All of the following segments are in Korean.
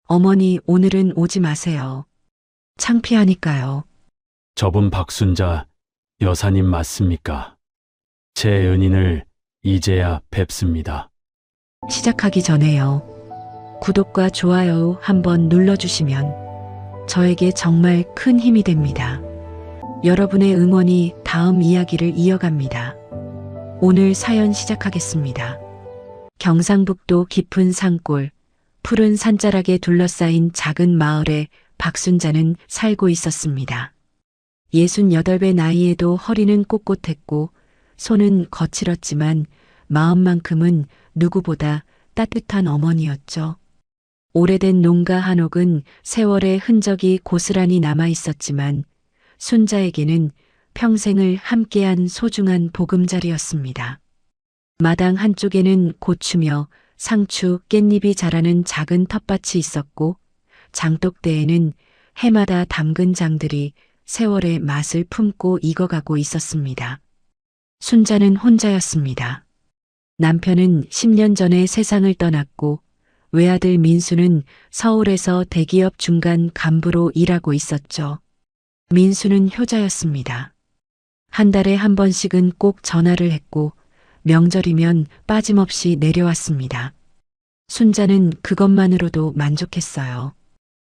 어머니, 오늘은 오지 마세요. 창피하니까요. 저분 박순자 여사님 맞습니까? 제 은인을 이제야 뵙습니다. 시작하기 전에요. 구독과 좋아요 한번 눌러주시면 저에게 정말 큰 힘이 됩니다. 여러분의 응원이 다음 이야기를 이어갑니다. 오늘 사연 시작하겠습니다. 경상북도 깊은 산골, 푸른 산자락에 둘러싸인 작은 마을에 박순자는 살고 있었습니다. 68의 나이에도 허리는 꼿꼿했고 손은 거칠었지만 마음만큼은 누구보다 따뜻한 어머니였죠. 오래된 농가 한옥은 세월의 흔적이 고스란히 남아 있었지만 순자에게는 평생을 함께한 소중한 보금자리였습니다. 마당 한쪽에는 고추며 상추, 깻잎이 자라는 작은 텃밭이 있었고 장독대에는 해마다 담근 장들이 세월의 맛을 품고 익어가고 있었습니다. 순자는 혼자였습니다. 남편은 10년 전에 세상을 떠났고 외아들 민수는 서울에서 대기업 중간 간부로 일하고 있었죠. 민수는 효자였습니다. 한 달에 한 번씩은 꼭 전화를 했고 명절이면 빠짐없이 내려왔습니다. 순자는 그것만으로도 만족했어요.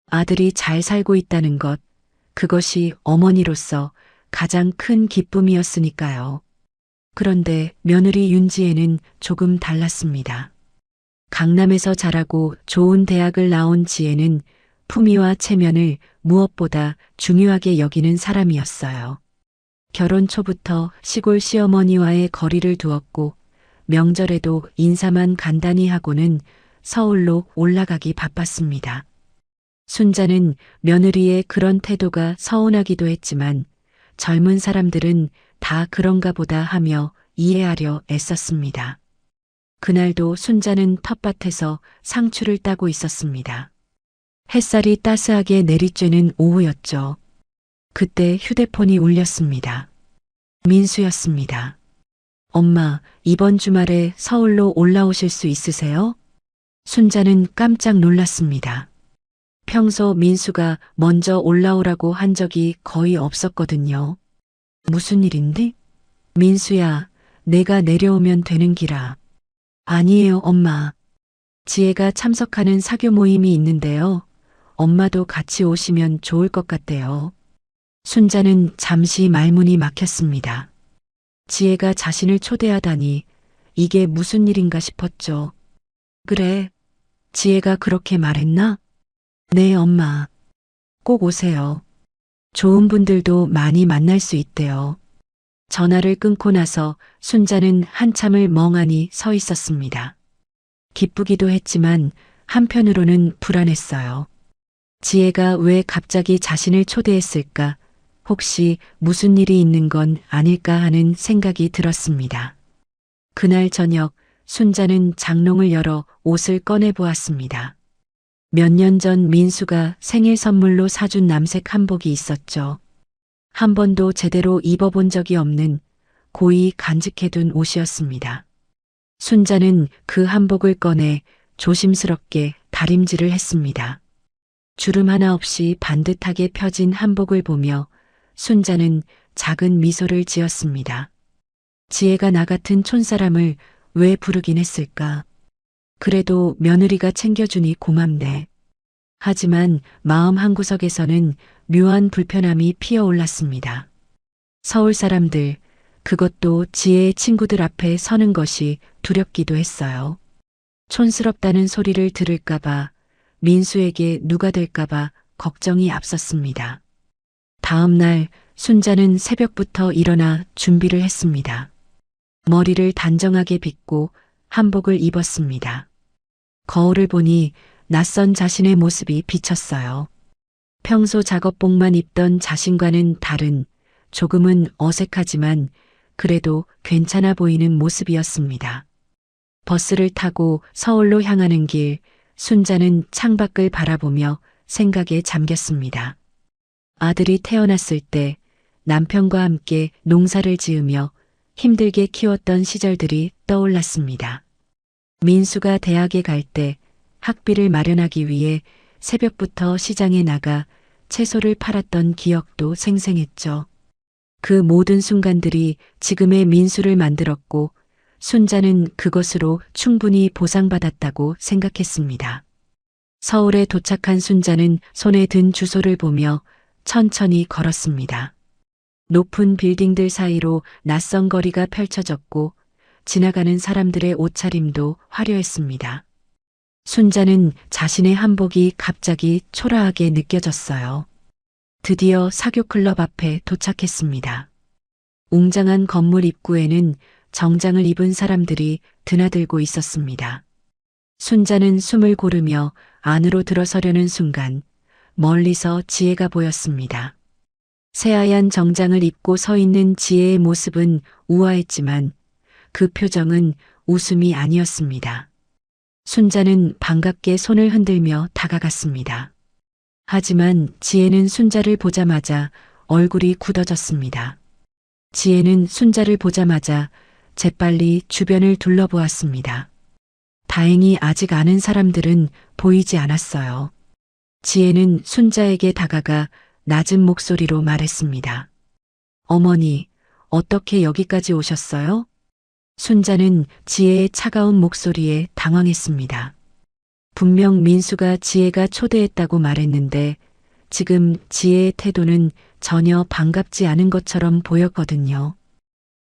아들이 잘 살고 있다는 것, 그것이 어머니로서 가장 큰 기쁨이었으니까요. 그런데 며느리 윤지혜는 조금 달랐습니다. 강남에서 자라고 좋은 대학을 나온 지혜는 품위와 체면을 무엇보다 중요하게 여기는 사람이었어요. 결혼 초부터 시골 시어머니와의 거리를 두었고 명절에도 인사만 간단히 하고는 서울로 올라가기 바빴습니다. 순자는 며느리의 그런 태도가 서운하기도 했지만 젊은 사람들은 다 그런가 보다 하며 이해하려 애썼습니다. 그날도 순자는 텃밭에서 상추를 따고 있었습니다. 햇살이 따스하게 내리쬐는 오후였죠. 그때 휴대폰이 울렸습니다. 민수였습니다. 엄마, 이번 주말에 서울로 올라오실 수 있으세요? 순자는 깜짝 놀랐습니다. 평소 민수가 먼저 올라오라고 한 적이 거의 없었거든요. 무슨 일인데? 민수야, 내가 내려오면 되는 기라. 아니에요, 엄마. 지혜가 참석하는 사교 모임이 있는데요. 엄마도 같이 오시면 좋을 것 같대요. 순자는 잠시 말문이 막혔습니다. 지혜가 자신을 초대하다니 이게 무슨 일인가 싶었죠. 그래, 지혜가 그렇게 말했나? 네, 엄마. 꼭 오세요. 좋은 분들도 많이 만날 수 있대요. 전화를 끊고 나서 순자는 한참을 멍하니 서 있었습니다. 기쁘기도 했지만 한편으로는 불안했어요. 지혜가 왜 갑자기 자신을 초대했을까? 혹시 무슨 일이 있는 건 아닐까 하는 생각이 들었습니다. 그날 저녁 순자는 장롱을 열어 옷을 꺼내 보았습니다. 몇 년 전 민수가 생일 선물로 사준 남색 한복이 있었죠. 한 번도 제대로 입어본 적이 없는 고이 간직해둔 옷이었습니다. 순자는 그 한복을 꺼내 조심스럽게 다림질을 했습니다. 주름 하나 없이 반듯하게 펴진 한복을 보며 순자는 작은 미소를 지었습니다. 지혜가 나 같은 촌사람을 왜 부르긴 했을까? 그래도 며느리가 챙겨주니 고맙네. 하지만 마음 한구석에서는 묘한 불편함이 피어올랐습니다. 서울 사람들, 그것도 지혜의 친구들 앞에 서는 것이 두렵기도 했어요. 촌스럽다는 소리를 들을까봐, 민수에게 누가 될까봐 걱정이 앞섰습니다. 다음 날 순자는 새벽부터 일어나 준비를 했습니다. 머리를 단정하게 빗고 한복을 입었습니다. 거울을 보니 낯선 자신의 모습이 비쳤어요. 평소 작업복만 입던 자신과는 다른 조금은 어색하지만 그래도 괜찮아 보이는 모습이었습니다. 버스를 타고 서울로 향하는 길, 순자는 창밖을 바라보며 생각에 잠겼습니다. 아들이 태어났을 때 남편과 함께 농사를 지으며 힘들게 키웠던 시절들이 떠올랐습니다. 민수가 대학에 갈 때 학비를 마련하기 위해 새벽부터 시장에 나가 채소를 팔았던 기억도 생생했죠. 그 모든 순간들이 지금의 민수를 만들었고 순자는 그것으로 충분히 보상받았다고 생각했습니다. 서울에 도착한 순자는 손에 든 주소를 보며 천천히 걸었습니다. 높은 빌딩들 사이로 낯선 거리가 펼쳐졌고 지나가는 사람들의 옷차림도 화려했습니다. 순자는 자신의 한복이 갑자기 초라하게 느껴졌어요. 드디어 사교클럽 앞에 도착했습니다. 웅장한 건물 입구에는 정장을 입은 사람들이 드나들고 있었습니다. 순자는 숨을 고르며 안으로 들어서려는 순간 멀리서 지혜가 보였습니다. 새하얀 정장을 입고 서 있는 지혜의 모습은 우아했지만 그 표정은 웃음이 아니었습니다. 순자는 반갑게 손을 흔들며 다가갔습니다. 하지만 지혜는 순자를 보자마자 얼굴이 굳어졌습니다. 지혜는 순자를 보자마자 재빨리 주변을 둘러보았습니다. 다행히 아직 아는 사람들은 보이지 않았어요. 지혜는 순자에게 다가가 낮은 목소리로 말했습니다. 어머니, 어떻게 여기까지 오셨어요? 순자는 지혜의 차가운 목소리에 당황했습니다. 분명 민수가 지혜가 초대했다고 말했는데 지금 지혜의 태도는 전혀 반갑지 않은 것처럼 보였거든요.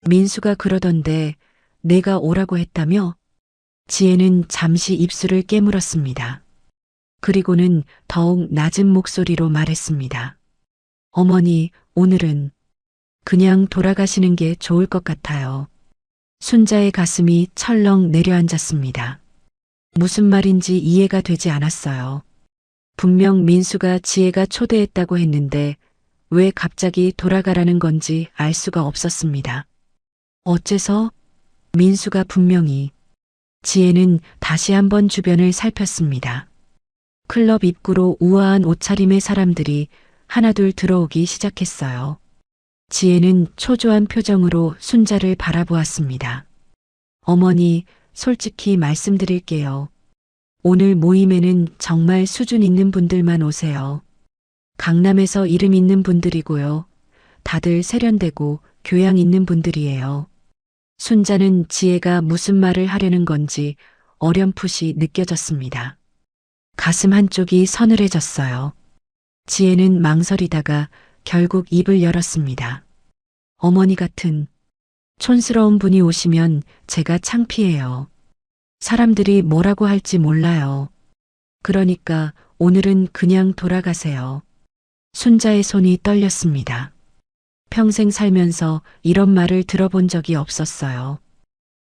민수가 그러던데 내가 오라고 했다며? 지혜는 잠시 입술을 깨물었습니다. 그리고는 더욱 낮은 목소리로 말했습니다. 어머니, 오늘은 그냥 돌아가시는 게 좋을 것 같아요. 순자의 가슴이 철렁 내려앉았습니다. 무슨 말인지 이해가 되지 않았어요. 분명 민수가 지혜가 초대했다고 했는데 왜 갑자기 돌아가라는 건지 알 수가 없었습니다. 어째서? 민수가 분명히. 지혜는 다시 한번 주변을 살폈습니다. 클럽 입구로 우아한 옷차림의 사람들이 하나둘 들어오기 시작했어요. 지혜는 초조한 표정으로 순자를 바라보았습니다. 어머니, 솔직히 말씀드릴게요. 오늘 모임에는 정말 수준 있는 분들만 오세요. 강남에서 이름 있는 분들이고요. 다들 세련되고 교양 있는 분들이에요. 순자는 지혜가 무슨 말을 하려는 건지 어렴풋이 느껴졌습니다. 가슴 한쪽이 서늘해졌어요. 지혜는 망설이다가 결국 입을 열었습니다. 어머니 같은 촌스러운 분이 오시면 제가 창피해요. 사람들이 뭐라고 할지 몰라요. 그러니까 오늘은 그냥 돌아가세요. 순자의 손이 떨렸습니다. 평생 살면서 이런 말을 들어본 적이 없었어요.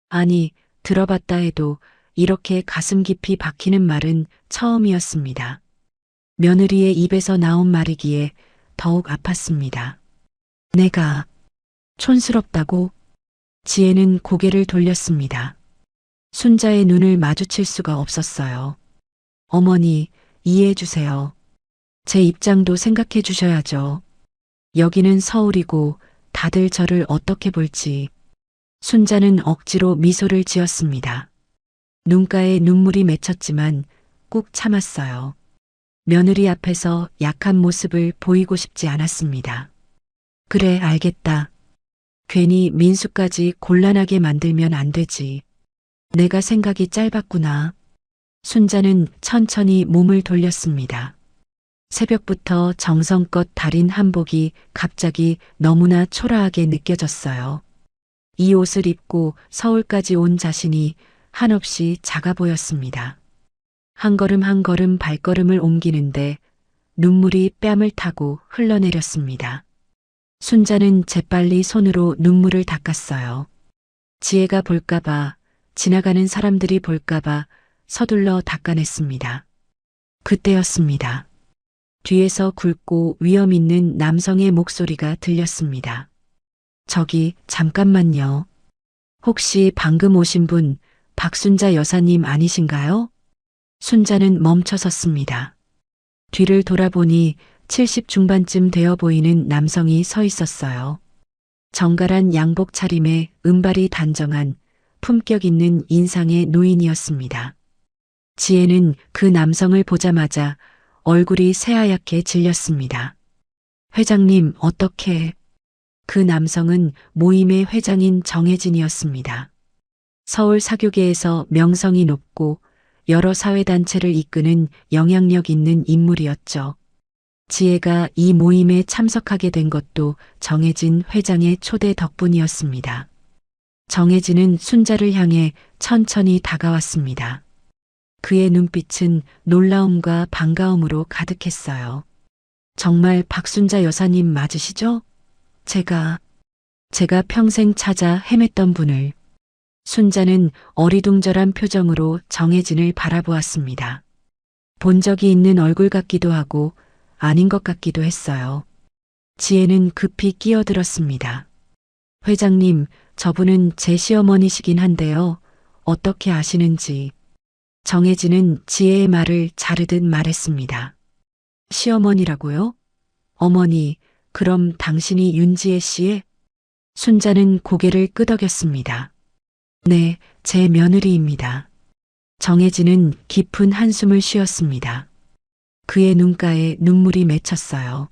아니, 들어봤다 해도 이렇게 가슴 깊이 박히는 말은 처음이었습니다. 며느리의 입에서 나온 말이기에 더욱 아팠습니다. 내가 촌스럽다고? 지혜는 고개를 돌렸습니다. 순자의 눈을 마주칠 수가 없었어요. 어머니, 이해해 주세요. 제 입장도 생각해 주셔야죠. 여기는 서울이고 다들 저를 어떻게 볼지. 순자는 억지로 미소를 지었습니다. 눈가에 눈물이 맺혔지만 꾹 참았어요. 며느리 앞에서 약한 모습을 보이고 싶지 않았습니다. 그래, 알겠다. 괜히 민수까지 곤란하게 만들면 안 되지. 내가 생각이 짧았구나. 순자는 천천히 몸을 돌렸습니다. 새벽부터 정성껏 다린 한복이 갑자기 너무나 초라하게 느껴졌어요. 이 옷을 입고 서울까지 온 자신이 한없이 작아 보였습니다. 한 걸음 한 걸음 발걸음을 옮기는데 눈물이 뺨을 타고 흘러내렸습니다. 순자는 재빨리 손으로 눈물을 닦았어요. 지혜가 볼까봐, 지나가는 사람들이 볼까봐 서둘러 닦아냈습니다. 그때였습니다. 뒤에서 굵고 위험 있는 남성의 목소리가 들렸습니다. 저기, 잠깐만요. 혹시 방금 오신 분 박순자 여사님 아니신가요? 순자는 멈춰섰습니다. 뒤를 돌아보니 70 중반쯤 되어 보이는 남성이 서 있었어요. 정갈한 양복 차림에 은발이 단정한 품격 있는 인상의 노인이었습니다. 지혜는 그 남성을 보자마자 얼굴이 새하얗게 질렸습니다. 회장님, 어떻게? 그 남성은 모임의 회장인 정혜진이었습니다. 서울 사교계에서 명성이 높고 여러 사회단체를 이끄는 영향력 있는 인물이었죠. 지혜가 이 모임에 참석하게 된 것도 정혜진 회장의 초대 덕분이었습니다. 정혜진은 순자를 향해 천천히 다가왔습니다. 그의 눈빛은 놀라움과 반가움으로 가득했어요. 정말 박순자 여사님 맞으시죠? 제가 평생 찾아 헤맸던 분을. 순자는 어리둥절한 표정으로 정혜진을 바라보았습니다. 본 적이 있는 얼굴 같기도 하고 아닌 것 같기도 했어요. 지혜는 급히 끼어들었습니다. 회장님, 저분은 제 시어머니시긴 한데요. 어떻게 아시는지. 정혜진은 지혜의 말을 자르듯 말했습니다. 시어머니라고요? 어머니, 그럼 당신이 윤지혜 씨의? 순자는 고개를 끄덕였습니다. 네, 제 며느리입니다. 정혜진은 깊은 한숨을 쉬었습니다. 그의 눈가에 눈물이 맺혔어요.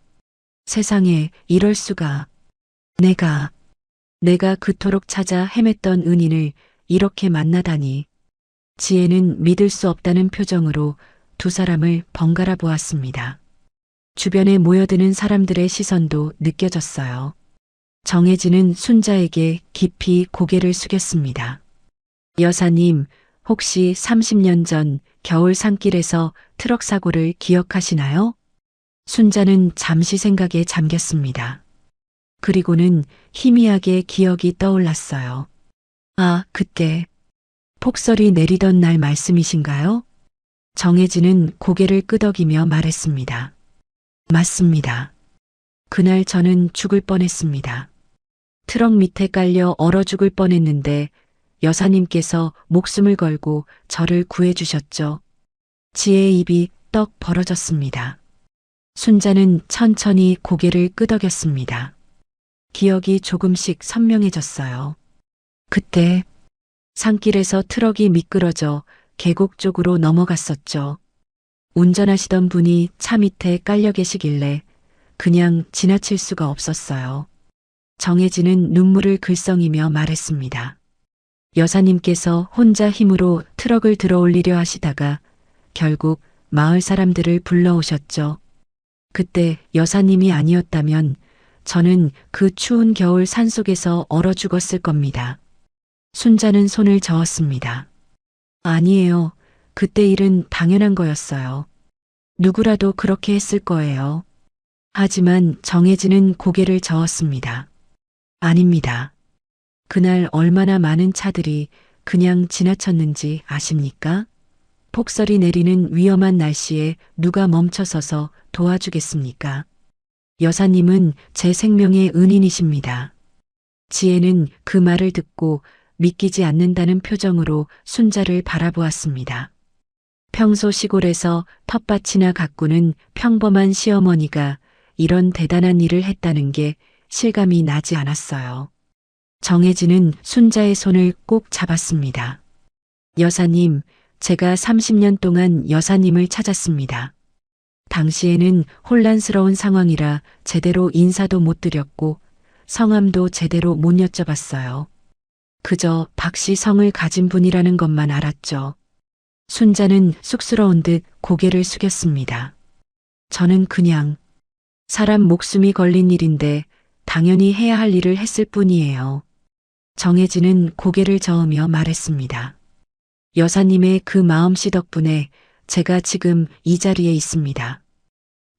세상에 이럴 수가. 내가 그토록 찾아 헤맸던 은인을 이렇게 만나다니. 지혜는 믿을 수 없다는 표정으로 두 사람을 번갈아 보았습니다. 주변에 모여드는 사람들의 시선도 느껴졌어요. 정혜진은 순자에게 깊이 고개를 숙였습니다. 여사님, 혹시 30년 전 겨울 산길에서 트럭 사고를 기억하시나요? 순자는 잠시 생각에 잠겼습니다. 그리고는 희미하게 기억이 떠올랐어요. 아, 그때 폭설이 내리던 날 말씀이신가요? 정혜진은 고개를 끄덕이며 말했습니다. 맞습니다. 그날 저는 죽을 뻔했습니다. 트럭 밑에 깔려 얼어 죽을 뻔했는데 여사님께서 목숨을 걸고 저를 구해주셨죠. 지혜의 입이 떡 벌어졌습니다. 순자는 천천히 고개를 끄덕였습니다. 기억이 조금씩 선명해졌어요. 그때 산길에서 트럭이 미끄러져 계곡 쪽으로 넘어갔었죠. 운전하시던 분이 차 밑에 깔려 계시길래 그냥 지나칠 수가 없었어요. 정혜진은 눈물을 글썽이며 말했습니다. 여사님께서 혼자 힘으로 트럭을 들어올리려 하시다가 결국 마을 사람들을 불러오셨죠. 그때 여사님이 아니었다면 저는 그 추운 겨울 산속에서 얼어 죽었을 겁니다. 순자는 손을 저었습니다. 아니에요. 그때 일은 당연한 거였어요. 누구라도 그렇게 했을 거예요. 하지만 정혜진은 고개를 저었습니다. 아닙니다. 그날 얼마나 많은 차들이 그냥 지나쳤는지 아십니까? 폭설이 내리는 위험한 날씨에 누가 멈춰서서 도와주겠습니까? 여사님은 제 생명의 은인이십니다. 지혜는 그 말을 듣고 믿기지 않는다는 표정으로 순자를 바라보았습니다. 평소 시골에서 텃밭이나 가꾸는 평범한 시어머니가 이런 대단한 일을 했다는 게 실감이 나지 않았어요. 정혜진은 순자의 손을 꼭 잡았습니다. 여사님, 제가 30년 동안 여사님을 찾았습니다. 당시에는 혼란스러운 상황이라 제대로 인사도 못 드렸고 성함도 제대로 못 여쭤봤어요. 그저 박씨 성을 가진 분이라는 것만 알았죠. 순자는 쑥스러운 듯 고개를 숙였습니다. 저는 그냥 사람 목숨이 걸린 일인데 당연히 해야 할 일을 했을 뿐이에요. 정혜진은 고개를 저으며 말했습니다. 여사님의 그 마음씨 덕분에 제가 지금 이 자리에 있습니다.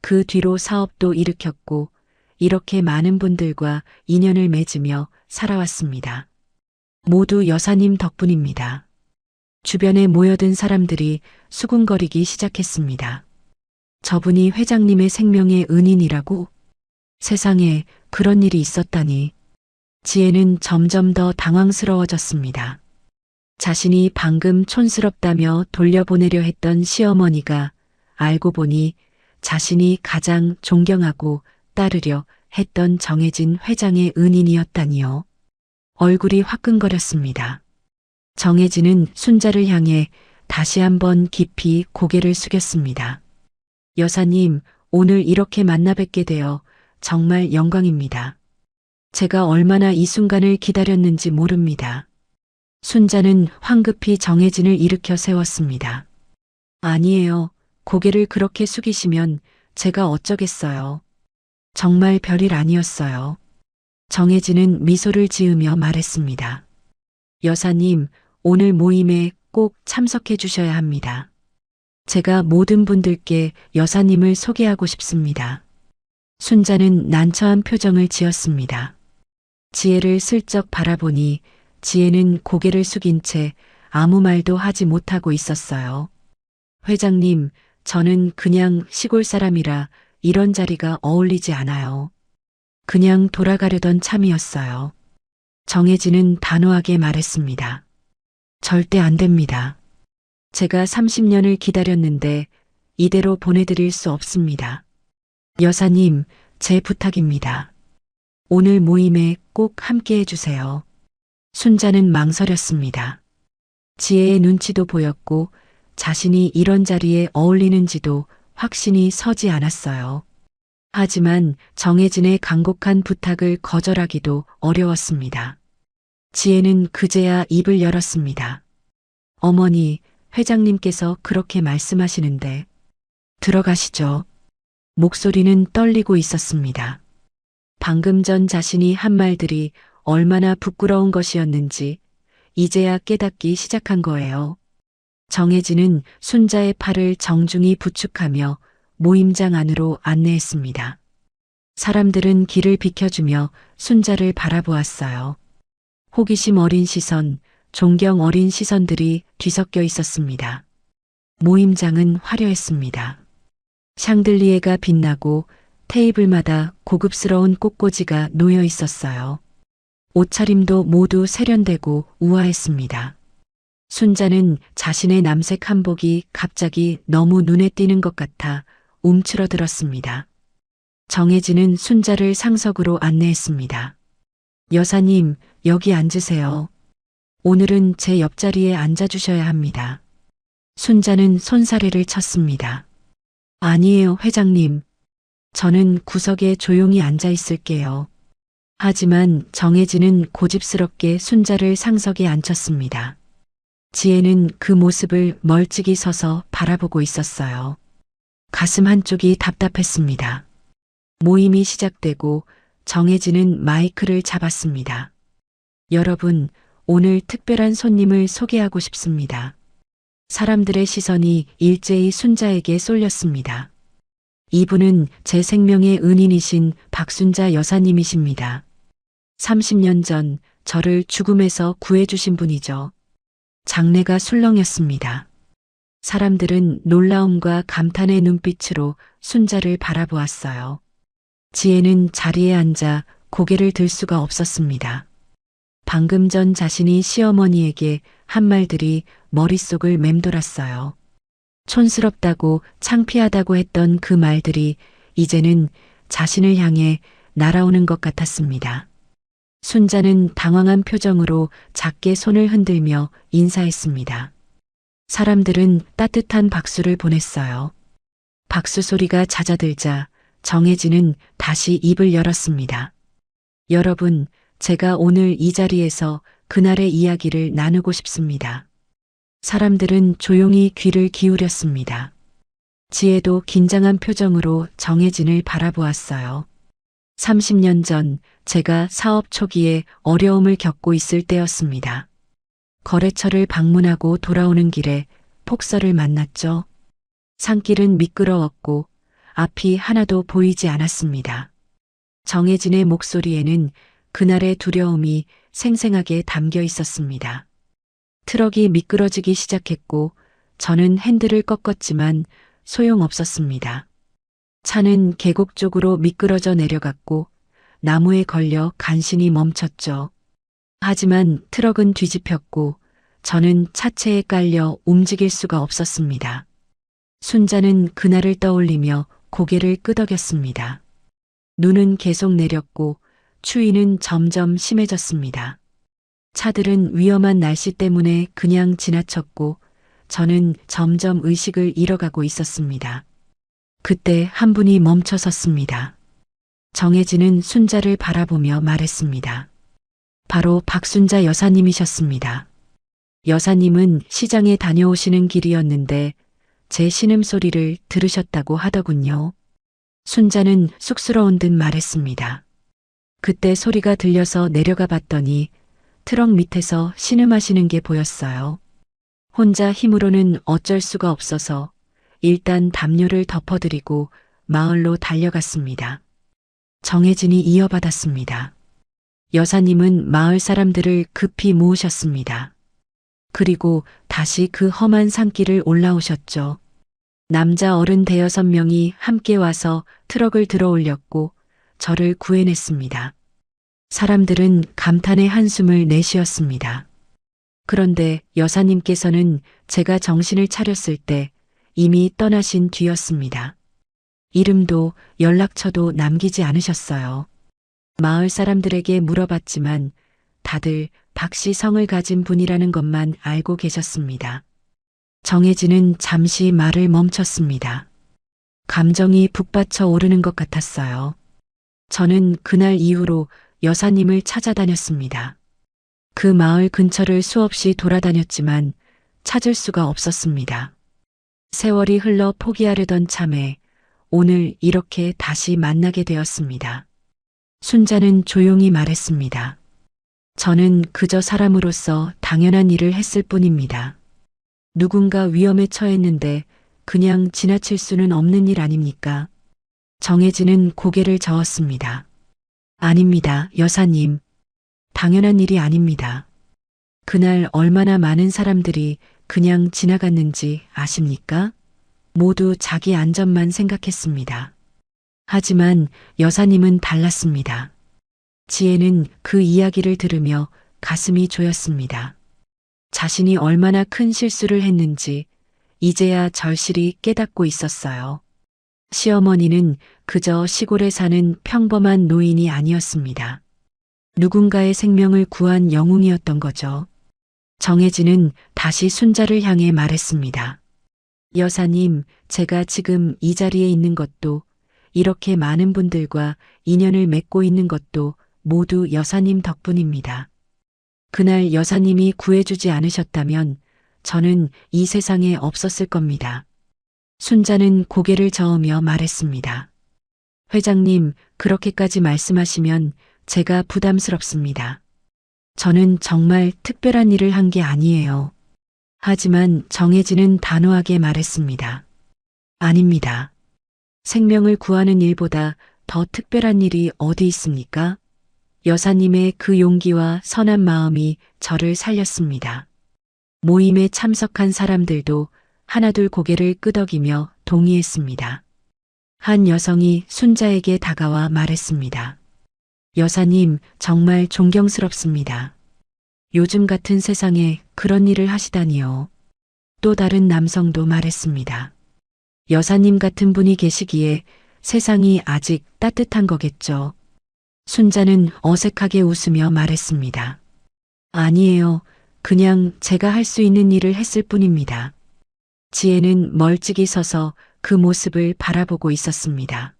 그 뒤로 사업도 일으켰고 이렇게 많은 분들과 인연을 맺으며 살아왔습니다. 모두 여사님 덕분입니다. 주변에 모여든 사람들이 수군거리기 시작했습니다. 저분이 회장님의 생명의 은인이라고? 세상에 그런 일이 있었다니. 지혜는 점점 더 당황스러워졌습니다. 자신이 방금 촌스럽다며 돌려보내려 했던 시어머니가 알고 보니 자신이 가장 존경하고 따르려 했던 정혜진 회장의 은인이었다니요. 얼굴이 화끈거렸습니다. 정혜진은 순자를 향해 다시 한번 깊이 고개를 숙였습니다. 여사님, 오늘 이렇게 만나 뵙게 되어 정말 영광입니다. 제가 얼마나 이 순간을 기다렸는지 모릅니다. 순자는 황급히 정혜진을 일으켜 세웠습니다. 아니에요. 고개를 그렇게 숙이시면 제가 어쩌겠어요. 정말 별일 아니었어요. 정혜진은 미소를 지으며 말했습니다. 여사님, 오늘 모임에 꼭 참석해 주셔야 합니다. 제가 모든 분들께 여사님을 소개하고 싶습니다. 순자는 난처한 표정을 지었습니다. 지혜를 슬쩍 바라보니 지혜는 고개를 숙인 채 아무 말도 하지 못하고 있었어요. 회장님, 저는 그냥 시골 사람이라 이런 자리가 어울리지 않아요. 그냥 돌아가려던 참이었어요. 정혜진은 단호하게 말했습니다. 절대 안 됩니다. 제가 30년을 기다렸는데 이대로 보내드릴 수 없습니다. 여사님, 제 부탁입니다. 오늘 모임에 꼭 함께 해주세요. 순자는 망설였습니다. 지혜의 눈치도 보였고 자신이 이런 자리에 어울리는지도 확신이 서지 않았어요. 하지만 정혜진의 간곡한 부탁을 거절하기도 어려웠습니다. 지혜는 그제야 입을 열었습니다. 어머니, 회장님께서 그렇게 말씀하시는데 들어가시죠. 목소리는 떨리고 있었습니다. 방금 전 자신이 한 말들이 얼마나 부끄러운 것이었는지 이제야 깨닫기 시작한 거예요. 정혜진은 순자의 팔을 정중히 부축하며 모임장 안으로 안내했습니다. 사람들은 길을 비켜주며 순자를 바라보았어요. 호기심 어린 시선, 존경 어린 시선들이 뒤섞여 있었습니다. 모임장은 화려했습니다. 샹들리에가 빛나고 테이블마다 고급스러운 꽃꽂이가 놓여 있었어요. 옷차림도 모두 세련되고 우아했습니다. 순자는 자신의 남색 한복이 갑자기 너무 눈에 띄는 것 같아 움츠러들었습니다. 정혜진은 순자를 상석으로 안내했습니다. 여사님, 여기 앉으세요. 오늘은 제 옆자리에 앉아주셔야 합니다. 순자는 손사래를 쳤습니다. 아니에요, 회장님. 저는 구석에 조용히 앉아 있을게요. 하지만 정혜진은 고집스럽게 순자를 상석에 앉혔습니다. 지혜는 그 모습을 멀찍이 서서 바라보고 있었어요. 가슴 한쪽이 답답했습니다. 모임이 시작되고 정혜진은 마이크를 잡았습니다. 여러분, 오늘 특별한 손님을 소개하고 싶습니다. 사람들의 시선이 일제히 순자에게 쏠렸습니다. 이분은 제 생명의 은인이신 박순자 여사님이십니다. 30년 전 저를 죽음에서 구해주신 분이죠. 장내가 술렁였습니다. 사람들은 놀라움과 감탄의 눈빛으로 순자를 바라보았어요. 지혜는 자리에 앉아 고개를 들 수가 없었습니다. 방금 전 자신이 시어머니에게 한 말들이 머릿속을 맴돌았어요. 촌스럽다고 창피하다고 했던 그 말들이 이제는 자신을 향해 날아오는 것 같았습니다. 순자는 당황한 표정으로 작게 손을 흔들며 인사했습니다. 사람들은 따뜻한 박수를 보냈어요. 박수 소리가 잦아들자 정혜진은 다시 입을 열었습니다. 여러분, 제가 오늘 이 자리에서 그날의 이야기를 나누고 싶습니다. 사람들은 조용히 귀를 기울였습니다. 지혜도 긴장한 표정으로 정혜진을 바라보았어요. 30년 전 제가 사업 초기에 어려움을 겪고 있을 때였습니다. 거래처를 방문하고 돌아오는 길에 폭설을 만났죠. 산길은 미끄러웠고 앞이 하나도 보이지 않았습니다. 정혜진의 목소리에는 그날의 두려움이 생생하게 담겨 있었습니다. 트럭이 미끄러지기 시작했고 저는 핸들을 꺾었지만 소용없었습니다. 차는 계곡 쪽으로 미끄러져 내려갔고 나무에 걸려 간신히 멈췄죠. 하지만 트럭은 뒤집혔고 저는 차체에 깔려 움직일 수가 없었습니다. 순자는 그날을 떠올리며 고개를 끄덕였습니다. 눈은 계속 내렸고 추위는 점점 심해졌습니다. 차들은 위험한 날씨 때문에 그냥 지나쳤고 저는 점점 의식을 잃어가고 있었습니다. 그때 한 분이 멈춰 섰습니다. 정혜진은 순자를 바라보며 말했습니다. 바로 박순자 여사님이셨습니다. 여사님은 시장에 다녀오시는 길이었는데 제 신음소리를 들으셨다고 하더군요. 순자는 쑥스러운 듯 말했습니다. 그때 소리가 들려서 내려가 봤더니 트럭 밑에서 신음하시는 게 보였어요. 혼자 힘으로는 어쩔 수가 없어서 일단 담요를 덮어드리고 마을로 달려갔습니다. 정혜진이 이어받았습니다. 여사님은 마을 사람들을 급히 모으셨습니다. 그리고 다시 그 험한 산길을 올라오셨죠. 남자 어른 대여섯 명이 함께 와서 트럭을 들어 올렸고 저를 구해냈습니다. 사람들은 감탄의 한숨을 내쉬었습니다. 그런데 여사님께서는 제가 정신을 차렸을 때 이미 떠나신 뒤였습니다. 이름도 연락처도 남기지 않으셨어요. 마을 사람들에게 물어봤지만 다들 박씨 성을 가진 분이라는 것만 알고 계셨습니다. 정혜진은 잠시 말을 멈췄습니다. 감정이 북받쳐 오르는 것 같았어요. 저는 그날 이후로 여사님을 찾아다녔습니다. 그 마을 근처를 수없이 돌아다녔지만 찾을 수가 없었습니다. 세월이 흘러 포기하려던 참에 오늘 이렇게 다시 만나게 되었습니다. 순자는 조용히 말했습니다. 저는 그저 사람으로서 당연한 일을 했을 뿐입니다. 누군가 위험에 처했는데 그냥 지나칠 수는 없는 일 아닙니까? 정혜진은 고개를 저었습니다. 아닙니다, 여사님. 당연한 일이 아닙니다. 그날 얼마나 많은 사람들이 그냥 지나갔는지 아십니까? 모두 자기 안전만 생각했습니다. 하지만 여사님은 달랐습니다. 지혜는 그 이야기를 들으며 가슴이 조였습니다. 자신이 얼마나 큰 실수를 했는지 이제야 절실히 깨닫고 있었어요. 시어머니는 그저 시골에 사는 평범한 노인이 아니었습니다. 누군가의 생명을 구한 영웅이었던 거죠. 정혜진은 다시 순자를 향해 말했습니다. 여사님, 제가 지금 이 자리에 있는 것도 이렇게 많은 분들과 인연을 맺고 있는 것도 모두 여사님 덕분입니다. 그날 여사님이 구해주지 않으셨다면 저는 이 세상에 없었을 겁니다. 순자는 고개를 저으며 말했습니다. 회장님, 그렇게까지 말씀하시면 제가 부담스럽습니다. 저는 정말 특별한 일을 한 게 아니에요. 하지만 정혜진은 단호하게 말했습니다. 아닙니다. 생명을 구하는 일보다 더 특별한 일이 어디 있습니까? 여사님의 그 용기와 선한 마음이 저를 살렸습니다. 모임에 참석한 사람들도 하나둘 고개를 끄덕이며 동의했습니다. 한 여성이 순자에게 다가와 말했습니다. 여사님, 정말 존경스럽습니다. 요즘 같은 세상에 그런 일을 하시다니요. 또 다른 남성도 말했습니다. 여사님 같은 분이 계시기에 세상이 아직 따뜻한 거겠죠. 순자는 어색하게 웃으며 말했습니다. 아니에요. 그냥 제가 할 수 있는 일을 했을 뿐입니다. 지혜는 멀찍이 서서 그 모습을 바라보고 있었습니다.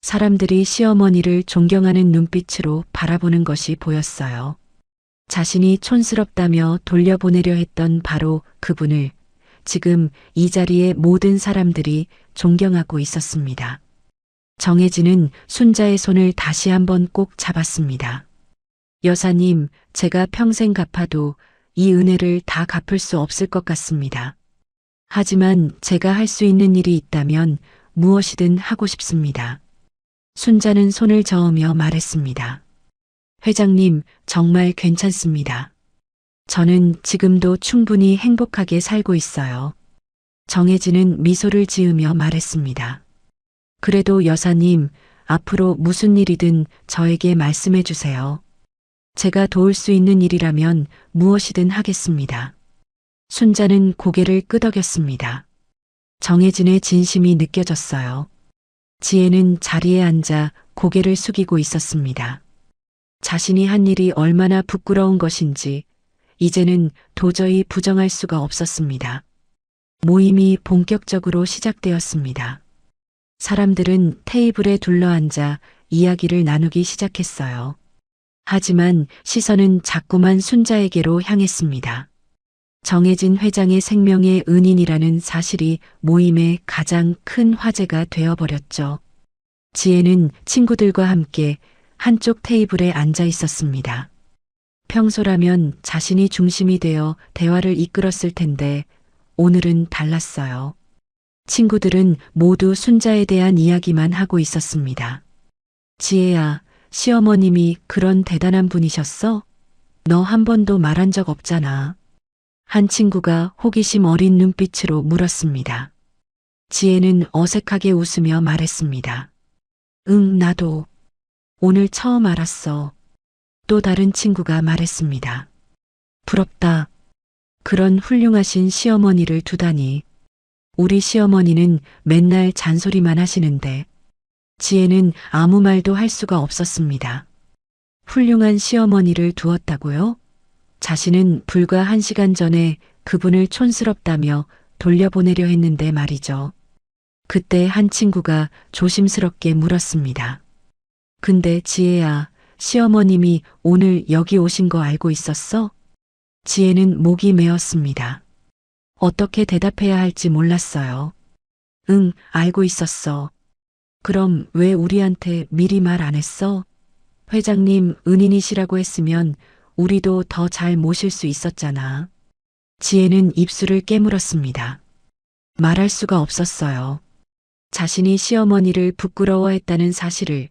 사람들이 시어머니를 존경하는 눈빛으로 바라보는 것이 보였어요. 자신이 촌스럽다며 돌려보내려 했던 바로 그분을 지금 이 자리에 모든 사람들이 존경하고 있었습니다. 정혜진은 순자의 손을 다시 한번 꼭 잡았습니다. 여사님, 제가 평생 갚아도 이 은혜를 다 갚을 수 없을 것 같습니다. 하지만 제가 할 수 있는 일이 있다면 무엇이든 하고 싶습니다. 순자는 손을 저으며 말했습니다. 회장님, 정말 괜찮습니다. 저는 지금도 충분히 행복하게 살고 있어요. 정혜진은 미소를 지으며 말했습니다. 그래도 여사님, 앞으로 무슨 일이든 저에게 말씀해 주세요. 제가 도울 수 있는 일이라면 무엇이든 하겠습니다. 순자는 고개를 끄덕였습니다. 정혜진의 진심이 느껴졌어요. 지혜는 자리에 앉아 고개를 숙이고 있었습니다. 자신이 한 일이 얼마나 부끄러운 것인지 이제는 도저히 부정할 수가 없었습니다. 모임이 본격적으로 시작되었습니다. 사람들은 테이블에 둘러앉아 이야기를 나누기 시작했어요. 하지만 시선은 자꾸만 순자에게로 향했습니다. 정혜진 회장의 생명의 은인이라는 사실이 모임의 가장 큰 화제가 되어버렸죠. 지혜는 친구들과 함께 한쪽 테이블에 앉아 있었습니다. 평소라면 자신이 중심이 되어 대화를 이끌었을 텐데 오늘은 달랐어요. 친구들은 모두 순자에 대한 이야기만 하고 있었습니다. 지혜야, 시어머님이 그런 대단한 분이셨어? 너 한 번도 말한 적 없잖아. 한 친구가 호기심 어린 눈빛으로 물었습니다. 지혜는 어색하게 웃으며 말했습니다. 응, 나도. 오늘 처음 알았어. 또 다른 친구가 말했습니다. 부럽다. 그런 훌륭하신 시어머니를 두다니. 우리 시어머니는 맨날 잔소리만 하시는데 지혜는 아무 말도 할 수가 없었습니다. 훌륭한 시어머니를 두었다고요? 자신은 불과 1시간 전에 그분을 촌스럽다며 돌려보내려 했는데 말이죠. 그때 한 친구가 조심스럽게 물었습니다. 근데 지혜야, 시어머님이 오늘 여기 오신 거 알고 있었어? 지혜는 목이 메었습니다. 어떻게 대답해야 할지 몰랐어요. 응, 알고 있었어. 그럼 왜 우리한테 미리 말 안 했어? 회장님 은인이시라고 했으면 우리도 더 잘 모실 수 있었잖아. 지혜는 입술을 깨물었습니다. 말할 수가 없었어요. 자신이 시어머니를 부끄러워했다는 사실을,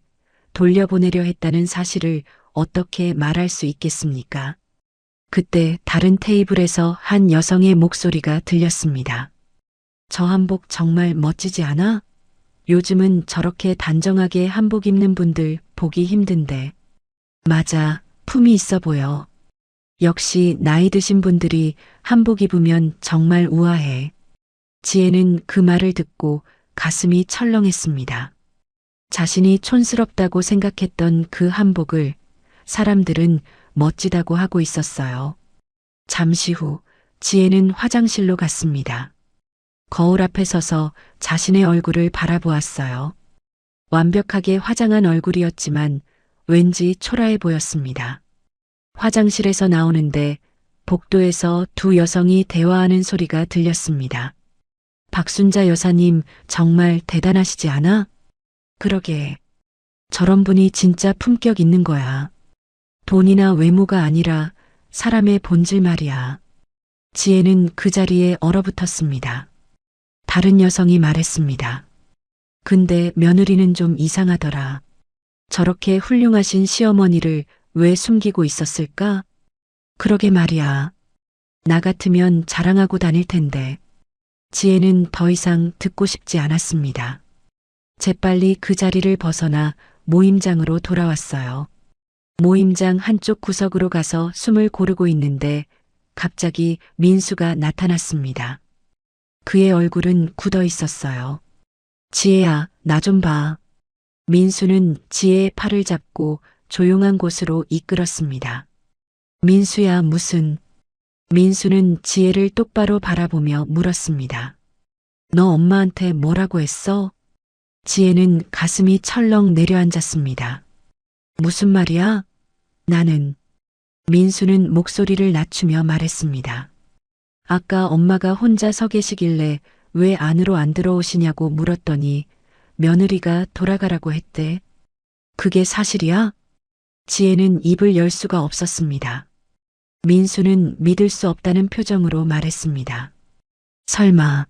돌려보내려 했다는 사실을 어떻게 말할 수 있겠습니까? 그때 다른 테이블에서 한 여성의 목소리가 들렸습니다. 저 한복 정말 멋지지 않아? 요즘은 저렇게 단정하게 한복 입는 분들 보기 힘든데. 맞아, 품이 있어 보여. 역시 나이 드신 분들이 한복 입으면 정말 우아해. 지혜는 그 말을 듣고 가슴이 철렁했습니다. 자신이 촌스럽다고 생각했던 그 한복을 사람들은 멋지다고 하고 있었어요. 잠시 후 지혜는 화장실로 갔습니다. 거울 앞에 서서 자신의 얼굴을 바라보았어요. 완벽하게 화장한 얼굴이었지만 왠지 초라해 보였습니다. 화장실에서 나오는데 복도에서 두 여성이 대화하는 소리가 들렸습니다. 박순자 여사님 정말 대단하시지 않아? 그러게. 저런 분이 진짜 품격 있는 거야. 돈이나 외모가 아니라 사람의 본질 말이야. 지혜는 그 자리에 얼어붙었습니다. 다른 여성이 말했습니다. 근데 며느리는 좀 이상하더라. 저렇게 훌륭하신 시어머니를 왜 숨기고 있었을까? 그러게 말이야. 나 같으면 자랑하고 다닐 텐데. 지혜는 더 이상 듣고 싶지 않았습니다. 재빨리 그 자리를 벗어나 모임장으로 돌아왔어요. 모임장 한쪽 구석으로 가서 숨을 고르고 있는데 갑자기 민수가 나타났습니다. 그의 얼굴은 굳어 있었어요. 지혜야, 나 좀 봐. 민수는 지혜의 팔을 잡고 조용한 곳으로 이끌었습니다. 민수야, 무슨... 민수는 지혜를 똑바로 바라보며 물었습니다. 너 엄마한테 뭐라고 했어? 지혜는 가슴이 철렁 내려앉았습니다. 무슨 말이야? 나는... 민수는 목소리를 낮추며 말했습니다. 아까 엄마가 혼자 서 계시길래 왜 안으로 안 들어오시냐고 물었더니 며느리가 돌아가라고 했대. 그게 사실이야? 지혜는 입을 열 수가 없었습니다. 민수는 믿을 수 없다는 표정으로 말했습니다. 설마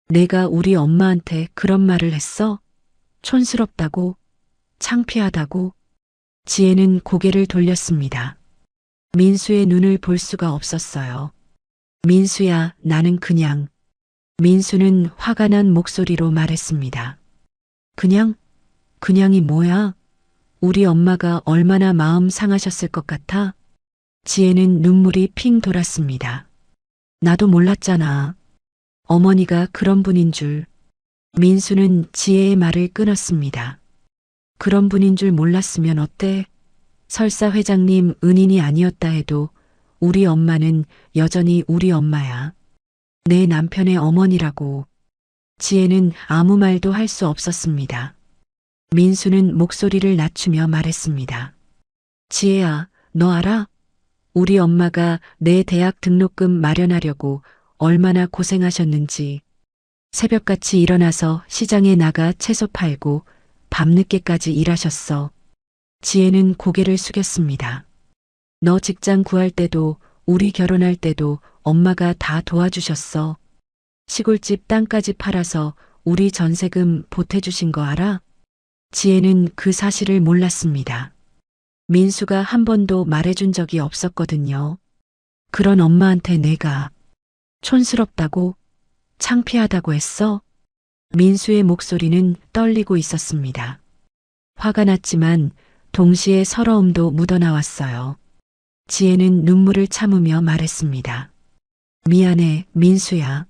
내가 우리 엄마한테 그런 말을 했어? 촌스럽다고? 창피하다고? 지혜는 고개를 돌렸습니다. 민수의 눈을 볼 수가 없었어요. 민수야, 나는 그냥... 민수는 화가 난 목소리로 말했습니다. 그냥이 뭐야? 우리 엄마가 얼마나 마음 상하셨을 것 같아? 지혜는 눈물이 핑 돌았습니다. 나도 몰랐잖아. 어머니가 그런 분인 줄. 민수는 지혜의 말을 끊었습니다. 그런 분인 줄 몰랐으면 어때? 설사 회장님 은인이 아니었다 해도 우리 엄마는 여전히 우리 엄마야. 내 남편의 어머니라고. 지혜는 아무 말도 할 수 없었습니다. 민수는 목소리를 낮추며 말했습니다. 지혜야, 너 알아? 우리 엄마가 내 대학 등록금 마련하려고 얼마나 고생하셨는지. 새벽같이 일어나서 시장에 나가 채소 팔고 밤늦게까지 일하셨어. 지혜는 고개를 숙였습니다. 너 직장 구할 때도 우리 결혼할 때도 엄마가 다 도와주셨어. 시골집 땅까지 팔아서 우리 전세금 보태주신 거 알아? 지혜는 그 사실을 몰랐습니다. 민수가 한 번도 말해준 적이 없었거든요. 그런 엄마한테 내가 촌스럽다고, 창피하다고 했어? 민수의 목소리는 떨리고 있었습니다. 화가 났지만 동시에 서러움도 묻어나왔어요. 지혜는 눈물을 참으며 말했습니다. 미안해, 민수야.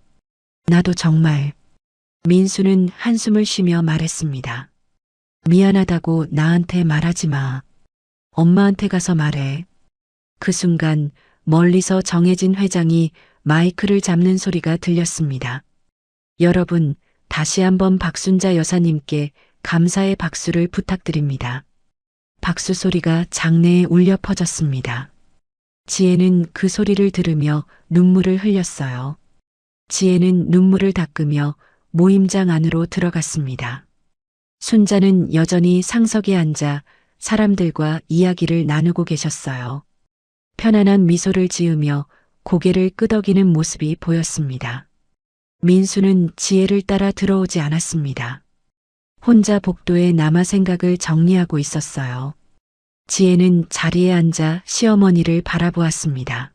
나도 정말. 민수는 한숨을 쉬며 말했습니다. 미안하다고 나한테 말하지 마. 엄마한테 가서 말해. 그 순간 멀리서 정혜진 회장이 마이크를 잡는 소리가 들렸습니다. 여러분, 다시 한번 박순자 여사님께 감사의 박수를 부탁드립니다. 박수 소리가 장내에 울려 퍼졌습니다. 지혜는 그 소리를 들으며 눈물을 흘렸어요. 지혜는 눈물을 닦으며 모임장 안으로 들어갔습니다. 순자는 여전히 상석에 앉아 사람들과 이야기를 나누고 계셨어요. 편안한 미소를 지으며 고개를 끄덕이는 모습이 보였습니다. 민수는 지혜를 따라 들어오지 않았습니다. 혼자 복도에 남아 생각을 정리하고 있었어요. 지혜는 자리에 앉아 시어머니를 바라보았습니다.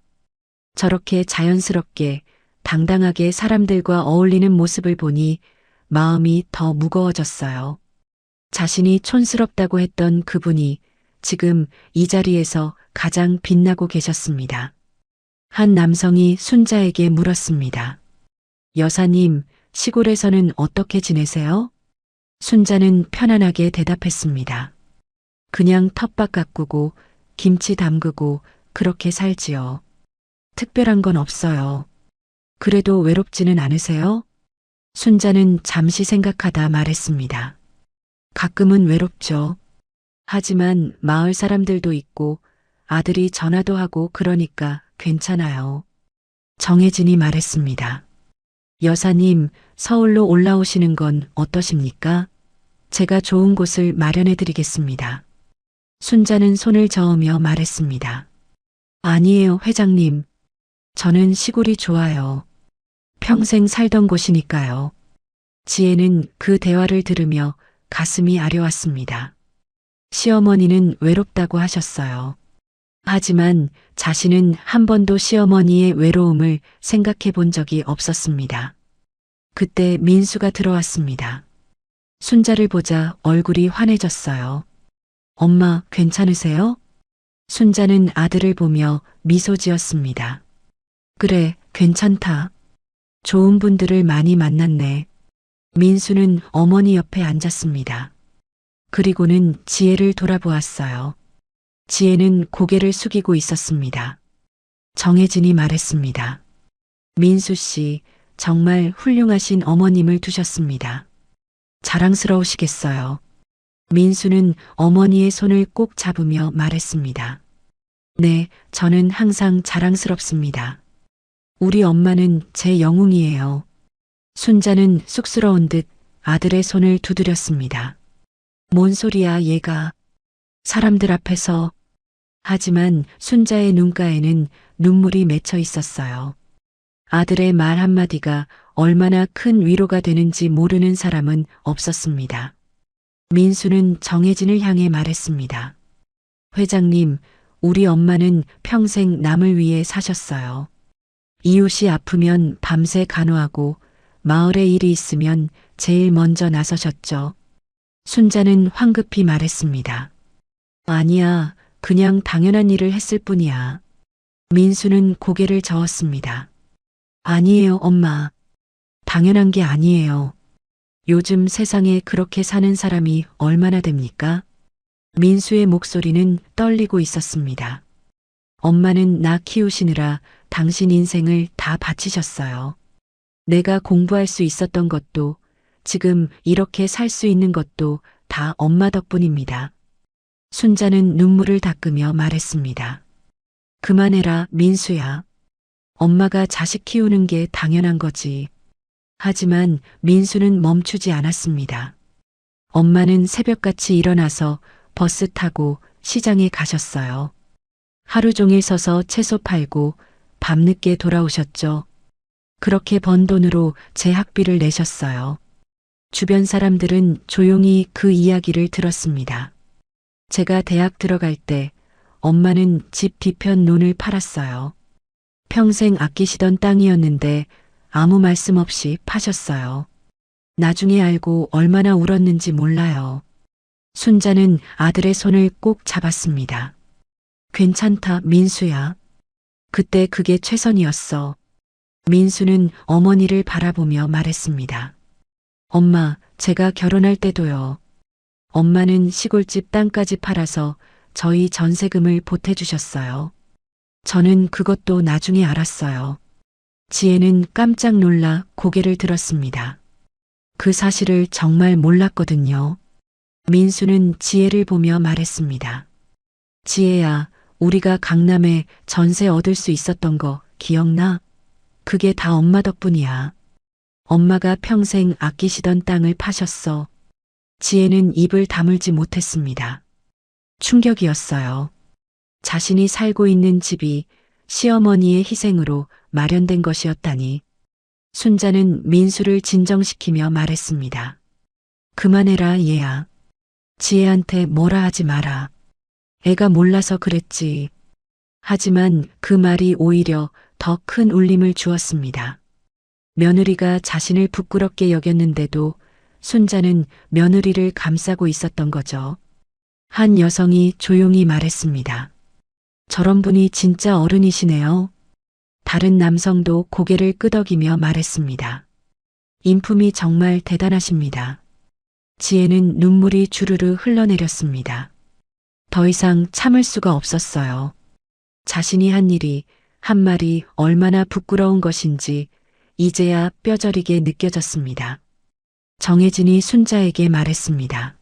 저렇게 자연스럽게 당당하게 사람들과 어울리는 모습을 보니 마음이 더 무거워졌어요. 자신이 촌스럽다고 했던 그분이 지금 이 자리에서 가장 빛나고 계셨습니다. 한 남성이 순자에게 물었습니다. 여사님, 시골에서는 어떻게 지내세요? 순자는 편안하게 대답했습니다. 그냥 텃밭 가꾸고 김치 담그고 그렇게 살지요. 특별한 건 없어요. 그래도 외롭지는 않으세요? 순자는 잠시 생각하다 말했습니다. 가끔은 외롭죠. 하지만 마을 사람들도 있고 아들이 전화도 하고 그러니까 괜찮아요. 정혜진이 말했습니다. 여사님, 서울로 올라오시는 건 어떠십니까? 제가 좋은 곳을 마련해 드리겠습니다. 순자는 손을 저으며 말했습니다. 아니에요, 회장님. 저는 시골이 좋아요. 평생 살던 곳이니까요. 지혜는 그 대화를 들으며 가슴이 아려왔습니다. 시어머니는 외롭다고 하셨어요. 하지만 자신은 한 번도 시어머니의 외로움을 생각해 본 적이 없었습니다. 그때 민수가 들어왔습니다. 순자를 보자 얼굴이 환해졌어요. 엄마, 괜찮으세요? 순자는 아들을 보며 미소 지었습니다. 그래, 괜찮다. 좋은 분들을 많이 만났네. 민수는 어머니 옆에 앉았습니다. 그리고는 지혜를 돌아보았어요. 지혜는 고개를 숙이고 있었습니다. 정혜진이 말했습니다. 민수 씨, 정말 훌륭하신 어머님을 두셨습니다. 자랑스러우시겠어요. 민수는 어머니의 손을 꼭 잡으며 말했습니다. 네, 저는 항상 자랑스럽습니다. 우리 엄마는 제 영웅이에요. 순자는 쑥스러운 듯 아들의 손을 두드렸습니다. 뭔 소리야, 얘가. 사람들 앞에서. 하지만 순자의 눈가에는 눈물이 맺혀 있었어요. 아들의 말 한마디가 얼마나 큰 위로가 되는지 모르는 사람은 없었습니다. 민수는 정혜진을 향해 말했습니다. 회장님, 우리 엄마는 평생 남을 위해 사셨어요. 이웃이 아프면 밤새 간호하고 마을에 일이 있으면 제일 먼저 나서셨죠. 순자는 황급히 말했습니다. 아니야, 그냥 당연한 일을 했을 뿐이야. 민수는 고개를 저었습니다. 아니에요, 엄마. 당연한 게 아니에요. 요즘 세상에 그렇게 사는 사람이 얼마나 됩니까? 민수의 목소리는 떨리고 있었습니다. 엄마는 나 키우시느라 당신 인생을 다 바치셨어요. 내가 공부할 수 있었던 것도 지금 이렇게 살 수 있는 것도 다 엄마 덕분입니다. 순자는 눈물을 닦으며 말했습니다. 그만해라, 민수야. 엄마가 자식 키우는 게 당연한 거지. 하지만 민수는 멈추지 않았습니다. 엄마는 새벽같이 일어나서 버스 타고 시장에 가셨어요. 하루 종일 서서 채소 팔고 밤늦게 돌아오셨죠. 그렇게 번 돈으로 제 학비를 내셨어요. 주변 사람들은 조용히 그 이야기를 들었습니다. 제가 대학 들어갈 때 엄마는 집 뒤편 논을 팔았어요. 평생 아끼시던 땅이었는데 아무 말씀 없이 파셨어요. 나중에 알고 얼마나 울었는지 몰라요. 순자는 아들의 손을 꼭 잡았습니다. 괜찮다, 민수야. 그때 그게 최선이었어. 민수는 어머니를 바라보며 말했습니다. 엄마, 제가 결혼할 때도요. 엄마는 시골집 땅까지 팔아서 저희 전세금을 보태주셨어요. 저는 그것도 나중에 알았어요. 지혜는 깜짝 놀라 고개를 들었습니다. 그 사실을 정말 몰랐거든요. 민수는 지혜를 보며 말했습니다. 지혜야, 우리가 강남에 전세 얻을 수 있었던 거 기억나? 그게 다 엄마 덕분이야. 엄마가 평생 아끼시던 땅을 파셨어. 지혜는 입을 다물지 못했습니다. 충격이었어요. 자신이 살고 있는 집이 시어머니의 희생으로 마련된 것이었다니. 순자는 민수를 진정시키며 말했습니다. 그만해라, 얘야. 지혜한테 뭐라 하지 마라. 애가 몰라서 그랬지. 하지만 그 말이 오히려 더 큰 울림을 주었습니다. 며느리가 자신을 부끄럽게 여겼는데도 순자는 며느리를 감싸고 있었던 거죠. 한 여성이 조용히 말했습니다. 저런 분이 진짜 어른이시네요. 다른 남성도 고개를 끄덕이며 말했습니다. 인품이 정말 대단하십니다. 지혜는 눈물이 주르르 흘러내렸습니다. 더 이상 참을 수가 없었어요. 자신이 한 일이 한 말이 얼마나 부끄러운 것인지 이제야 뼈저리게 느껴졌습니다. 정혜진이 순자에게 말했습니다.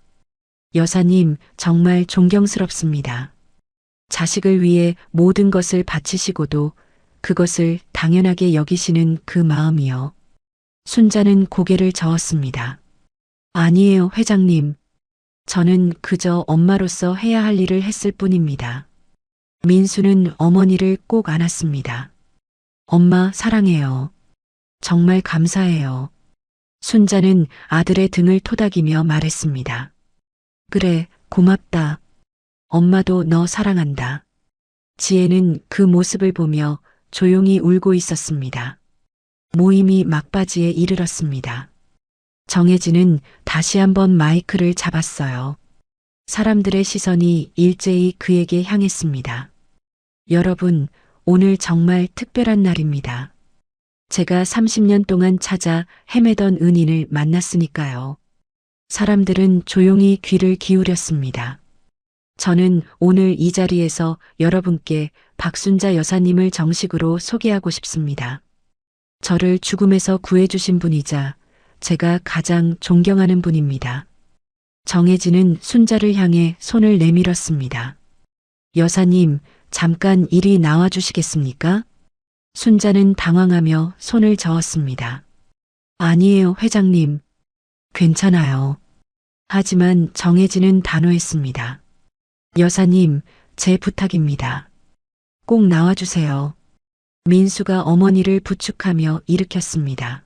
여사님, 정말 존경스럽습니다. 자식을 위해 모든 것을 바치시고도 그것을 당연하게 여기시는 그 마음이요. 순자는 고개를 저었습니다. 아니에요, 회장님. 저는 그저 엄마로서 해야 할 일을 했을 뿐입니다. 민수는 어머니를 꼭 안았습니다. 엄마, 사랑해요. 정말 감사해요. 순자는 아들의 등을 토닥이며 말했습니다. 그래, 고맙다. 엄마도 너 사랑한다. 지혜는 그 모습을 보며 조용히 울고 있었습니다. 모임이 막바지에 이르렀습니다. 정혜진은 다시 한번 마이크를 잡았어요. 사람들의 시선이 일제히 그에게 향했습니다. 여러분, 오늘 정말 특별한 날입니다. 제가 30년 동안 찾아 헤매던 은인을 만났으니까요. 사람들은 조용히 귀를 기울였습니다. 저는 오늘 이 자리에서 여러분께 박순자 여사님을 정식으로 소개하고 싶습니다. 저를 죽음에서 구해주신 분이자 제가 가장 존경하는 분입니다. 정혜진은 순자를 향해 손을 내밀었습니다. 여사님, 잠깐 이리 나와주시겠습니까? 순자는 당황하며 손을 저었습니다. 아니에요, 회장님. 괜찮아요. 하지만 정혜진은 단호했습니다. 여사님, 제 부탁입니다. 꼭 나와주세요. 민수가 어머니를 부축하며 일으켰습니다.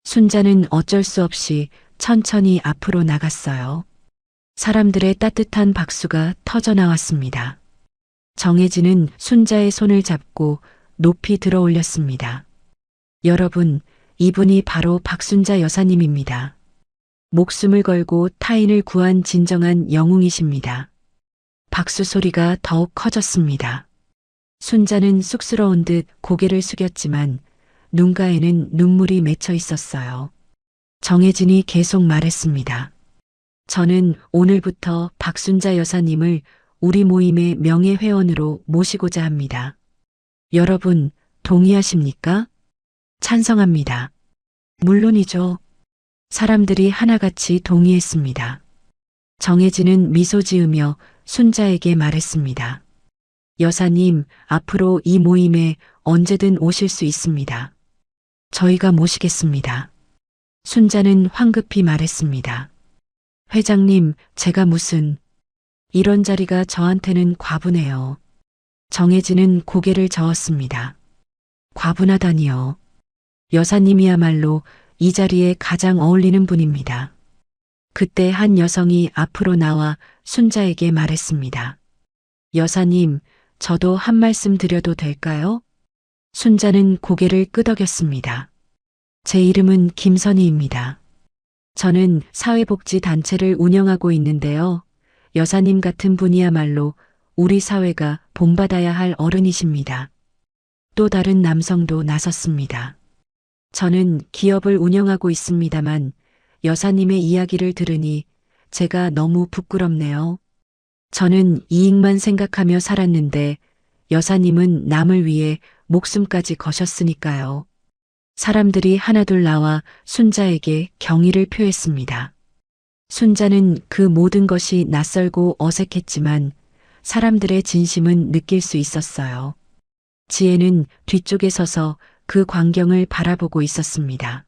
순자는 어쩔 수 없이 천천히 앞으로 나갔어요. 사람들의 따뜻한 박수가 터져 나왔습니다. 정혜진은 순자의 손을 잡고 높이 들어 올렸습니다. 여러분, 이분이 바로 박순자 여사님입니다. 목숨을 걸고 타인을 구한 진정한 영웅이십니다. 박수 소리가 더욱 커졌습니다. 순자는 쑥스러운 듯 고개를 숙였지만 눈가에는 눈물이 맺혀 있었어요. 정혜진이 계속 말했습니다. 저는 오늘부터 박순자 여사님을 우리 모임의 명예회원으로 모시고자 합니다. 여러분, 동의하십니까? 찬성합니다. 물론이죠. 사람들이 하나같이 동의했습니다. 정혜진은 미소 지으며 순자에게 말했습니다. 여사님, 앞으로 이 모임에 언제든 오실 수 있습니다. 저희가 모시겠습니다. 순자는 황급히 말했습니다. 회장님, 제가 무슨 이런 자리가 저한테는 과분해요. 정혜진은 고개를 저었습니다. 과분하다니요. 여사님이야말로 이 자리에 가장 어울리는 분입니다. 그때 한 여성이 앞으로 나와 순자에게 말했습니다. 여사님, 저도 한 말씀 드려도 될까요? 순자는 고개를 끄덕였습니다. 제 이름은 김선희입니다. 저는 사회복지단체를 운영하고 있는데요. 여사님 같은 분이야말로 우리 사회가 본받아야 할 어른이십니다. 또 다른 남성도 나섰습니다. 저는 기업을 운영하고 있습니다만 여사님의 이야기를 들으니 제가 너무 부끄럽네요. 저는 이익만 생각하며 살았는데 여사님은 남을 위해 목숨까지 거셨으니까요. 사람들이 하나둘 나와 순자에게 경의를 표했습니다. 순자는 그 모든 것이 낯설고 어색했지만 사람들의 진심은 느낄 수 있었어요. 지혜는 뒤쪽에 서서 그 광경을 바라보고 있었습니다.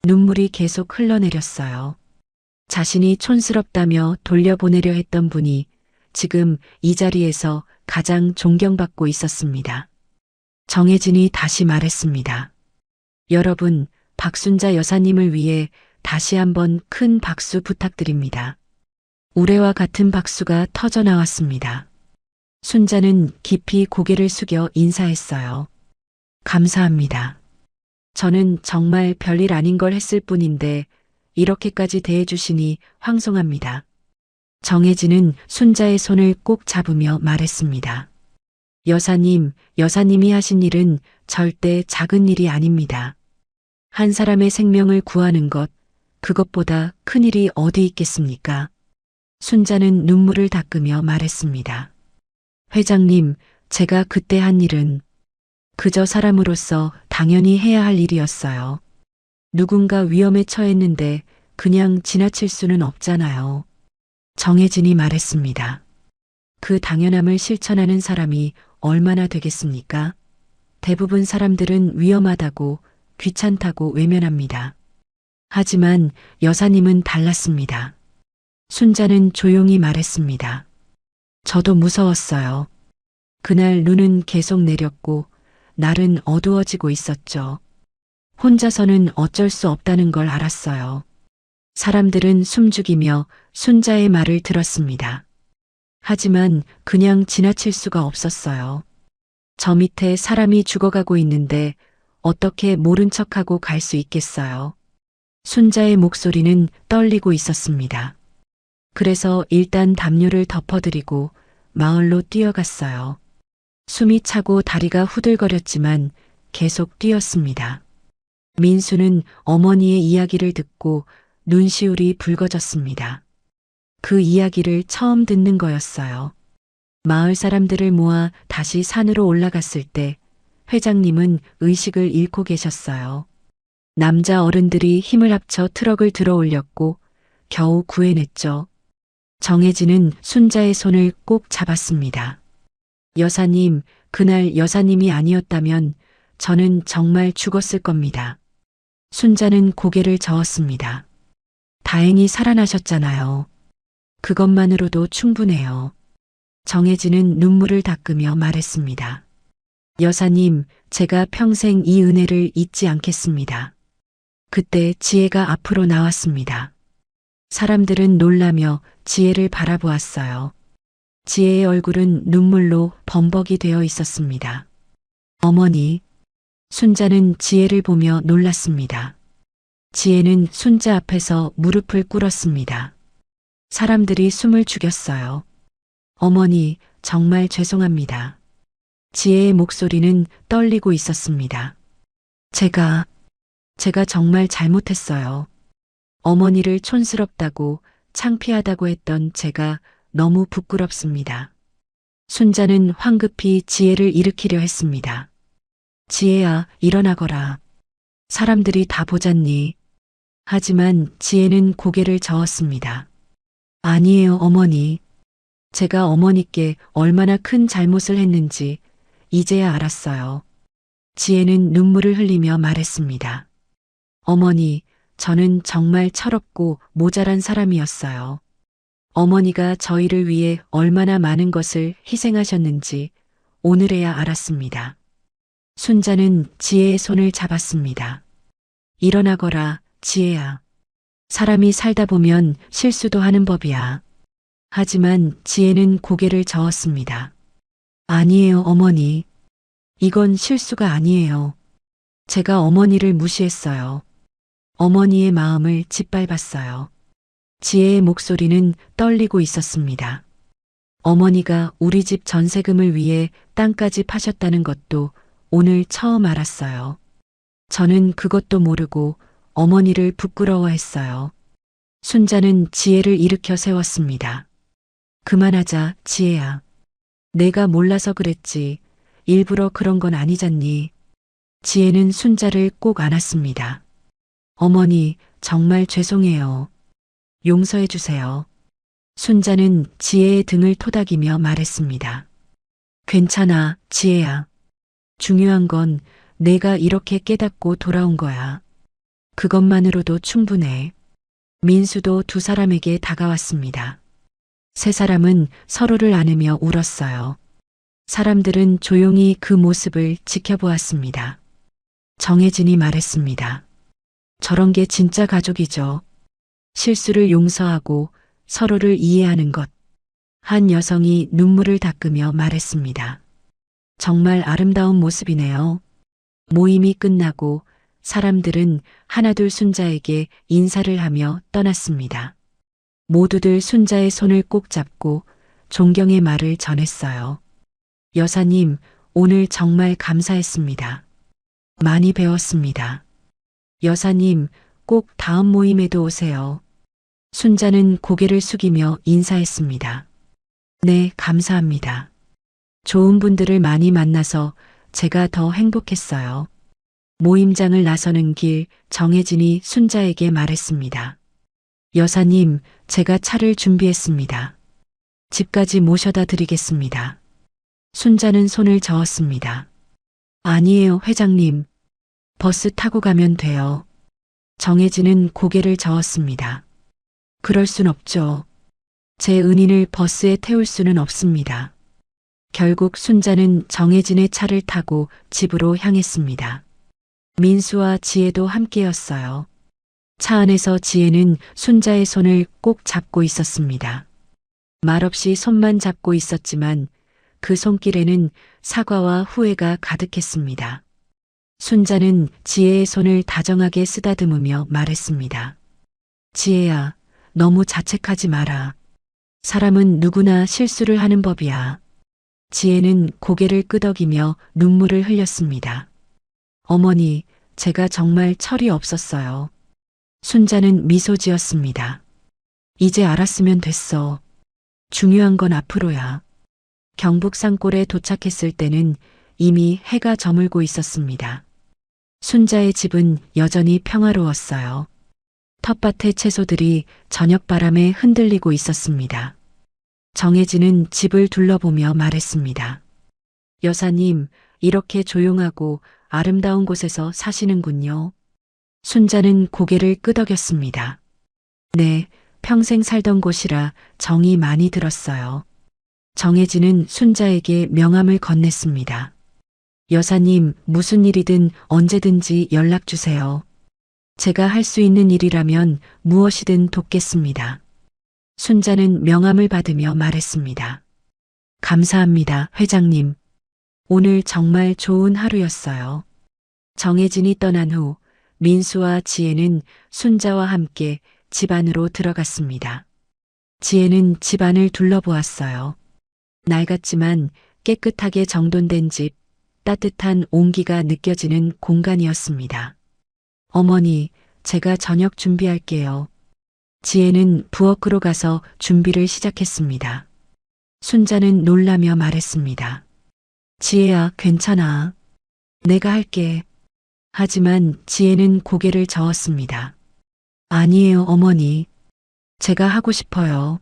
눈물이 계속 흘러내렸어요. 자신이 촌스럽다며 돌려보내려 했던 분이 지금 이 자리에서 가장 존경받고 있었습니다. 정혜진이 다시 말했습니다. 여러분, 박순자 여사님을 위해 다시 한번 큰 박수 부탁드립니다. 우레와 같은 박수가 터져 나왔습니다. 순자는 깊이 고개를 숙여 인사했어요. 감사합니다. 저는 정말 별일 아닌 걸 했을 뿐인데 이렇게까지 대해주시니 황송합니다. 정혜진은 순자의 손을 꼭 잡으며 말했습니다. 여사님, 여사님이 하신 일은 절대 작은 일이 아닙니다. 한 사람의 생명을 구하는 것, 그것보다 큰 일이 어디 있겠습니까? 순자는 눈물을 닦으며 말했습니다. 회장님, 제가 그때 한 일은 그저 사람으로서 당연히 해야 할 일이었어요. 누군가 위험에 처했는데 그냥 지나칠 수는 없잖아요. 정혜진이 말했습니다. 그 당연함을 실천하는 사람이 얼마나 되겠습니까? 대부분 사람들은 위험하다고 귀찮다고 외면합니다. 하지만 여사님은 달랐습니다. 순자는 조용히 말했습니다. 저도 무서웠어요. 그날 눈은 계속 내렸고 날은 어두워지고 있었죠. 혼자서는 어쩔 수 없다는 걸 알았어요. 사람들은 숨죽이며 순자의 말을 들었습니다. 하지만 그냥 지나칠 수가 없었어요. 저 밑에 사람이 죽어가고 있는데 어떻게 모른 척하고 갈 수 있겠어요. 순자의 목소리는 떨리고 있었습니다. 그래서 일단 담요를 덮어드리고 마을로 뛰어갔어요. 숨이 차고 다리가 후들거렸지만 계속 뛰었습니다. 민수는 어머니의 이야기를 듣고 눈시울이 붉어졌습니다. 그 이야기를 처음 듣는 거였어요. 마을 사람들을 모아 다시 산으로 올라갔을 때 회장님은 의식을 잃고 계셨어요. 남자 어른들이 힘을 합쳐 트럭을 들어 올렸고 겨우 구해냈죠. 정혜진은 순자의 손을 꼭 잡았습니다. 여사님, 그날 여사님이 아니었다면 저는 정말 죽었을 겁니다. 순자는 고개를 저었습니다. 다행히 살아나셨잖아요. 그것만으로도 충분해요. 정혜진은 눈물을 닦으며 말했습니다. 여사님, 제가 평생 이 은혜를 잊지 않겠습니다. 그때 지혜가 앞으로 나왔습니다. 사람들은 놀라며 지혜를 바라보았어요. 지혜의 얼굴은 눈물로 범벅이 되어 있었습니다. 어머니, 순자는 지혜를 보며 놀랐습니다. 지혜는 순자 앞에서 무릎을 꿇었습니다. 사람들이 숨을 죽였어요. 어머니, 정말 죄송합니다. 지혜의 목소리는 떨리고 있었습니다. 제가 정말 잘못했어요. 어머니를 촌스럽다고 창피하다고 했던 제가 너무 부끄럽습니다. 순자는 황급히 지혜를 일으키려 했습니다. 지혜야, 일어나거라. 사람들이 다 보잖니. 하지만 지혜는 고개를 저었습니다. 아니에요, 어머니. 제가 어머니께 얼마나 큰 잘못을 했는지 이제야 알았어요. 지혜는 눈물을 흘리며 말했습니다. 어머니, 저는 정말 철없고 모자란 사람이었어요. 어머니가 저희를 위해 얼마나 많은 것을 희생하셨는지 오늘에야 알았습니다. 순자는 지혜의 손을 잡았습니다. 일어나거라, 지혜야. 사람이 살다 보면 실수도 하는 법이야. 하지만 지혜는 고개를 저었습니다. 아니에요, 어머니. 이건 실수가 아니에요. 제가 어머니를 무시했어요. 어머니의 마음을 짓밟았어요. 지혜의 목소리는 떨리고 있었습니다. 어머니가 우리 집 전세금을 위해 땅까지 파셨다는 것도 오늘 처음 알았어요. 저는 그것도 모르고 어머니를 부끄러워했어요. 순자는 지혜를 일으켜 세웠습니다. 그만하자, 지혜야. 내가 몰라서 그랬지. 일부러 그런 건 아니잖니. 지혜는 순자를 꼭 안았습니다. 어머니, 정말 죄송해요. 용서해 주세요. 순자는 지혜의 등을 토닥이며 말했습니다. 괜찮아, 지혜야. 중요한 건 내가 이렇게 깨닫고 돌아온 거야. 그것만으로도 충분해. 민수도 두 사람에게 다가왔습니다. 세 사람은 서로를 안으며 울었어요. 사람들은 조용히 그 모습을 지켜보았습니다. 정혜진이 말했습니다. 저런 게 진짜 가족이죠. 실수를 용서하고 서로를 이해하는 것. 한 여성이 눈물을 닦으며 말했습니다. 정말 아름다운 모습이네요. 모임이 끝나고 사람들은 하나둘 순자에게 인사를 하며 떠났습니다. 모두들 순자의 손을 꼭 잡고 존경의 말을 전했어요. 여사님, 오늘 정말 감사했습니다. 많이 배웠습니다. 여사님, 꼭 다음 모임에도 오세요. 순자는 고개를 숙이며 인사했습니다. 네, 감사합니다. 좋은 분들을 많이 만나서 제가 더 행복했어요. 모임장을 나서는 길 정혜진이 순자에게 말했습니다. 여사님, 제가 차를 준비했습니다. 집까지 모셔다 드리겠습니다. 순자는 손을 저었습니다. 아니에요, 회장님. 버스 타고 가면 돼요. 정혜진은 고개를 저었습니다. 그럴 순 없죠. 제 은인을 버스에 태울 수는 없습니다. 결국 순자는 정혜진의 차를 타고 집으로 향했습니다. 민수와 지혜도 함께였어요. 차 안에서 지혜는 순자의 손을 꼭 잡고 있었습니다. 말없이 손만 잡고 있었지만 그 손길에는 사과와 후회가 가득했습니다. 순자는 지혜의 손을 다정하게 쓰다듬으며 말했습니다. 지혜야, 너무 자책하지 마라. 사람은 누구나 실수를 하는 법이야. 지혜는 고개를 끄덕이며 눈물을 흘렸습니다. 어머니, 제가 정말 철이 없었어요. 순자는 미소 지었습니다. 이제 알았으면 됐어. 중요한 건 앞으로야. 경북 산골에 도착했을 때는 이미 해가 저물고 있었습니다. 순자의 집은 여전히 평화로웠어요. 텃밭의 채소들이 저녁바람에 흔들리고 있었습니다. 정혜진은 집을 둘러보며 말했습니다. 여사님, 이렇게 조용하고 아름다운 곳에서 사시는군요. 순자는 고개를 끄덕였습니다. 네, 평생 살던 곳이라 정이 많이 들었어요. 정혜진은 순자에게 명함을 건넸습니다. 여사님, 무슨 일이든 언제든지 연락 주세요. 제가 할 수 있는 일이라면 무엇이든 돕겠습니다. 순자는 명함을 받으며 말했습니다. 감사합니다, 회장님. 오늘 정말 좋은 하루였어요. 정혜진이 떠난 후 민수와 지혜는 순자와 함께 집 안으로 들어갔습니다. 지혜는 집 안을 둘러보았어요. 낡았지만 깨끗하게 정돈된 집, 따뜻한 온기가 느껴지는 공간이었습니다. 어머니, 제가 저녁 준비할게요. 지혜는 부엌으로 가서 준비를 시작했습니다. 순자는 놀라며 말했습니다. 지혜야, 괜찮아. 내가 할게. 하지만 지혜는 고개를 저었습니다. 아니에요, 어머니. 제가 하고 싶어요.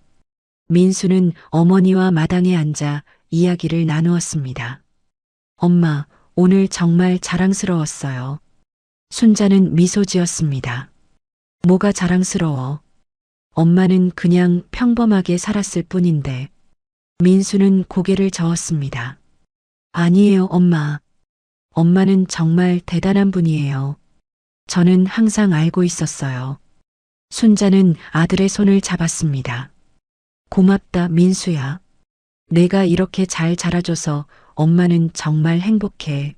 민수는 어머니와 마당에 앉아 이야기를 나누었습니다. 엄마, 오늘 정말 자랑스러웠어요. 순자는 미소 지었습니다. 뭐가 자랑스러워? 엄마는 그냥 평범하게 살았을 뿐인데. 민수는 고개를 저었습니다. 아니에요, 엄마. 엄마는 정말 대단한 분이에요. 저는 항상 알고 있었어요. 순자는 아들의 손을 잡았습니다. 고맙다, 민수야. 내가 이렇게 잘 자라줘서 엄마는 정말 행복해.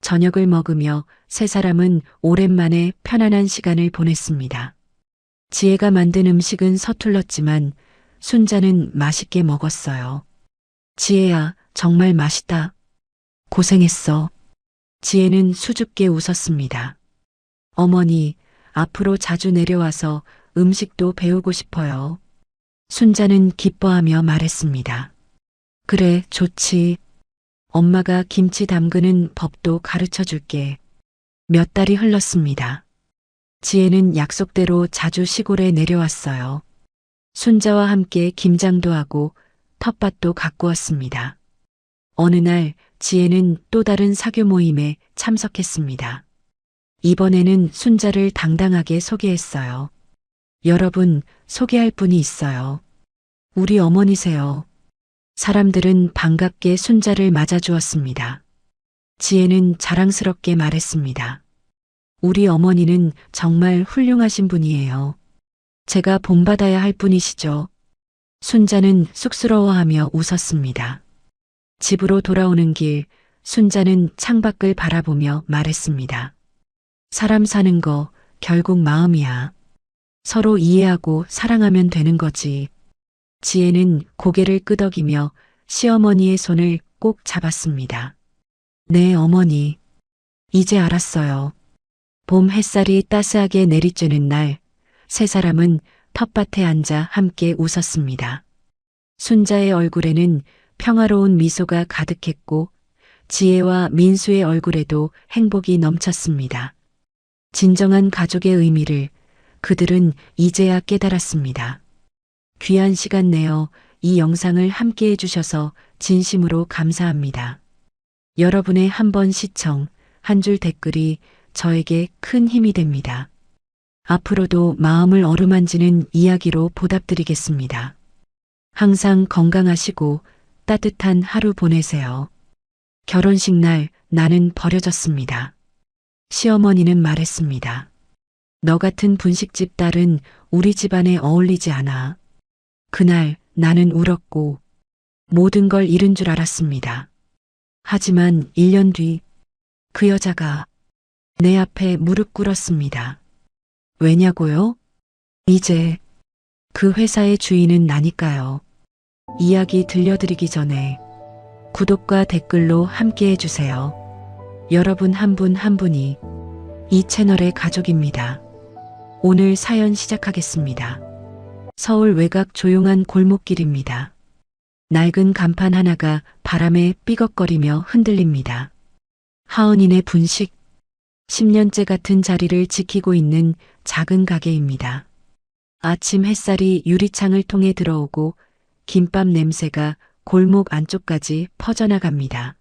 저녁을 먹으며 세 사람은 오랜만에 편안한 시간을 보냈습니다. 지혜가 만든 음식은 서툴렀지만 순자는 맛있게 먹었어요. 지혜야, 정말 맛있다. 고생했어. 지혜는 수줍게 웃었습니다. 어머니, 앞으로 자주 내려와서 음식도 배우고 싶어요. 순자는 기뻐하며 말했습니다. 그래, 좋지. 엄마가 김치 담그는 법도 가르쳐 줄게. 몇 달이 흘렀습니다. 지혜는 약속대로 자주 시골에 내려왔어요. 순자와 함께 김장도 하고 텃밭도 가꾸었습니다. 어느 날 지혜는 또 다른 사교 모임에 참석했습니다. 이번에는 순자를 당당하게 소개했어요. 여러분, 소개할 분이 있어요. 우리 어머니세요. 사람들은 반갑게 순자를 맞아주었습니다. 지혜는 자랑스럽게 말했습니다. 우리 어머니는 정말 훌륭하신 분이에요. 제가 본받아야 할 분이시죠. 순자는 쑥스러워하며 웃었습니다. 집으로 돌아오는 길, 순자는 창밖을 바라보며 말했습니다. 사람 사는 거 결국 마음이야. 서로 이해하고 사랑하면 되는 거지. 지혜는 고개를 끄덕이며 시어머니의 손을 꼭 잡았습니다. 네, 어머니. 이제 알았어요. 봄 햇살이 따스하게 내리쬐는 날, 세 사람은 텃밭에 앉아 함께 웃었습니다. 순자의 얼굴에는 평화로운 미소가 가득했고 지혜와 민수의 얼굴에도 행복이 넘쳤습니다. 진정한 가족의 의미를 그들은 이제야 깨달았습니다. 귀한 시간 내어 이 영상을 함께 해주셔서 진심으로 감사합니다. 여러분의 한 번 시청, 한 줄 댓글이 저에게 큰 힘이 됩니다. 앞으로도 마음을 어루만지는 이야기로 보답드리겠습니다. 항상 건강하시고 따뜻한 하루 보내세요. 결혼식 날 나는 버려졌습니다. 시어머니는 말했습니다. 너 같은 분식집 딸은 우리 집안에 어울리지 않아. 그날 나는 울었고 모든 걸 잃은 줄 알았습니다. 하지만 1년 뒤 그 여자가 내 앞에 무릎 꿇었습니다. 왜냐고요? 이제 그 회사의 주인은 나니까요. 이야기 들려드리기 전에 구독과 댓글로 함께 해주세요. 여러분 한 분 한 분이 이 채널의 가족입니다. 오늘 사연 시작하겠습니다. 서울 외곽 조용한 골목길입니다. 낡은 간판 하나가 바람에 삐걱거리며 흔들립니다. 하은이네 분식, 10년째 같은 자리를 지키고 있는 작은 가게입니다. 아침 햇살이 유리창을 통해 들어오고 김밥 냄새가 골목 안쪽까지 퍼져나갑니다.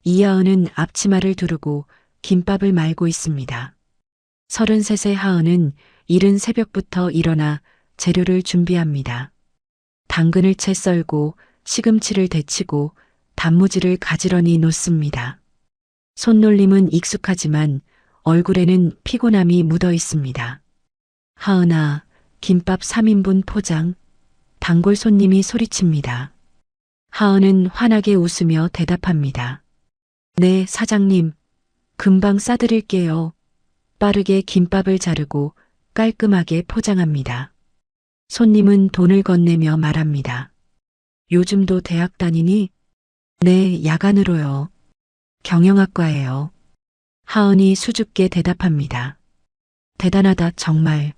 이하은은 앞치마를 두르고 김밥을 말고 있습니다. 33세 하은은 이른 새벽부터 일어나 재료를 준비합니다. 당근을 채 썰고 시금치를 데치고 단무지를 가지런히 놓습니다. 손놀림은 익숙하지만 얼굴에는 피곤함이 묻어 있습니다. 하은아, 김밥 3인분 포장. 단골 손님이 소리칩니다. 하은은 환하게 웃으며 대답합니다. 네, 사장님. 금방 싸드릴게요. 빠르게 김밥을 자르고 깔끔하게 포장합니다. 손님은 돈을 건네며 말합니다. 요즘도 대학 다니니? 네, 야간으로요. 경영학과예요. 하은이 수줍게 대답합니다. 대단하다, 정말.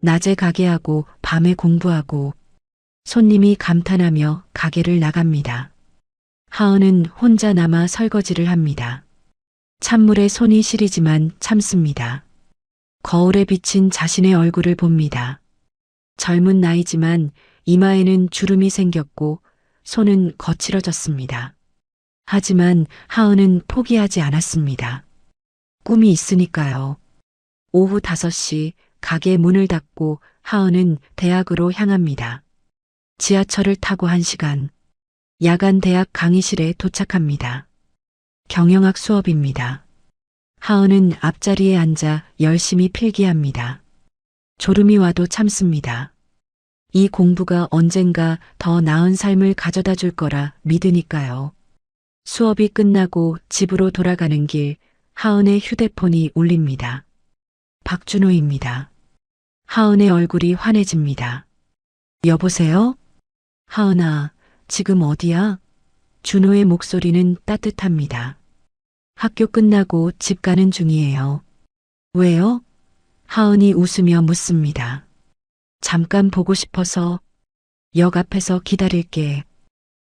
낮에 가게하고 밤에 공부하고. 손님이 감탄하며 가게를 나갑니다. 하은은 혼자 남아 설거지를 합니다. 찬물에 손이 시리지만 참습니다. 거울에 비친 자신의 얼굴을 봅니다. 젊은 나이지만 이마에는 주름이 생겼고 손은 거칠어졌습니다. 하지만 하은은 포기하지 않았습니다. 꿈이 있으니까요. 오후 5시 가게 문을 닫고 하은은 대학으로 향합니다. 지하철을 타고 1시간. 야간 대학 강의실에 도착합니다. 경영학 수업입니다. 하은은 앞자리에 앉아 열심히 필기합니다. 졸음이 와도 참습니다. 이 공부가 언젠가 더 나은 삶을 가져다 줄 거라 믿으니까요. 수업이 끝나고 집으로 돌아가는 길, 하은의 휴대폰이 울립니다. 박준호입니다. 하은의 얼굴이 환해집니다. 여보세요? 하은아, 지금 어디야? 준호의 목소리는 따뜻합니다. 학교 끝나고 집 가는 중이에요. 왜요? 하은이 웃으며 묻습니다. 잠깐 보고 싶어서. 역 앞에서 기다릴게.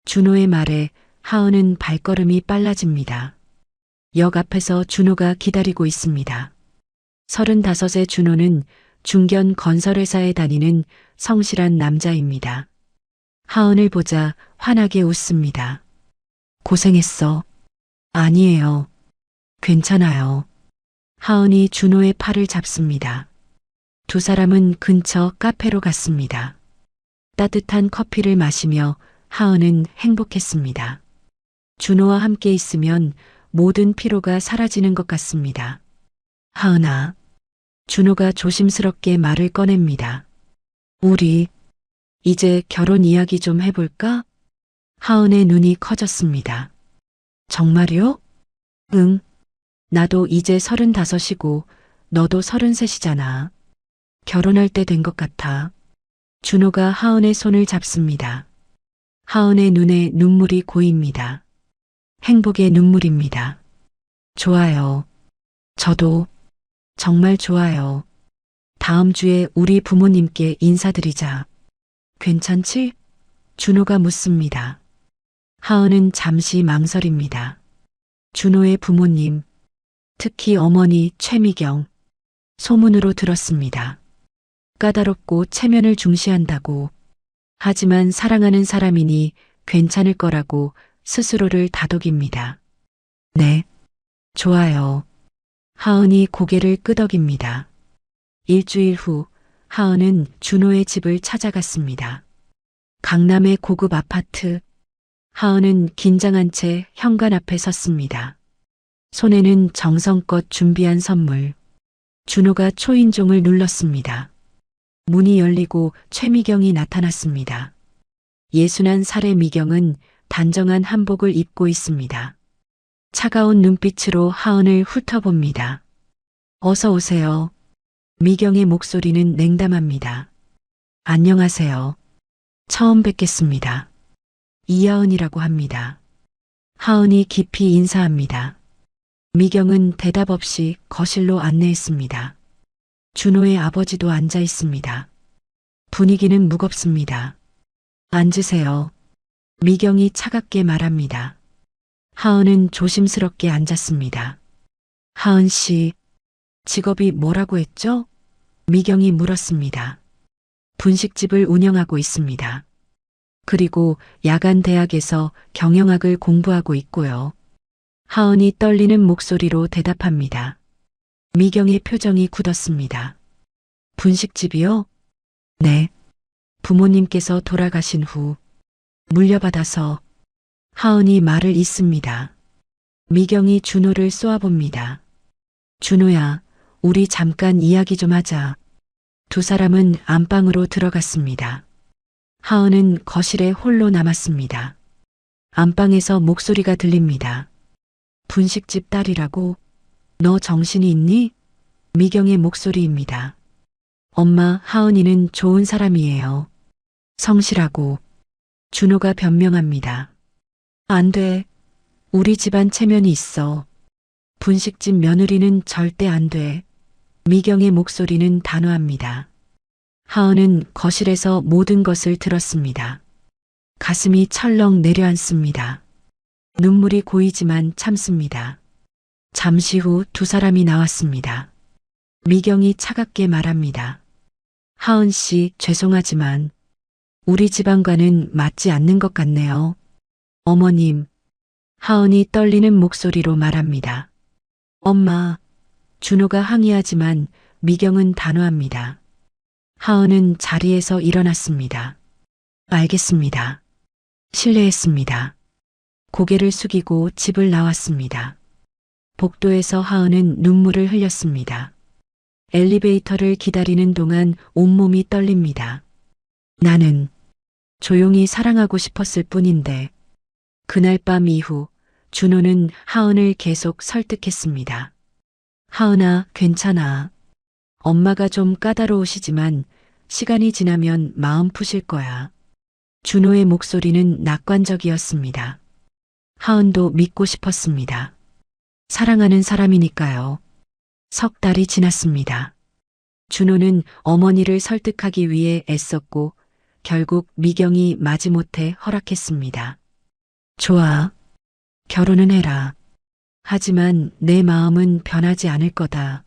준호의 말에 하은은 발걸음이 빨라집니다. 역 앞에서 준호가 기다리고 있습니다. 35의 준호는 중견 건설회사에 다니는 성실한 남자입니다. 하은을 보자 환하게 웃습니다. 고생했어. 아니에요. 괜찮아요. 하은이 준호의 팔을 잡습니다. 두 사람은 근처 카페로 갔습니다. 따뜻한 커피를 마시며 하은은 행복했습니다. 준호와 함께 있으면 모든 피로가 사라지는 것 같습니다. 하은아. 준호가 조심스럽게 말을 꺼냅니다. 우리 이제 결혼 이야기 좀 해볼까? 하은의 눈이 커졌습니다. 정말요? 응. 나도 이제 35이고 너도 33이잖아. 결혼할 때 된 것 같아. 준호가 하은의 손을 잡습니다. 하은의 눈에 눈물이 고입니다. 행복의 눈물입니다. 좋아요. 저도 정말 좋아요. 다음 주에 우리 부모님께 인사드리자. 괜찮지? 준호가 묻습니다. 하은은 잠시 망설입니다. 준호의 부모님, 특히 어머니 최미경, 소문으로 들었습니다. 까다롭고 체면을 중시한다고. 하지만 사랑하는 사람이니 괜찮을 거라고 스스로를 다독입니다. 네, 좋아요. 하은이 고개를 끄덕입니다. 일주일 후 하은은 준호의 집을 찾아갔습니다. 강남의 고급 아파트. 하은은 긴장한 채 현관 앞에 섰습니다. 손에는 정성껏 준비한 선물. 준호가 초인종을 눌렀습니다. 문이 열리고 최미경이 나타났습니다. 61살의 미경은 단정한 한복을 입고 있습니다. 차가운 눈빛으로 하은을 훑어봅니다. 어서 오세요. 미경의 목소리는 냉담합니다. 안녕하세요. 처음 뵙겠습니다. 이하은이라고 합니다. 하은이 깊이 인사합니다. 미경은 대답 없이 거실로 안내했습니다. 준호의 아버지도 앉아 있습니다. 분위기는 무겁습니다. 앉으세요. 미경이 차갑게 말합니다. 하은은 조심스럽게 앉았습니다. 하은 씨, 직업이 뭐라고 했죠? 미경이 물었습니다. 분식집을 운영하고 있습니다. 그리고 야간 대학에서 경영학을 공부하고 있고요. 하은이 떨리는 목소리로 대답합니다. 미경의 표정이 굳었습니다. 분식집이요? 네. 부모님께서 돌아가신 후 물려받아서. 하은이 말을 잇습니다. 미경이 준호를 쏘아봅니다. 준호야, 우리 잠깐 이야기 좀 하자. 두 사람은 안방으로 들어갔습니다. 하은은 거실에 홀로 남았습니다. 안방에서 목소리가 들립니다. 분식집 딸이라고? 너 정신이 있니? 미경의 목소리입니다. 엄마, 하은이는 좋은 사람이에요. 성실하고. 준호가 변명합니다. 안 돼. 우리 집안 체면이 있어. 분식집 며느리는 절대 안 돼. 미경의 목소리는 단호합니다. 하은은 거실에서 모든 것을 들었습니다. 가슴이 철렁 내려앉습니다. 눈물이 고이지만 참습니다. 잠시 후 두 사람이 나왔습니다. 미경이 차갑게 말합니다. 하은 씨, 죄송하지만 우리 집안과는 맞지 않는 것 같네요. 어머님, 하은이 떨리는 목소리로 말합니다. 엄마, 준호가 항의하지만 미경은 단호합니다. 하은은 자리에서 일어났습니다. 알겠습니다. 실례했습니다. 고개를 숙이고 집을 나왔습니다. 복도에서 하은은 눈물을 흘렸습니다. 엘리베이터를 기다리는 동안 온몸이 떨립니다. 나는 조용히 사랑하고 싶었을 뿐인데 그날 밤 이후 준호는 하은을 계속 설득했습니다. 하은아, 괜찮아. 엄마가 좀 까다로우시지만 시간이 지나면 마음 푸실 거야. 준호의 목소리는 낙관적이었습니다. 하은도 믿고 싶었습니다. 사랑하는 사람이니까요. 석 달이 지났습니다. 준호는 어머니를 설득하기 위해 애썼고 결국 미경이 마지못해 허락했습니다. 좋아. 결혼은 해라. 하지만 내 마음은 변하지 않을 거다.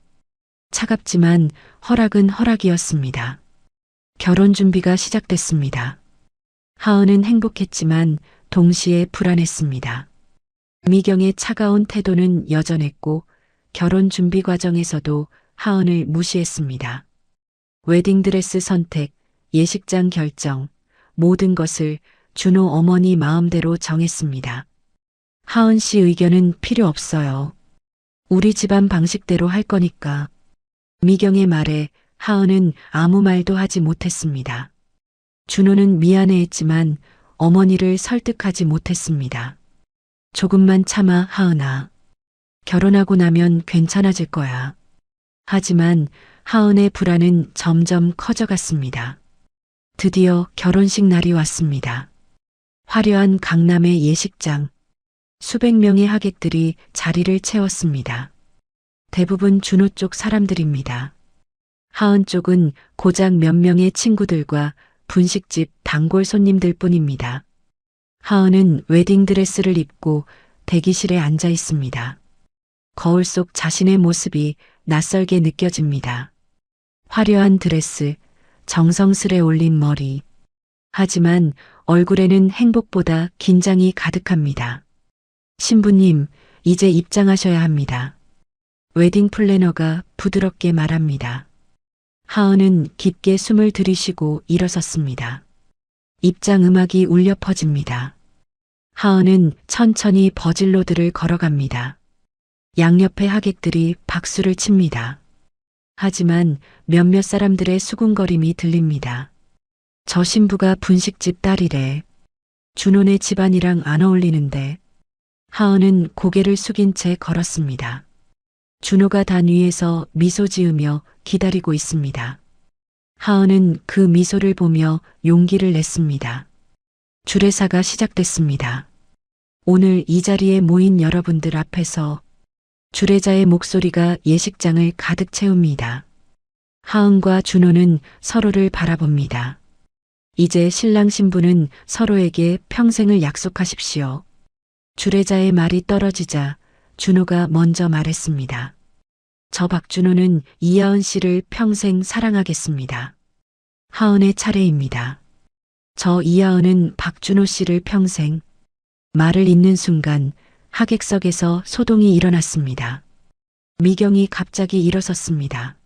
차갑지만 허락은 허락이었습니다. 결혼 준비가 시작됐습니다. 하은은 행복했지만 동시에 불안했습니다. 미경의 차가운 태도는 여전했고 결혼 준비 과정에서도 하은을 무시했습니다. 웨딩드레스 선택, 예식장 결정, 모든 것을 준호 어머니 마음대로 정했습니다. 하은 씨 의견은 필요 없어요. 우리 집안 방식대로 할 거니까. 미경의 말에 하은은 아무 말도 하지 못했습니다. 준호는 미안해했지만 어머니를 설득하지 못했습니다. 조금만 참아, 하은아. 결혼하고 나면 괜찮아질 거야. 하지만 하은의 불안은 점점 커져갔습니다. 드디어 결혼식 날이 왔습니다. 화려한 강남의 예식장. 수백 명의 하객들이 자리를 채웠습니다. 대부분 준호 쪽 사람들입니다. 하은 쪽은 고작 몇 명의 친구들과 분식집 단골 손님들 뿐입니다. 하은은 웨딩드레스를 입고 대기실에 앉아 있습니다. 거울 속 자신의 모습이 낯설게 느껴집니다. 화려한 드레스, 정성스레 올린 머리. 하지만 얼굴에는 행복보다 긴장이 가득합니다. 신부님, 이제 입장하셔야 합니다. 웨딩 플래너가 부드럽게 말합니다. 하은은 깊게 숨을 들이쉬고 일어섰습니다. 입장 음악이 울려 퍼집니다. 하은은 천천히 버질로드를 걸어갑니다. 양옆의 하객들이 박수를 칩니다. 하지만 몇몇 사람들의 수군거림이 들립니다. 저 신부가 분식집 딸이래. 준호네 집안이랑 안 어울리는데. 하은은 고개를 숙인 채 걸었습니다. 준호가 단 위에서 미소 지으며 기다리고 있습니다. 하은은 그 미소를 보며 용기를 냈습니다. 주례사가 시작됐습니다. 오늘 이 자리에 모인 여러분들 앞에서 주례자의 목소리가 예식장을 가득 채웁니다. 하은과 준호는 서로를 바라봅니다. 이제 신랑 신부는 서로에게 평생을 약속하십시오. 주례자의 말이 떨어지자 준호가 먼저 말했습니다. 저 박준호는 이하은 씨를 평생 사랑하겠습니다. 하은의 차례입니다. 저 이하은은 박준호 씨를 평생. 말을 잇는 순간 하객석에서 소동이 일어났습니다. 미경이 갑자기 일어섰습니다.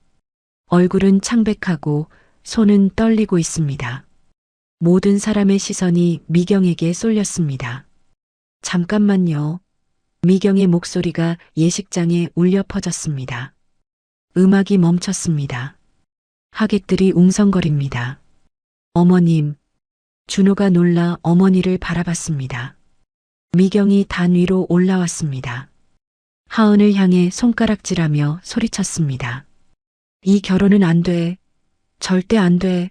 얼굴은 창백하고 손은 떨리고 있습니다. 모든 사람의 시선이 미경에게 쏠렸습니다. 잠깐만요. 미경의 목소리가 예식장에 울려 퍼졌습니다. 음악이 멈췄습니다. 하객들이 웅성거립니다. 어머님. 준호가 놀라 어머니를 바라봤습니다. 미경이 단 위로 올라왔습니다. 하은을 향해 손가락질하며 소리쳤습니다. 이 결혼은 안 돼. 절대 안 돼.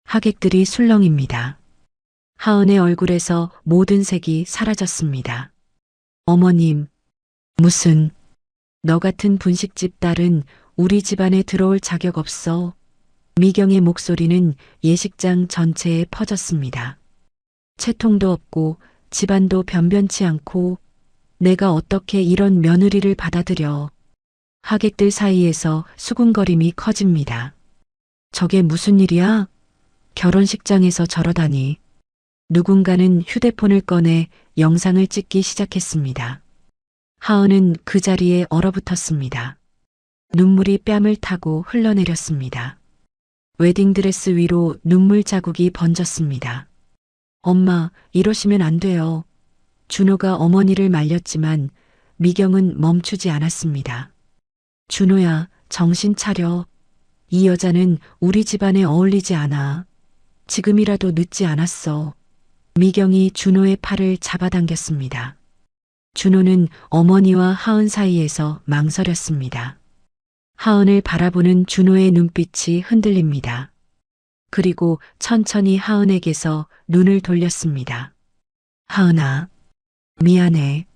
하객들이 술렁입니다. 하은의 얼굴에서 모든 색이 사라졌습니다. 어머님, 무슨, 너 같은 분식집 딸은 우리 집안에 들어올 자격 없어. 미경의 목소리는 예식장 전체에 퍼졌습니다. 채통도 없고 집안도 변변치 않고 내가 어떻게 이런 며느리를 받아들여. 하객들 사이에서 수군거림이 커집니다. 저게 무슨 일이야? 결혼식장에서 저러다니. 누군가는 휴대폰을 꺼내 영상을 찍기 시작했습니다. 하은은 그 자리에 얼어붙었습니다. 눈물이 뺨을 타고 흘러내렸습니다. 웨딩드레스 위로 눈물 자국이 번졌습니다. 엄마, 이러시면 안 돼요. 준호가 어머니를 말렸지만 미경은 멈추지 않았습니다. 준호야, 정신 차려. 이 여자는 우리 집안에 어울리지 않아. 지금이라도 늦지 않았어. 미경이 준호의 팔을 잡아당겼습니다. 준호는 어머니와 하은 사이에서 망설였습니다. 하은을 바라보는 준호의 눈빛이 흔들립니다. 그리고 천천히 하은에게서 눈을 돌렸습니다. 하은아, 미안해.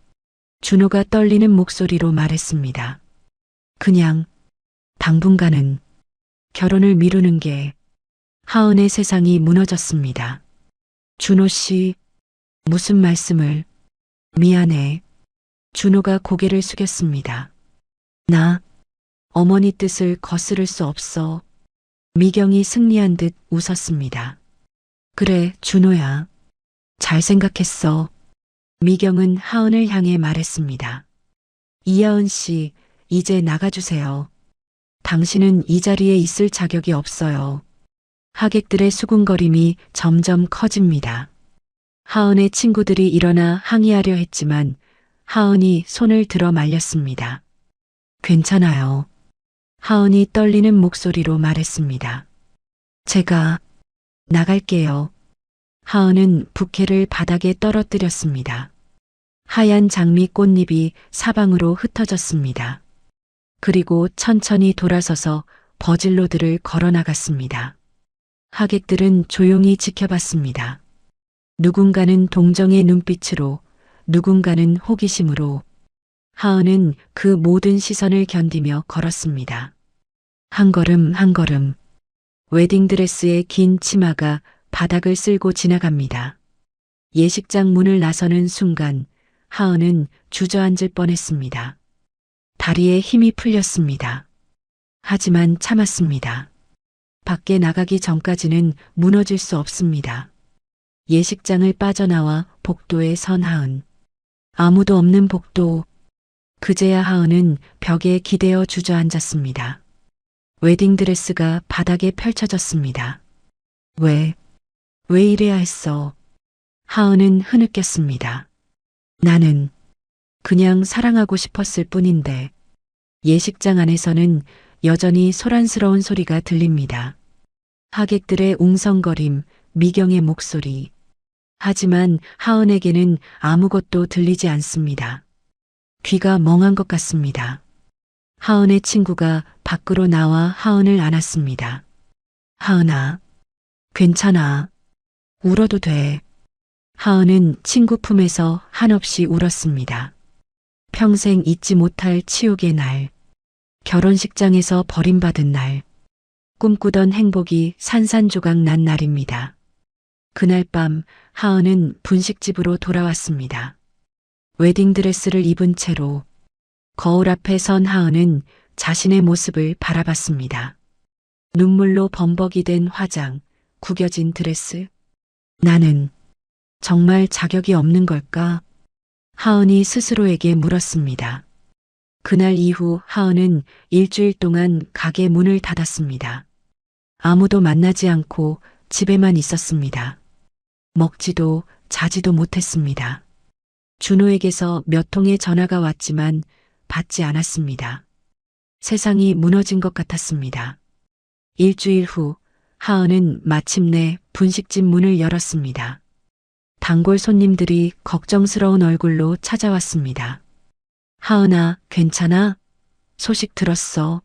준호가 떨리는 목소리로 말했습니다. 그냥 당분간은 결혼을 미루는 게. 하은의 세상이 무너졌습니다. 준호 씨, 무슨 말씀을. 미안해. 준호가 고개를 숙였습니다. 나 어머니 뜻을 거스를 수 없어. 미경이 승리한 듯 웃었습니다. 그래, 준호야. 잘 생각했어. 미경은 하은을 향해 말했습니다. 이하은 씨, 이제 나가주세요. 당신은 이 자리에 있을 자격이 없어요. 하객들의 수군거림이 점점 커집니다. 하은의 친구들이 일어나 항의하려 했지만 하은이 손을 들어 말렸습니다. 괜찮아요. 하은이 떨리는 목소리로 말했습니다. 제가 나갈게요. 하은은 부케를 바닥에 떨어뜨렸습니다. 하얀 장미 꽃잎이 사방으로 흩어졌습니다. 그리고 천천히 돌아서서 버질로들을 걸어나갔습니다. 하객들은 조용히 지켜봤습니다. 누군가는 동정의 눈빛으로, 누군가는 호기심으로. 하은은 그 모든 시선을 견디며 걸었습니다. 한 걸음 한 걸음. 웨딩드레스의 긴 치마가 바닥을 쓸고 지나갑니다. 예식장 문을 나서는 순간 하은은 주저앉을 뻔했습니다. 다리에 힘이 풀렸습니다. 하지만 참았습니다. 밖에 나가기 전까지는 무너질 수 없습니다. 예식장을 빠져나와 복도에 선 하은. 아무도 없는 복도. 그제야 하은은 벽에 기대어 주저앉았습니다. 웨딩드레스가 바닥에 펼쳐졌습니다. 왜 이래야 했어? 하은은 흐느꼈습니다. 나는 그냥 사랑하고 싶었을 뿐인데. 예식장 안에서는 여전히 소란스러운 소리가 들립니다. 하객들의 웅성거림, 미경의 목소리. 하지만 하은에게는 아무것도 들리지 않습니다. 귀가 멍한 것 같습니다. 하은의 친구가 밖으로 나와 하은을 안았습니다. 하은아, 괜찮아. 울어도 돼. 하은은 친구 품에서 한없이 울었습니다. 평생 잊지 못할 치욕의 날. 결혼식장에서 버림받은 날. 꿈꾸던 행복이 산산조각 난 날입니다. 그날 밤 하은은 분식집으로 돌아왔습니다. 웨딩드레스를 입은 채로 거울 앞에 선 하은은 자신의 모습을 바라봤습니다. 눈물로 범벅이 된 화장, 구겨진 드레스. 나는 정말 자격이 없는 걸까? 하은이 스스로에게 물었습니다. 그날 이후 하은은 일주일 동안 가게 문을 닫았습니다. 아무도 만나지 않고 집에만 있었습니다. 먹지도 자지도 못했습니다. 준호에게서 몇 통의 전화가 왔지만 받지 않았습니다. 세상이 무너진 것 같았습니다. 일주일 후 하은은 마침내 분식집 문을 열었습니다. 단골 손님들이 걱정스러운 얼굴로 찾아왔습니다. 하은아, 괜찮아? 소식 들었어.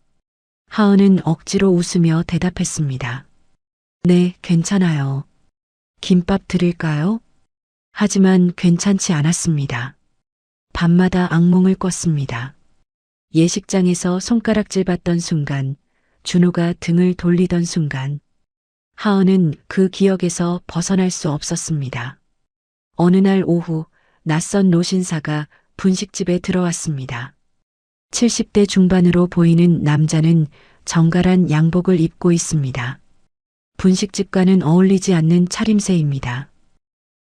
하은은 억지로 웃으며 대답했습니다. 네, 괜찮아요. 김밥 드릴까요? 하지만 괜찮지 않았습니다. 밤마다 악몽을 꿨습니다. 예식장에서 손가락질 받던 순간, 준호가 등을 돌리던 순간, 하은은 그 기억에서 벗어날 수 없었습니다. 어느 날 오후 낯선 노신사가 분식집에 들어왔습니다. 70대 중반으로 보이는 남자는 정갈한 양복을 입고 있습니다. 분식집과는 어울리지 않는 차림새입니다.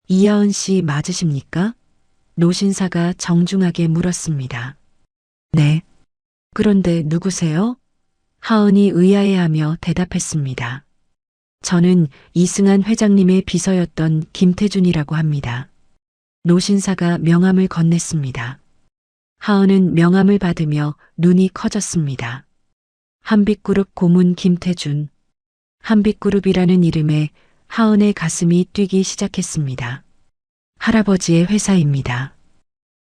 이하은 씨 맞으십니까? 노신사가 정중하게 물었습니다. 네. 그런데 누구세요? 하은이 의아해하며 대답했습니다. 저는 이승한 회장님의 비서였던 김태준이라고 합니다. 노신사가 명함을 건넸습니다. 하은은 명함을 받으며 눈이 커졌습니다. 한빛그룹 고문 김태준. 한빛그룹이라는 이름에 하은의 가슴이 뛰기 시작했습니다. 할아버지의 회사입니다.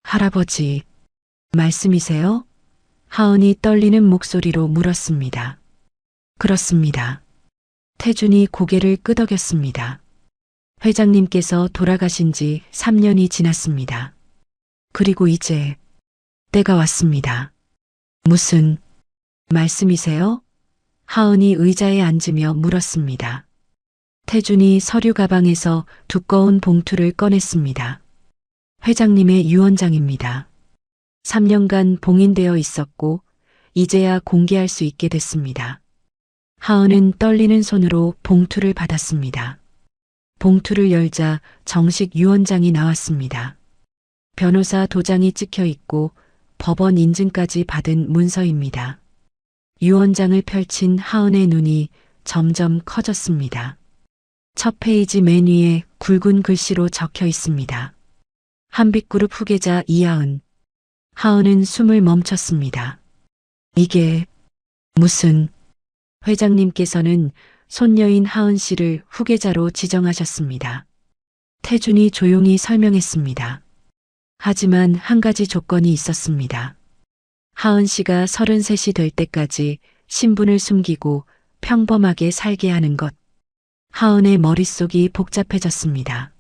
할아버지, 말씀이세요? 하은이 떨리는 목소리로 물었습니다. 그렇습니다. 태준이 고개를 끄덕였습니다. 회장님께서 돌아가신 지 3년이 지났습니다. 그리고 이제 때가 왔습니다. 무슨 말씀이세요? 하은이 의자에 앉으며 물었습니다. 태준이 서류 가방에서 두꺼운 봉투를 꺼냈습니다. 회장님의 유언장입니다. 3년간 봉인되어 있었고 이제야 공개할 수 있게 됐습니다. 하은은 떨리는 손으로 봉투를 받았습니다. 봉투를 열자 정식 유언장이 나왔습니다. 변호사 도장이 찍혀 있고 법원 인증까지 받은 문서입니다. 유언장을 펼친 하은의 눈이 점점 커졌습니다. 첫 페이지 맨 위에 굵은 글씨로 적혀 있습니다. 한빛그룹 후계자 이하은. 하은은 숨을 멈췄습니다. 이게 무슨... 회장님께서는 손녀인 하은 씨를 후계자로 지정하셨습니다. 태준이 조용히 설명했습니다. 하지만 한 가지 조건이 있었습니다. 하은 씨가 33이 될 때까지 신분을 숨기고 평범하게 살게 하는 것. 하은의 머릿속이 복잡해졌습니다.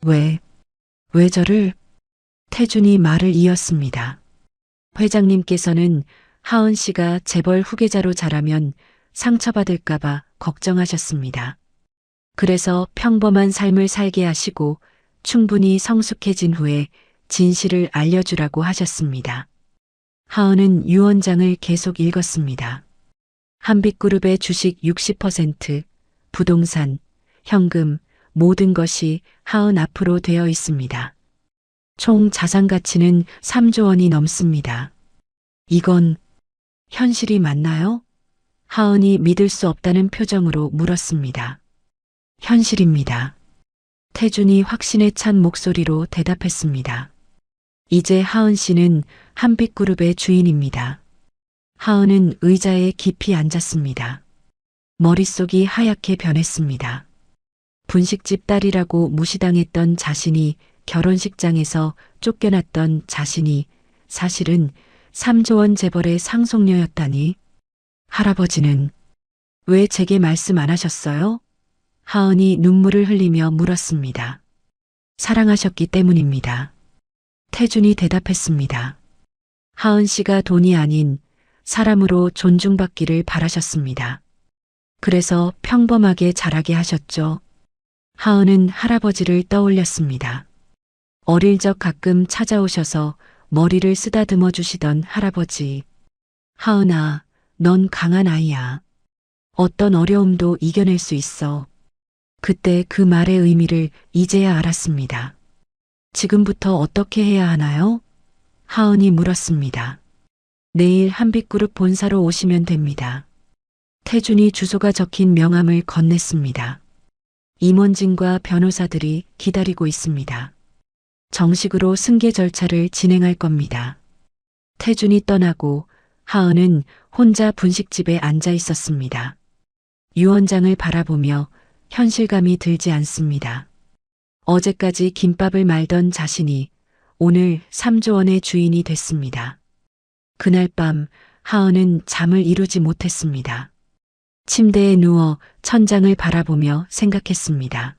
왜 저를? 태준이 말을 이었습니다. 회장님께서는 하은 씨가 재벌 후계자로 자라면 상처받을까봐 걱정하셨습니다. 그래서 평범한 삶을 살게 하시고 충분히 성숙해진 후에 진실을 알려주라고 하셨습니다. 하은은 유언장을 계속 읽었습니다. 한빛그룹의 주식 60%, 부동산, 현금, 모든 것이 하은 앞으로 되어 있습니다. 총 자산 가치는 3조 원이 넘습니다. 이건 현실이 맞나요? 하은이 믿을 수 없다는 표정으로 물었습니다. 현실입니다. 태준이 확신에 찬 목소리로 대답했습니다. 이제 하은 씨는 한빛그룹의 주인입니다. 하은은 의자에 깊이 앉았습니다. 머릿속이 하얗게 변했습니다. 분식집 딸이라고 무시당했던 자신이, 결혼식장에서 쫓겨났던 자신이 사실은 3조 원 재벌의 상속녀였다니. 할아버지는 왜 제게 말씀 안 하셨어요? 하은이 눈물을 흘리며 물었습니다. 사랑하셨기 때문입니다. 태준이 대답했습니다. 하은 씨가 돈이 아닌 사람으로 존중받기를 바라셨습니다. 그래서 평범하게 자라게 하셨죠. 하은은 할아버지를 떠올렸습니다. 어릴 적 가끔 찾아오셔서 머리를 쓰다듬어 주시던 할아버지. 하은아, 넌 강한 아이야. 어떤 어려움도 이겨낼 수 있어. 그때 그 말의 의미를 이제야 알았습니다. 지금부터 어떻게 해야 하나요? 하은이 물었습니다. 내일 한빛그룹 본사로 오시면 됩니다. 태준이 주소가 적힌 명함을 건넸습니다. 임원진과 변호사들이 기다리고 있습니다. 정식으로 승계 절차를 진행할 겁니다. 태준이 떠나고 하은은 혼자 분식집에 앉아 있었습니다. 유언장을 바라보며 현실감이 들지 않습니다. 어제까지 김밥을 말던 자신이 오늘 3조 원의 주인이 됐습니다. 그날 밤 하은은 잠을 이루지 못했습니다. 침대에 누워 천장을 바라보며 생각했습니다.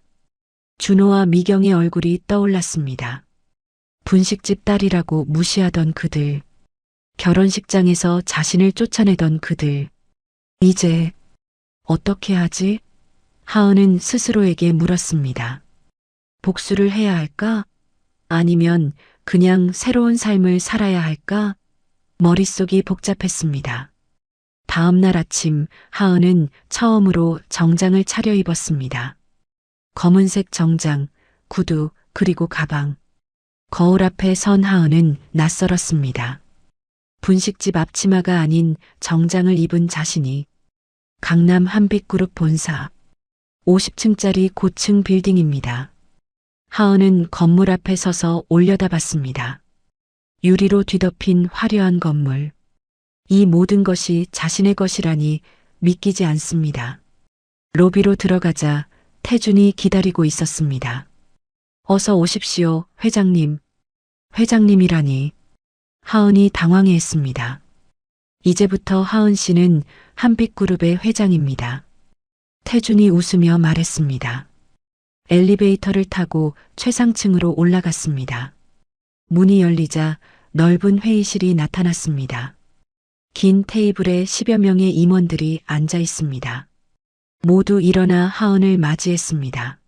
준호와 미경의 얼굴이 떠올랐습니다. 분식집 딸이라고 무시하던 그들, 결혼식장에서 자신을 쫓아내던 그들. 이제 어떻게 하지? 하은은 스스로에게 물었습니다. 복수를 해야 할까? 아니면 그냥 새로운 삶을 살아야 할까? 머릿속이 복잡했습니다. 다음 날 아침 하은은 처음으로 정장을 차려입었습니다. 검은색 정장, 구두, 그리고 가방. 거울 앞에 선 하은은 낯설었습니다. 분식집 앞치마가 아닌 정장을 입은 자신이 강남 한빛그룹 본사 50층짜리 고층 빌딩입니다. 하은은 건물 앞에 서서 올려다봤습니다. 유리로 뒤덮인 화려한 건물. 이 모든 것이 자신의 것이라니 믿기지 않습니다. 로비로 들어가자 태준이 기다리고 있었습니다. 어서 오십시오, 회장님. 회장님이라니. 하은이 당황해했습니다. 이제부터 하은 씨는 한빛그룹의 회장입니다. 태준이 웃으며 말했습니다. 엘리베이터를 타고 최상층으로 올라갔습니다. 문이 열리자 넓은 회의실이 나타났습니다. 긴 테이블에 10여 명의 임원들이 앉아 있습니다. 모두 일어나 하은을 맞이했습니다.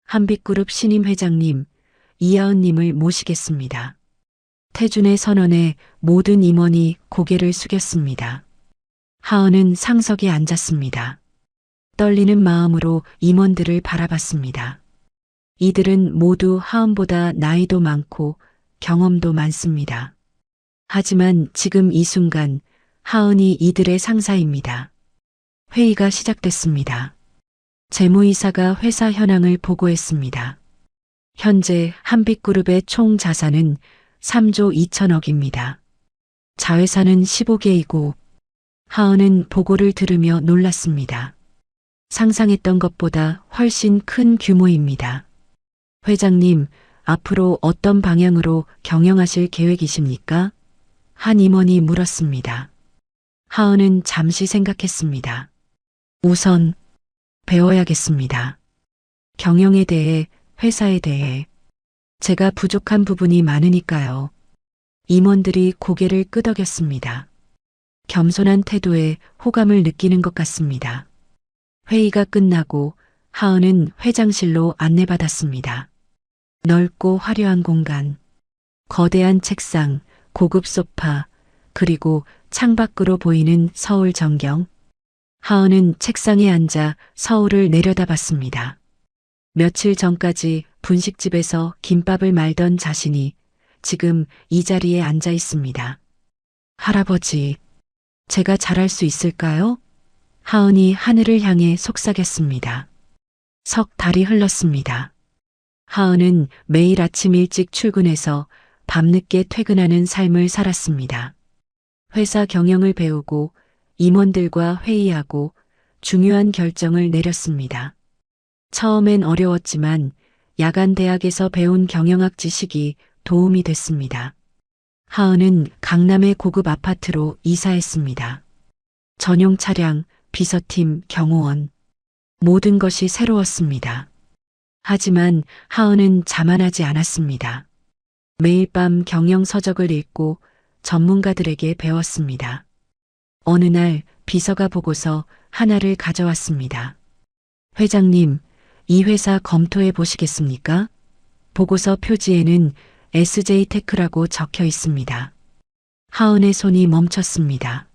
한빛그룹 신임 회장님, 이하은님을 모시겠습니다. 태준의 선언에 모든 임원이 고개를 숙였습니다. 하은은 상석에 앉았습니다. 떨리는 마음으로 임원들을 바라봤습니다. 이들은 모두 하은보다 나이도 많고 경험도 많습니다. 하지만 지금 이 순간 하은이 이들의 상사입니다. 회의가 시작됐습니다. 재무이사가 회사 현황을 보고했습니다. 현재 한빛그룹의 총 자산은 3조 2천억입니다. 자회사는 15개이고 하은은 보고를 들으며 놀랐습니다. 상상했던 것보다 훨씬 큰 규모입니다. 회장님, 앞으로 어떤 방향으로 경영하실 계획이십니까? 한 임원이 물었습니다. 하은은 잠시 생각했습니다. 우선 배워야겠습니다. 경영에 대해, 회사에 대해. 제가 부족한 부분이 많으니까요. 임원들이 고개를 끄덕였습니다. 겸손한 태도에 호감을 느끼는 것 같습니다. 회의가 끝나고 하은은 회장실로 안내받았습니다. 넓고 화려한 공간, 거대한 책상, 고급 소파, 그리고 창밖으로 보이는 서울 전경. 하은은 책상에 앉아 서울을 내려다봤습니다. 며칠 전까지 분식집에서 김밥을 말던 자신이 지금 이 자리에 앉아 있습니다. 할아버지, 제가 잘할 수 있을까요? 하은이 하늘을 향해 속삭였습니다. 석 달이 흘렀습니다. 하은은 매일 아침 일찍 출근해서 밤늦게 퇴근하는 삶을 살았습니다. 회사 경영을 배우고 임원들과 회의하고 중요한 결정을 내렸습니다. 처음엔 어려웠지만 야간 대학에서 배운 경영학 지식이 도움이 됐습니다. 하은은 강남의 고급 아파트로 이사했습니다. 전용 차량, 비서팀, 경호원. 모든 것이 새로웠습니다. 하지만 하은은 자만하지 않았습니다. 매일 밤 경영 서적을 읽고 전문가들에게 배웠습니다. 어느 날 비서가 보고서 하나를 가져왔습니다. 회장님, 이 회사 검토해 보시겠습니까? 보고서 표지에는 SJ테크라고 적혀 있습니다. 하은의 손이 멈췄습니다.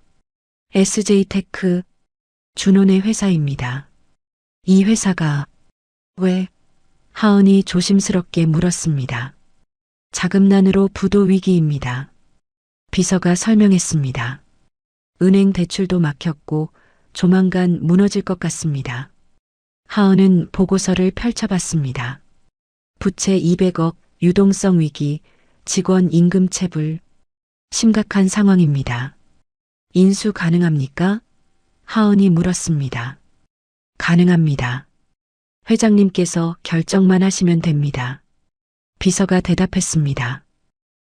SJ테크, 준혼의 회사입니다. 이 회사가 왜? 하은이 조심스럽게 물었습니다. 자금난으로 부도 위기입니다. 비서가 설명했습니다. 은행 대출도 막혔고 조만간 무너질 것 같습니다. 하은은 보고서를 펼쳐봤습니다. 부채 200억, 유동성 위기, 직원 임금 체불. 심각한 상황입니다. 인수 가능합니까? 하은이 물었습니다. 가능합니다. 회장님께서 결정만 하시면 됩니다. 비서가 대답했습니다.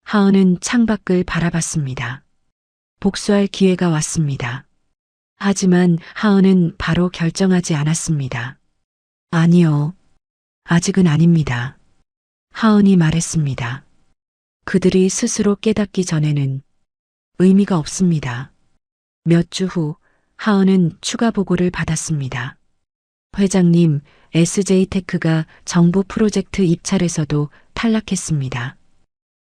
하은은 창밖을 바라봤습니다. 복수할 기회가 왔습니다. 하지만 하은은 바로 결정하지 않았습니다. 아니요. 아직은 아닙니다. 하은이 말했습니다. 그들이 스스로 깨닫기 전에는 의미가 없습니다. 몇 주 후 하은은 추가 보고를 받았습니다. 회장님, SJ테크가 정부 프로젝트 입찰에서도 탈락했습니다.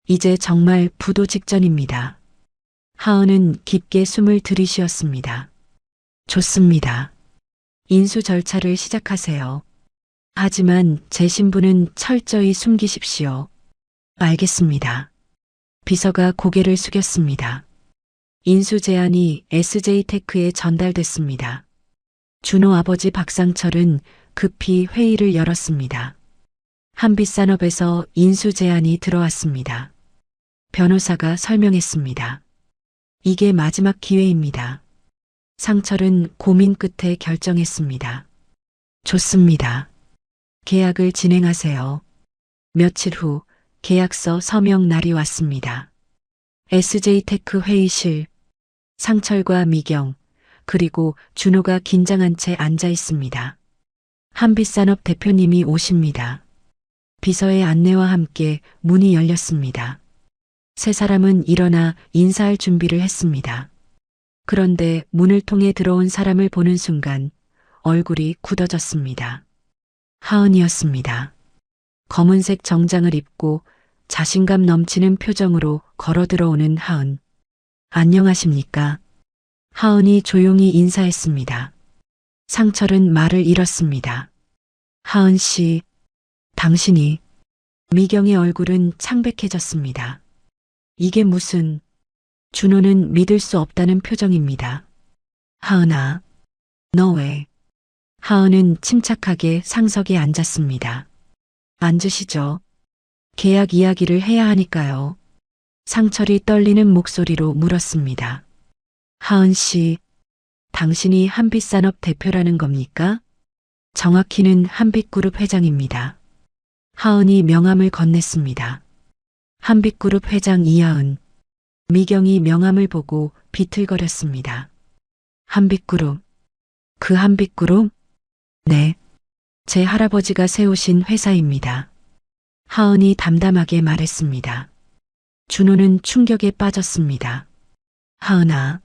이제 정말 부도 직전입니다. 하은은 깊게 숨을 들이쉬었습니다. 좋습니다. 인수 절차를 시작하세요. 하지만 제 신분은 철저히 숨기십시오. 알겠습니다. 비서가 고개를 숙였습니다. 인수 제안이 SJ테크에 전달됐습니다. 준호 아버지 박상철은 급히 회의를 열었습니다. 한빛산업에서 인수 제안이 들어왔습니다. 변호사가 설명했습니다. 이게 마지막 기회입니다. 상철은 고민 끝에 결정했습니다. 좋습니다. 계약을 진행하세요. 며칠 후 계약서 서명 날이 왔습니다. SJ테크 회의실, 상철과 미경, 그리고 준호가 긴장한 채 앉아 있습니다. 한빛산업 대표님이 오십니다. 비서의 안내와 함께 문이 열렸습니다. 세 사람은 일어나 인사할 준비를 했습니다. 그런데 문을 통해 들어온 사람을 보는 순간 얼굴이 굳어졌습니다. 하은이었습니다. 검은색 정장을 입고 자신감 넘치는 표정으로 걸어 들어오는 하은. 안녕하십니까? 하은이 조용히 인사했습니다. 상철은 말을 잃었습니다. 하은 씨, 당신이. 미경의 얼굴은 창백해졌습니다. 이게 무슨... 준호는 믿을 수 없다는 표정입니다. 하은아, 너 왜? 하은은 침착하게 상석에 앉았습니다. 앉으시죠. 계약 이야기를 해야 하니까요. 상철이 떨리는 목소리로 물었습니다. 하은 씨, 당신이 한빛산업 대표라는 겁니까? 정확히는 한빛그룹 회장입니다. 하은이 명함을 건넸습니다. 한빛그룹 회장 이하은. 미경이 명함을 보고 비틀거렸습니다. 한빛그룹. 그 한빛그룹? 네. 제 할아버지가 세우신 회사입니다. 하은이 담담하게 말했습니다. 준호는 충격에 빠졌습니다. 하은아,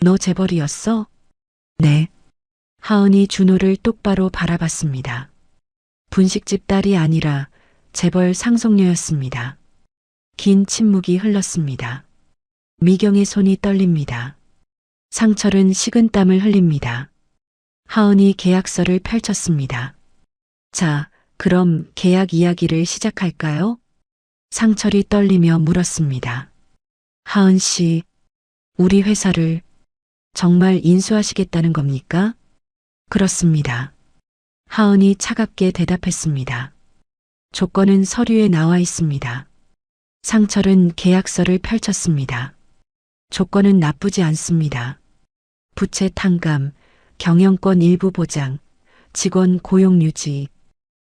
너 재벌이었어? 네. 하은이 준호를 똑바로 바라봤습니다. 분식집 딸이 아니라 재벌 상속녀였습니다. 긴 침묵이 흘렀습니다. 미경의 손이 떨립니다. 상철은 식은땀을 흘립니다. 하은이 계약서를 펼쳤습니다. 자, 그럼 계약 이야기를 시작할까요? 상철이 떨리며 물었습니다. 하은 씨, 우리 회사를 정말 인수하시겠다는 겁니까? 그렇습니다. 하은이 차갑게 대답했습니다. 조건은 서류에 나와 있습니다. 상철은 계약서를 펼쳤습니다. 조건은 나쁘지 않습니다. 부채 탕감, 경영권 일부 보장, 직원 고용 유지.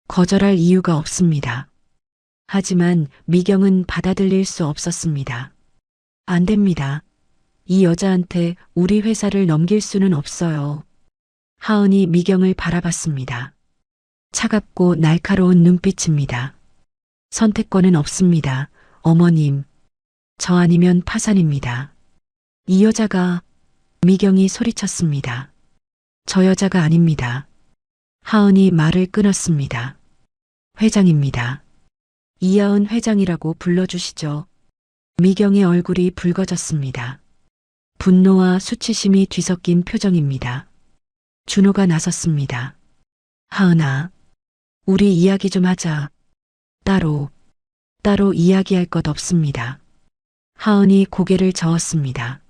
거절할 이유가 없습니다. 하지만 미경은 받아들일 수 없었습니다. 안 됩니다. 이 여자한테 우리 회사를 넘길 수는 없어요. 하은이 미경을 바라봤습니다. 차갑고 날카로운 눈빛입니다. 선택권은 없습니다. 어머님, 저 아니면 파산입니다. 이 여자가... 미경이 소리쳤습니다. 저 여자가 아닙니다. 하은이 말을 끊었습니다. 회장입니다. 이하은 회장이라고 불러주시죠. 미경의 얼굴이 붉어졌습니다. 분노와 수치심이 뒤섞인 표정입니다. 준호가 나섰습니다. 하은아, 우리 이야기 좀 하자. 따로 이야기할 것 없습니다. 하은이 고개를 저었습니다.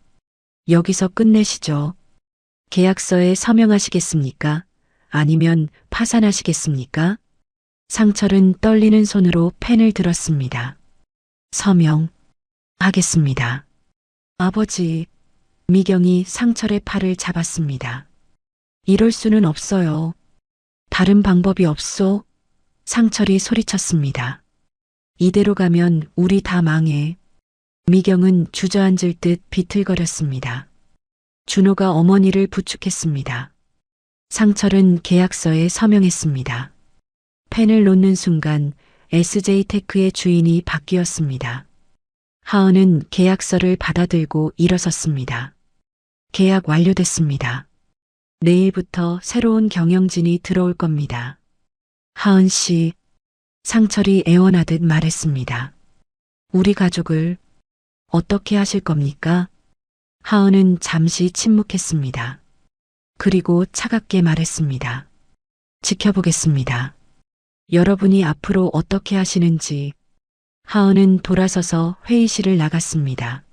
여기서 끝내시죠. 계약서에 서명하시겠습니까? 아니면 파산하시겠습니까? 상철은 떨리는 손으로 펜을 들었습니다. 서명. 하겠습니다. 아버지. 미경이 상철의 팔을 잡았습니다. 이럴 수는 없어요. 다른 방법이 없소? 상철이 소리쳤습니다. 이대로 가면 우리 다 망해. 미경은 주저앉을 듯 비틀거렸습니다. 준호가 어머니를 부축했습니다. 상철은 계약서에 서명했습니다. 펜을 놓는 순간 SJ테크의 주인이 바뀌었습니다. 하은은 계약서를 받아들고 일어섰습니다. 계약 완료됐습니다. 내일부터 새로운 경영진이 들어올 겁니다. 하은 씨, 상철이 애원하듯 말했습니다. 우리 가족을 어떻게 하실 겁니까? 하은은 잠시 침묵했습니다. 그리고 차갑게 말했습니다. 지켜보겠습니다. 여러분이 앞으로 어떻게 하시는지. 하은은 돌아서서 회의실을 나갔습니다.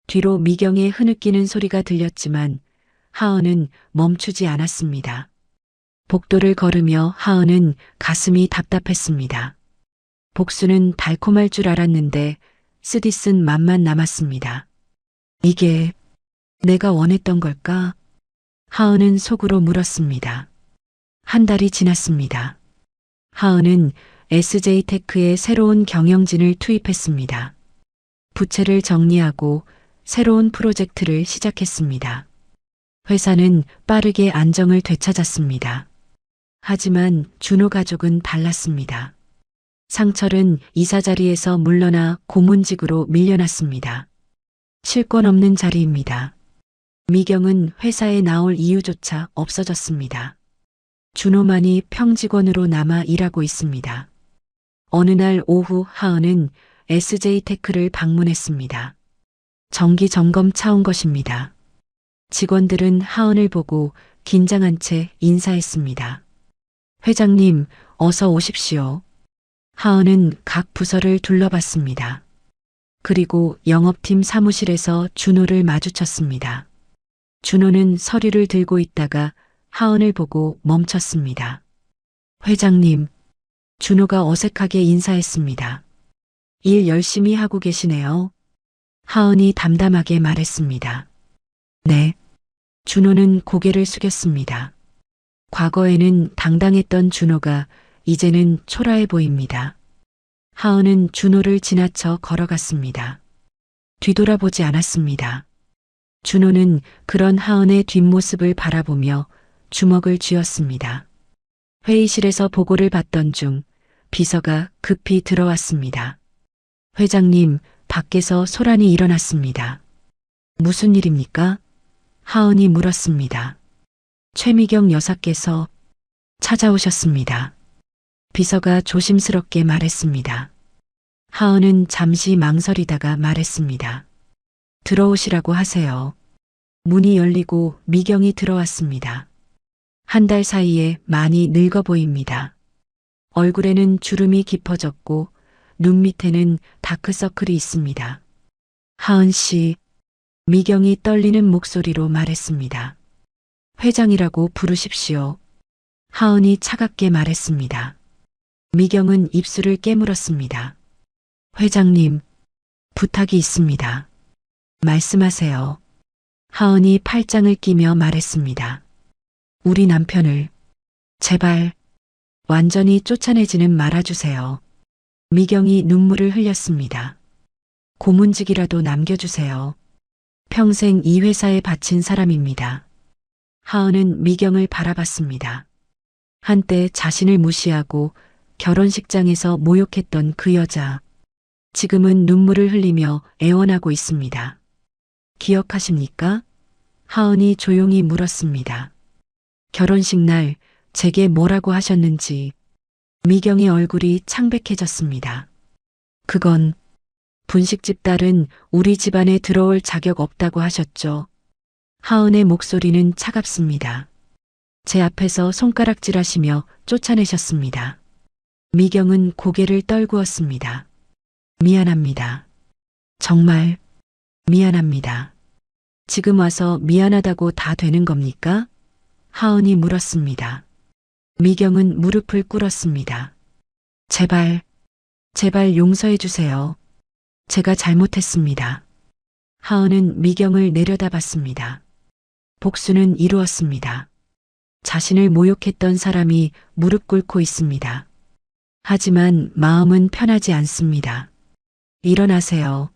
뒤로 미경의 흐느끼는 소리가 들렸지만 하은은 멈추지 않았습니다. 복도를 걸으며 하은은 가슴이 답답했습니다. 복수는 달콤할 줄 알았는데 쓰디쓴 맛만 남았습니다. 이게 내가 원했던 걸까? 하은은 속으로 물었습니다. 한 달이 지났습니다. 하은은 SJ테크에 새로운 경영진을 투입했습니다. 부채를 정리하고 새로운 프로젝트를 시작했습니다. 회사는 빠르게 안정을 되찾았습니다. 하지만 준호 가족은 달랐습니다. 상철은 이사 자리에서 물러나 고문직으로 밀려났습니다. 실권 없는 자리입니다. 미경은 회사에 나올 이유조차 없어졌습니다. 준호만이 평직원으로 남아 일하고 있습니다. 어느 날 오후 하은은 SJ테크를 방문했습니다. 정기 점검 차 온 것입니다. 직원들은 하은을 보고 긴장한 채 인사했습니다. 회장님, 어서 오십시오. 하은은 각 부서를 둘러봤습니다. 그리고 영업팀 사무실에서 준호를 마주쳤습니다. 준호는 서류를 들고 있다가 하은을 보고 멈췄습니다. 회장님, 준호가 어색하게 인사했습니다. 일 열심히 하고 계시네요. 하은이 담담하게 말했습니다. 네. 준호는 고개를 숙였습니다. 과거에는 당당했던 준호가 이제는 초라해 보입니다. 하은은 준호를 지나쳐 걸어갔습니다. 뒤돌아보지 않았습니다. 준호는 그런 하은의 뒷모습을 바라보며 주먹을 쥐었습니다. 회의실에서 보고를 받던 중 비서가 급히 들어왔습니다. 회장님, 밖에서 소란이 일어났습니다. 무슨 일입니까? 하은이 물었습니다. 최미경 여사께서 찾아오셨습니다. 비서가 조심스럽게 말했습니다. 하은은 잠시 망설이다가 말했습니다. 들어오시라고 하세요. 문이 열리고 미경이 들어왔습니다. 한 달 사이에 많이 늙어 보입니다. 얼굴에는 주름이 깊어졌고 눈 밑에는 다크서클이 있습니다. 하은 씨, 미경이 떨리는 목소리로 말했습니다. 회장이라고 부르십시오. 하은이 차갑게 말했습니다. 미경은 입술을 깨물었습니다. 회장님, 부탁이 있습니다. 말씀하세요. 하은이 팔짱을 끼며 말했습니다. 우리 남편을 제발 완전히 쫓아내지는 말아주세요. 미경이 눈물을 흘렸습니다. 고문직이라도 남겨주세요. 평생 이 회사에 바친 사람입니다. 하은은 미경을 바라봤습니다. 한때 자신을 무시하고 결혼식장에서 모욕했던 그 여자. 지금은 눈물을 흘리며 애원하고 있습니다. 기억하십니까? 하은이 조용히 물었습니다. 결혼식 날 제게 뭐라고 하셨는지. 미경의 얼굴이 창백해졌습니다. 그건 분식집 딸은 우리 집안에 들어올 자격 없다고 하셨죠. 하은의 목소리는 차갑습니다. 제 앞에서 손가락질하시며 쫓아내셨습니다. 미경은 고개를 떨구었습니다. 미안합니다. 정말 미안합니다. 지금 와서 미안하다고 다 되는 겁니까? 하은이 물었습니다. 미경은 무릎을 꿇었습니다. 제발 용서해 주세요. 제가 잘못했습니다. 하은은 미경을 내려다봤습니다. 복수는 이루었습니다. 자신을 모욕했던 사람이 무릎 꿇고 있습니다. 하지만 마음은 편하지 않습니다. 일어나세요.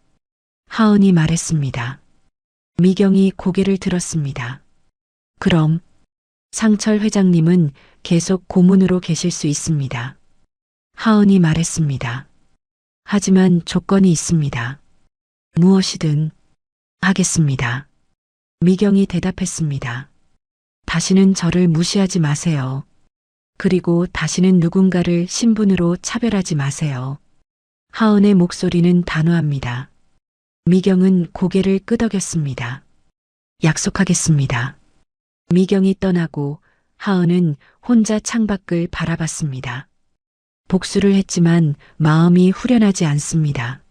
하은이 말했습니다. 미경이 고개를 들었습니다. 그럼 상철 회장님은 계속 고문으로 계실 수 있습니다. 하은이 말했습니다. 하지만 조건이 있습니다. 무엇이든 하겠습니다. 미경이 대답했습니다. 다시는 저를 무시하지 마세요. 그리고 다시는 누군가를 신분으로 차별하지 마세요. 하은의 목소리는 단호합니다. 미경은 고개를 끄덕였습니다. 약속하겠습니다. 미경이 떠나고 하은은 혼자 창밖을 바라봤습니다. 복수를 했지만 마음이 후련하지 않습니다.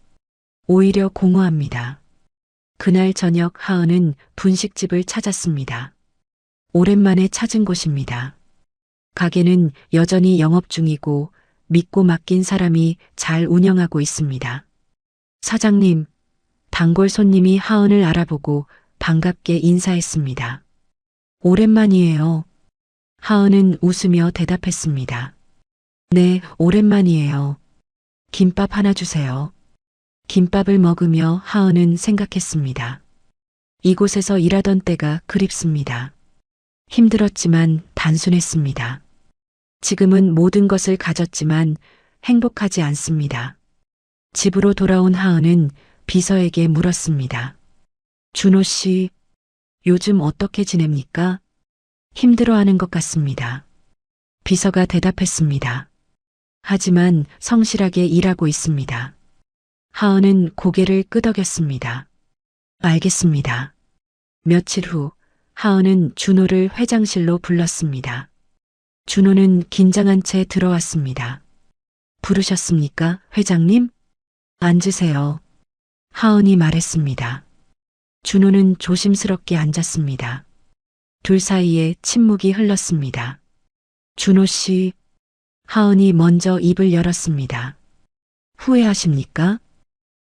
오히려 공허합니다. 그날 저녁 하은은 분식집을 찾았습니다. 오랜만에 찾은 곳입니다. 가게는 여전히 영업 중이고 믿고 맡긴 사람이 잘 운영하고 있습니다. 사장님, 단골 손님이 하은을 알아보고 반갑게 인사했습니다. 오랜만이에요. 하은은 웃으며 대답했습니다. 네, 오랜만이에요. 김밥 하나 주세요. 김밥을 먹으며 하은은 생각했습니다. 이곳에서 일하던 때가 그립습니다. 힘들었지만 단순했습니다. 지금은 모든 것을 가졌지만 행복하지 않습니다. 집으로 돌아온 하은은 비서에게 물었습니다. 준호 씨, 요즘 어떻게 지냅니까? 힘들어하는 것 같습니다. 비서가 대답했습니다. 하지만 성실하게 일하고 있습니다. 하은은 고개를 끄덕였습니다. 알겠습니다. 며칠 후 하은은 준호를 회장실로 불렀습니다. 준호는 긴장한 채 들어왔습니다. 부르셨습니까, 회장님? 앉으세요. 하은이 말했습니다. 준호는 조심스럽게 앉았습니다. 둘 사이에 침묵이 흘렀습니다. 준호 씨, 하은이 먼저 입을 열었습니다. 후회하십니까?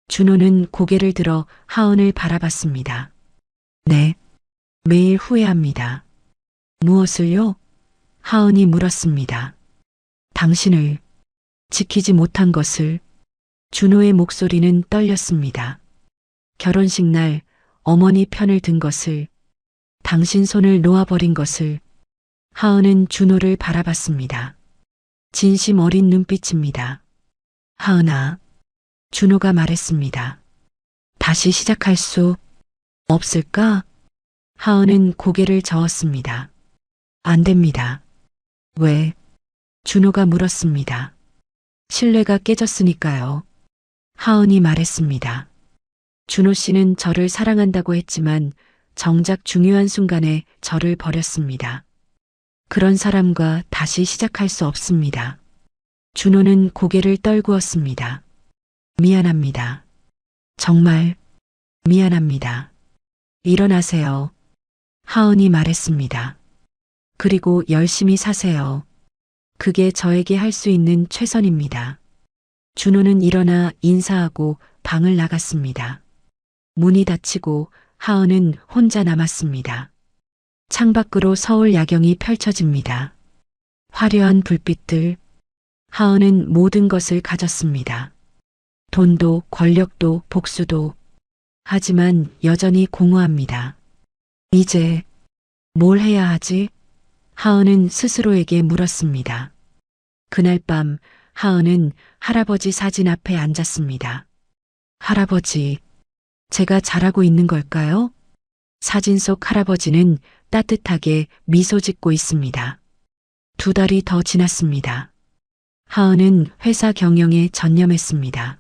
준호는 고개를 들어 하은을 바라봤습니다. 네, 매일 후회합니다. 무엇을요? 하은이 물었습니다. 당신을 지키지 못한 것을. 준호의 목소리는 떨렸습니다. 결혼식 날 어머니 편을 든 것을, 당신 손을 놓아버린 것을. 하은은 준호를 바라봤습니다. 진심 어린 눈빛입니다. 하은아, 준호가 말했습니다. 다시 시작할 수 없을까? 하은은 고개를 저었습니다. 안 됩니다. 왜? 준호가 물었습니다. 신뢰가 깨졌으니까요. 하은이 말했습니다. 준호 씨는 저를 사랑한다고 했지만 정작 중요한 순간에 저를 버렸습니다. 그런 사람과 다시 시작할 수 없습니다. 준호는 고개를 떨구었습니다. 미안합니다. 정말 미안합니다. 일어나세요. 하은이 말했습니다. 그리고 열심히 사세요. 그게 저에게 할 수 있는 최선입니다. 준호는 일어나 인사하고 방을 나갔습니다. 문이 닫히고 하은은 혼자 남았습니다. 창밖으로 서울 야경이 펼쳐집니다. 화려한 불빛들. 하은은 모든 것을 가졌습니다. 돈도 권력도 복수도. 하지만 여전히 공허합니다. 이제 뭘 해야 하지? 하은은 스스로에게 물었습니다. 그날 밤 하은은 할아버지 사진 앞에 앉았습니다. 할아버지, 제가 잘하고 있는 걸까요? 사진 속 할아버지는 따뜻하게 미소 짓고 있습니다. 2달이 더 지났습니다. 하은은 회사 경영에 전념했습니다.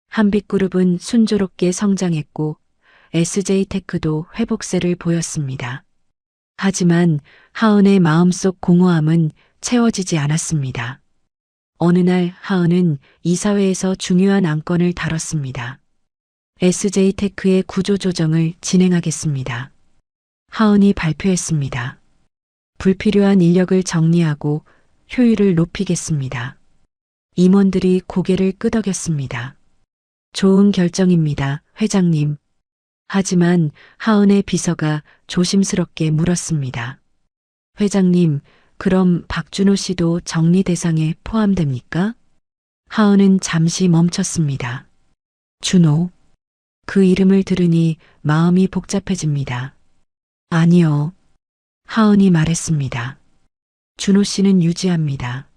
한빛그룹은 순조롭게 성장했고 SJ테크도 회복세를 보였습니다. 하지만 하은의 마음속 공허함은 채워지지 않았습니다. 어느 날 하은은 이사회에서 중요한 안건을 다뤘습니다. SJ테크의 구조조정을 진행하겠습니다. 하은이 발표했습니다. 불필요한 인력을 정리하고 효율을 높이겠습니다. 임원들이 고개를 끄덕였습니다. 좋은 결정입니다, 회장님. 하지만 하은의 비서가 조심스럽게 물었습니다. 회장님, 그럼 박준호 씨도 정리 대상에 포함됩니까? 하은은 잠시 멈췄습니다. 준호. 그 이름을 들으니 마음이 복잡해집니다. 아니요. 하은이 말했습니다. 준호 씨는 유지합니다.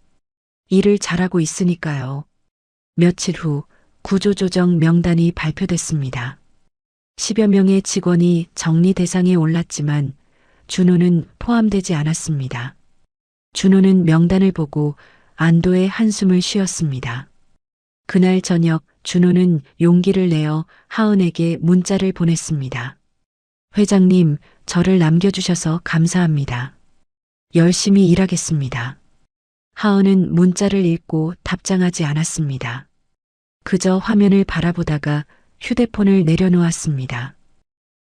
일을 잘하고 있으니까요. 며칠 후 구조조정 명단이 발표됐습니다. 10여 명의 직원이 정리 대상에 올랐지만 준호는 포함되지 않았습니다. 준호는 명단을 보고 안도의 한숨을 쉬었습니다. 그날 저녁 준호는 용기를 내어 하은에게 문자를 보냈습니다. 회장님, 저를 남겨주셔서 감사합니다. 열심히 일하겠습니다. 하은은 문자를 읽고 답장하지 않았습니다. 그저 화면을 바라보다가 휴대폰을 내려놓았습니다.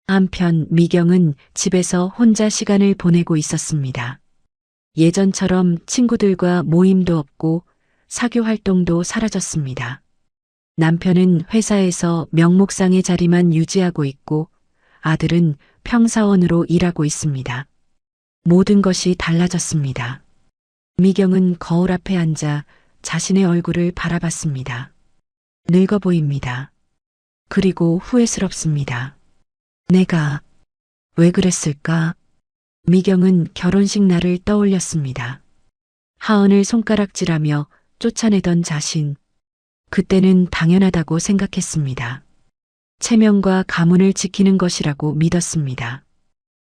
한편 미경은 집에서 혼자 시간을 보내고 있었습니다. 예전처럼 친구들과 모임도 없고 사교 활동도 사라졌습니다. 남편은 회사에서 명목상의 자리만 유지하고 있고 아들은 평사원으로 일하고 있습니다. 모든 것이 달라졌습니다. 미경은 거울 앞에 앉아 자신의 얼굴을 바라봤습니다. 늙어 보입니다. 그리고 후회스럽습니다. 내가 왜 그랬을까? 미경은 결혼식 날을 떠올렸습니다. 하은을 손가락질하며 쫓아내던 자신. 그때는 당연하다고 생각했습니다. 체면과 가문을 지키는 것이라고 믿었습니다.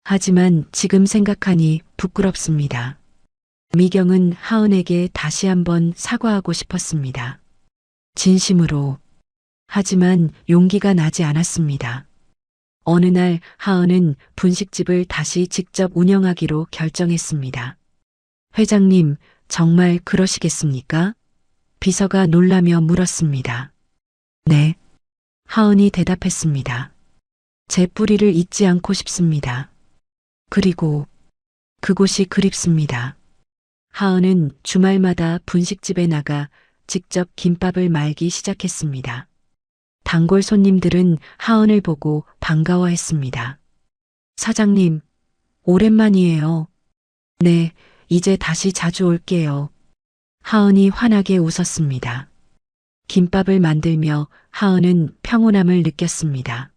하지만 지금 생각하니 부끄럽습니다. 미경은 하은에게 다시 한번 사과하고 싶었습니다. 진심으로. 하지만 용기가 나지 않았습니다. 어느 날 하은은 분식집을 다시 직접 운영하기로 결정했습니다. 회장님, 정말 그러시겠습니까? 비서가 놀라며 물었습니다. 네. 하은이 대답했습니다. 제 뿌리를 잊지 않고 싶습니다. 그리고 그곳이 그립습니다. 하은은 주말마다 분식집에 나가 직접 김밥을 말기 시작했습니다. 단골 손님들은 하은을 보고 반가워했습니다. 사장님, 오랜만이에요. 네, 이제 다시 자주 올게요. 하은이 환하게 웃었습니다. 김밥을 만들며 하은은 평온함을 느꼈습니다.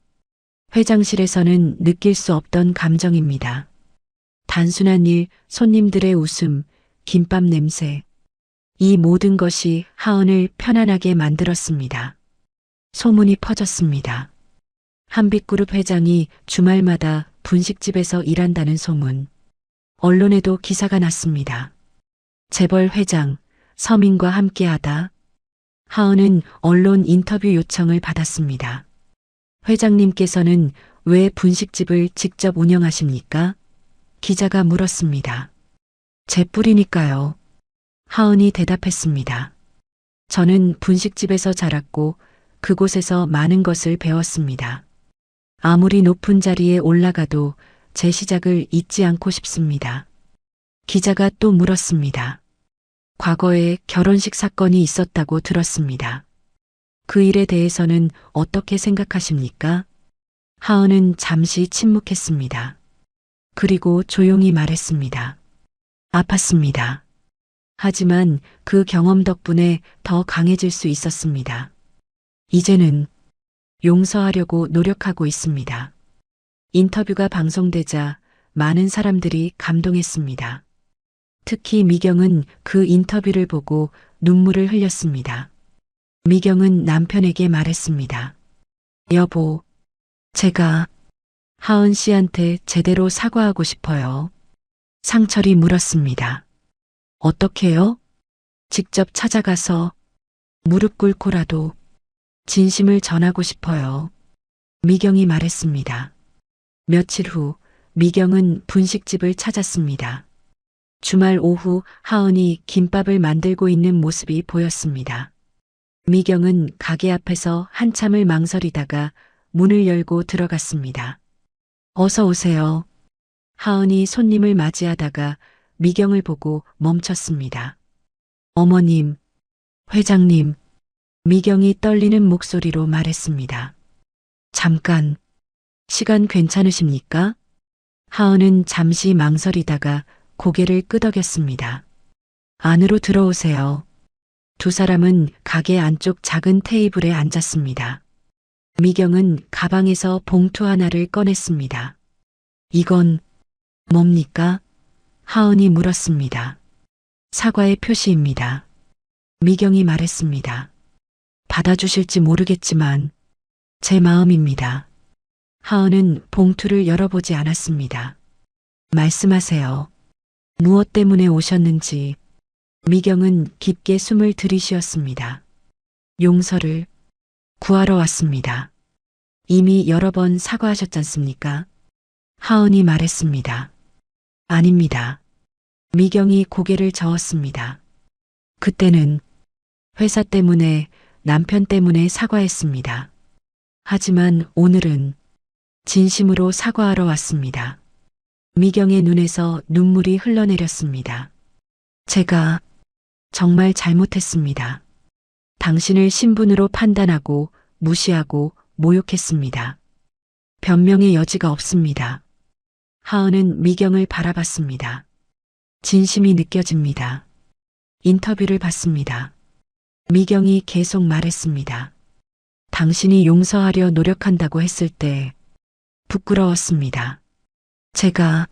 회장실에서는 느낄 수 없던 감정입니다. 단순한 일, 손님들의 웃음, 김밥 냄새. 이 모든 것이 하은을 편안하게 만들었습니다. 소문이 퍼졌습니다. 한빛그룹 회장이 주말마다 분식집에서 일한다는 소문. 언론에도 기사가 났습니다. 재벌 회장, 서민과 함께하다. 하은은 언론 인터뷰 요청을 받았습니다. 회장님께서는 왜 분식집을 직접 운영하십니까? 기자가 물었습니다. 제 뿌리니까요. 하은이 대답했습니다. 저는 분식집에서 자랐고 그곳에서 많은 것을 배웠습니다. 아무리 높은 자리에 올라가도 제 시작을 잊지 않고 싶습니다. 기자가 또 물었습니다. 과거에 결혼식 사건이 있었다고 들었습니다. 그 일에 대해서는 어떻게 생각하십니까? 하은은 잠시 침묵했습니다. 그리고 조용히 말했습니다. 아팠습니다. 하지만 그 경험 덕분에 더 강해질 수 있었습니다. 이제는 용서하려고 노력하고 있습니다. 인터뷰가 방송되자 많은 사람들이 감동했습니다. 특히 미경은 그 인터뷰를 보고 눈물을 흘렸습니다. 미경은 남편에게 말했습니다. 여보, 제가 하은 씨한테 제대로 사과하고 싶어요. 상철이 물었습니다. 어떻게요? 직접 찾아가서 무릎 꿇고라도 진심을 전하고 싶어요. 미경이 말했습니다. 며칠 후 미경은 분식집을 찾았습니다. 주말 오후 하은이 김밥을 만들고 있는 모습이 보였습니다. 미경은 가게 앞에서 한참을 망설이다가 문을 열고 들어갔습니다. 어서 오세요. 하은이 손님을 맞이하다가 미경을 보고 멈췄습니다. 어머님, 회장님, 미경이 떨리는 목소리로 말했습니다. 잠깐, 시간 괜찮으십니까? 하은은 잠시 망설이다가 고개를 끄덕였습니다. 안으로 들어오세요. 두 사람은 가게 안쪽 작은 테이블에 앉았습니다. 미경은 가방에서 봉투 하나를 꺼냈습니다. 이건 뭡니까? 하은이 물었습니다. 사과의 표시입니다. 미경이 말했습니다. 받아주실지 모르겠지만 제 마음입니다. 하은은 봉투를 열어보지 않았습니다. 말씀하세요. 무엇 때문에 오셨는지. 미경은 깊게 숨을 들이쉬었습니다. 용서를 구하러 왔습니다. 이미 여러 번 사과하셨지 않습니까? 하은이 말했습니다. 아닙니다. 미경이 고개를 저었습니다. 그때는 회사 때문에, 남편 때문에 사과했습니다. 하지만 오늘은 진심으로 사과하러 왔습니다. 미경의 눈에서 눈물이 흘러내렸습니다. 제가 정말 잘못했습니다. 당신을 신분으로 판단하고 무시하고 모욕했습니다. 변명의 여지가 없습니다. 하은은 미경을 바라봤습니다. 진심이 느껴집니다. 인터뷰를 받습니다. 미경이 계속 말했습니다. 당신이 용서하려 노력한다고 했을 때 부끄러웠습니다. 제가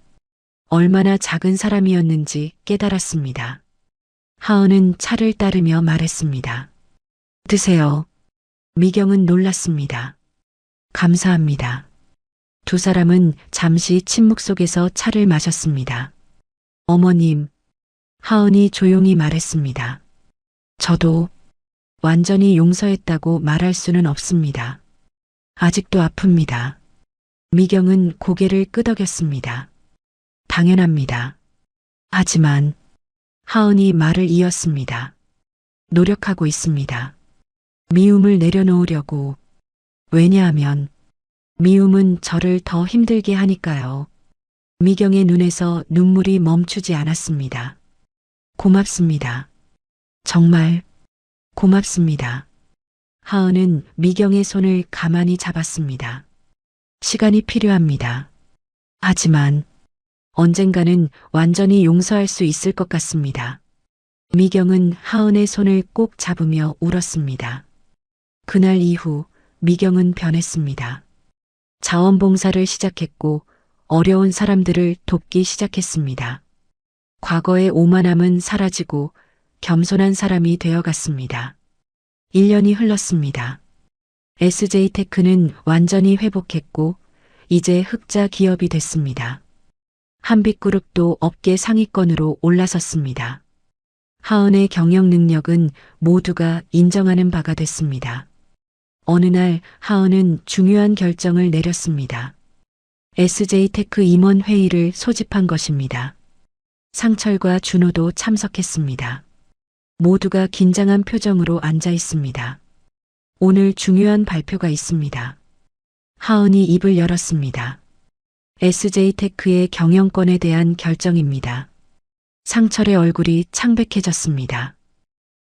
얼마나 작은 사람이었는지 깨달았습니다. 하은은 차를 따르며 말했습니다. 드세요. 미경은 놀랐습니다. 감사합니다. 두 사람은 잠시 침묵 속에서 차를 마셨습니다. 어머님, 하은이 조용히 말했습니다. 저도 완전히 용서했다고 말할 수는 없습니다. 아직도 아픕니다. 미경은 고개를 끄덕였습니다. 당연합니다. 하지만 하은이 말을 이었습니다. 노력하고 있습니다. 미움을 내려놓으려고. 왜냐하면 미움은 저를 더 힘들게 하니까요. 미경의 눈에서 눈물이 멈추지 않았습니다. 고맙습니다. 정말 고맙습니다. 하은은 미경의 손을 가만히 잡았습니다. 시간이 필요합니다. 하지만 언젠가는 완전히 용서할 수 있을 것 같습니다. 미경은 하은의 손을 꼭 잡으며 울었습니다. 그날 이후 미경은 변했습니다. 자원봉사를 시작했고 어려운 사람들을 돕기 시작했습니다. 과거의 오만함은 사라지고 겸손한 사람이 되어갔습니다. 1년이 흘렀습니다. SJ테크는 완전히 회복했고 이제 흑자 기업이 됐습니다. 한빛그룹도 업계 상위권으로 올라섰습니다. 하은의 경영 능력은 모두가 인정하는 바가 됐습니다. 어느 날 하은은 중요한 결정을 내렸습니다. SJ테크 임원 회의를 소집한 것입니다. 상철과 준호도 참석했습니다. 모두가 긴장한 표정으로 앉아 있습니다. 오늘 중요한 발표가 있습니다. 하은이 입을 열었습니다. SJ테크의 경영권에 대한 결정입니다. 상철의 얼굴이 창백해졌습니다.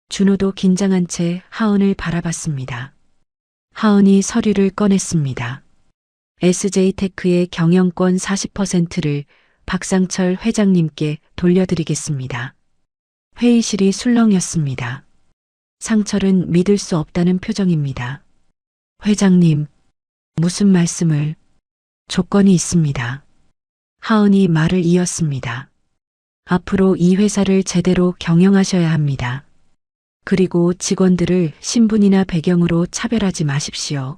준호도 긴장한 채 하은을 바라봤습니다. 하은이 서류를 꺼냈습니다. SJ테크의 경영권 40%를 박상철 회장님께 돌려드리겠습니다. 회의실이 술렁였습니다. 상철은 믿을 수 없다는 표정입니다. 회장님, 무슨 말씀을? 조건이 있습니다. 하은이 말을 이었습니다. 앞으로 이 회사를 제대로 경영하셔야 합니다. 그리고 직원들을 신분이나 배경으로 차별하지 마십시오.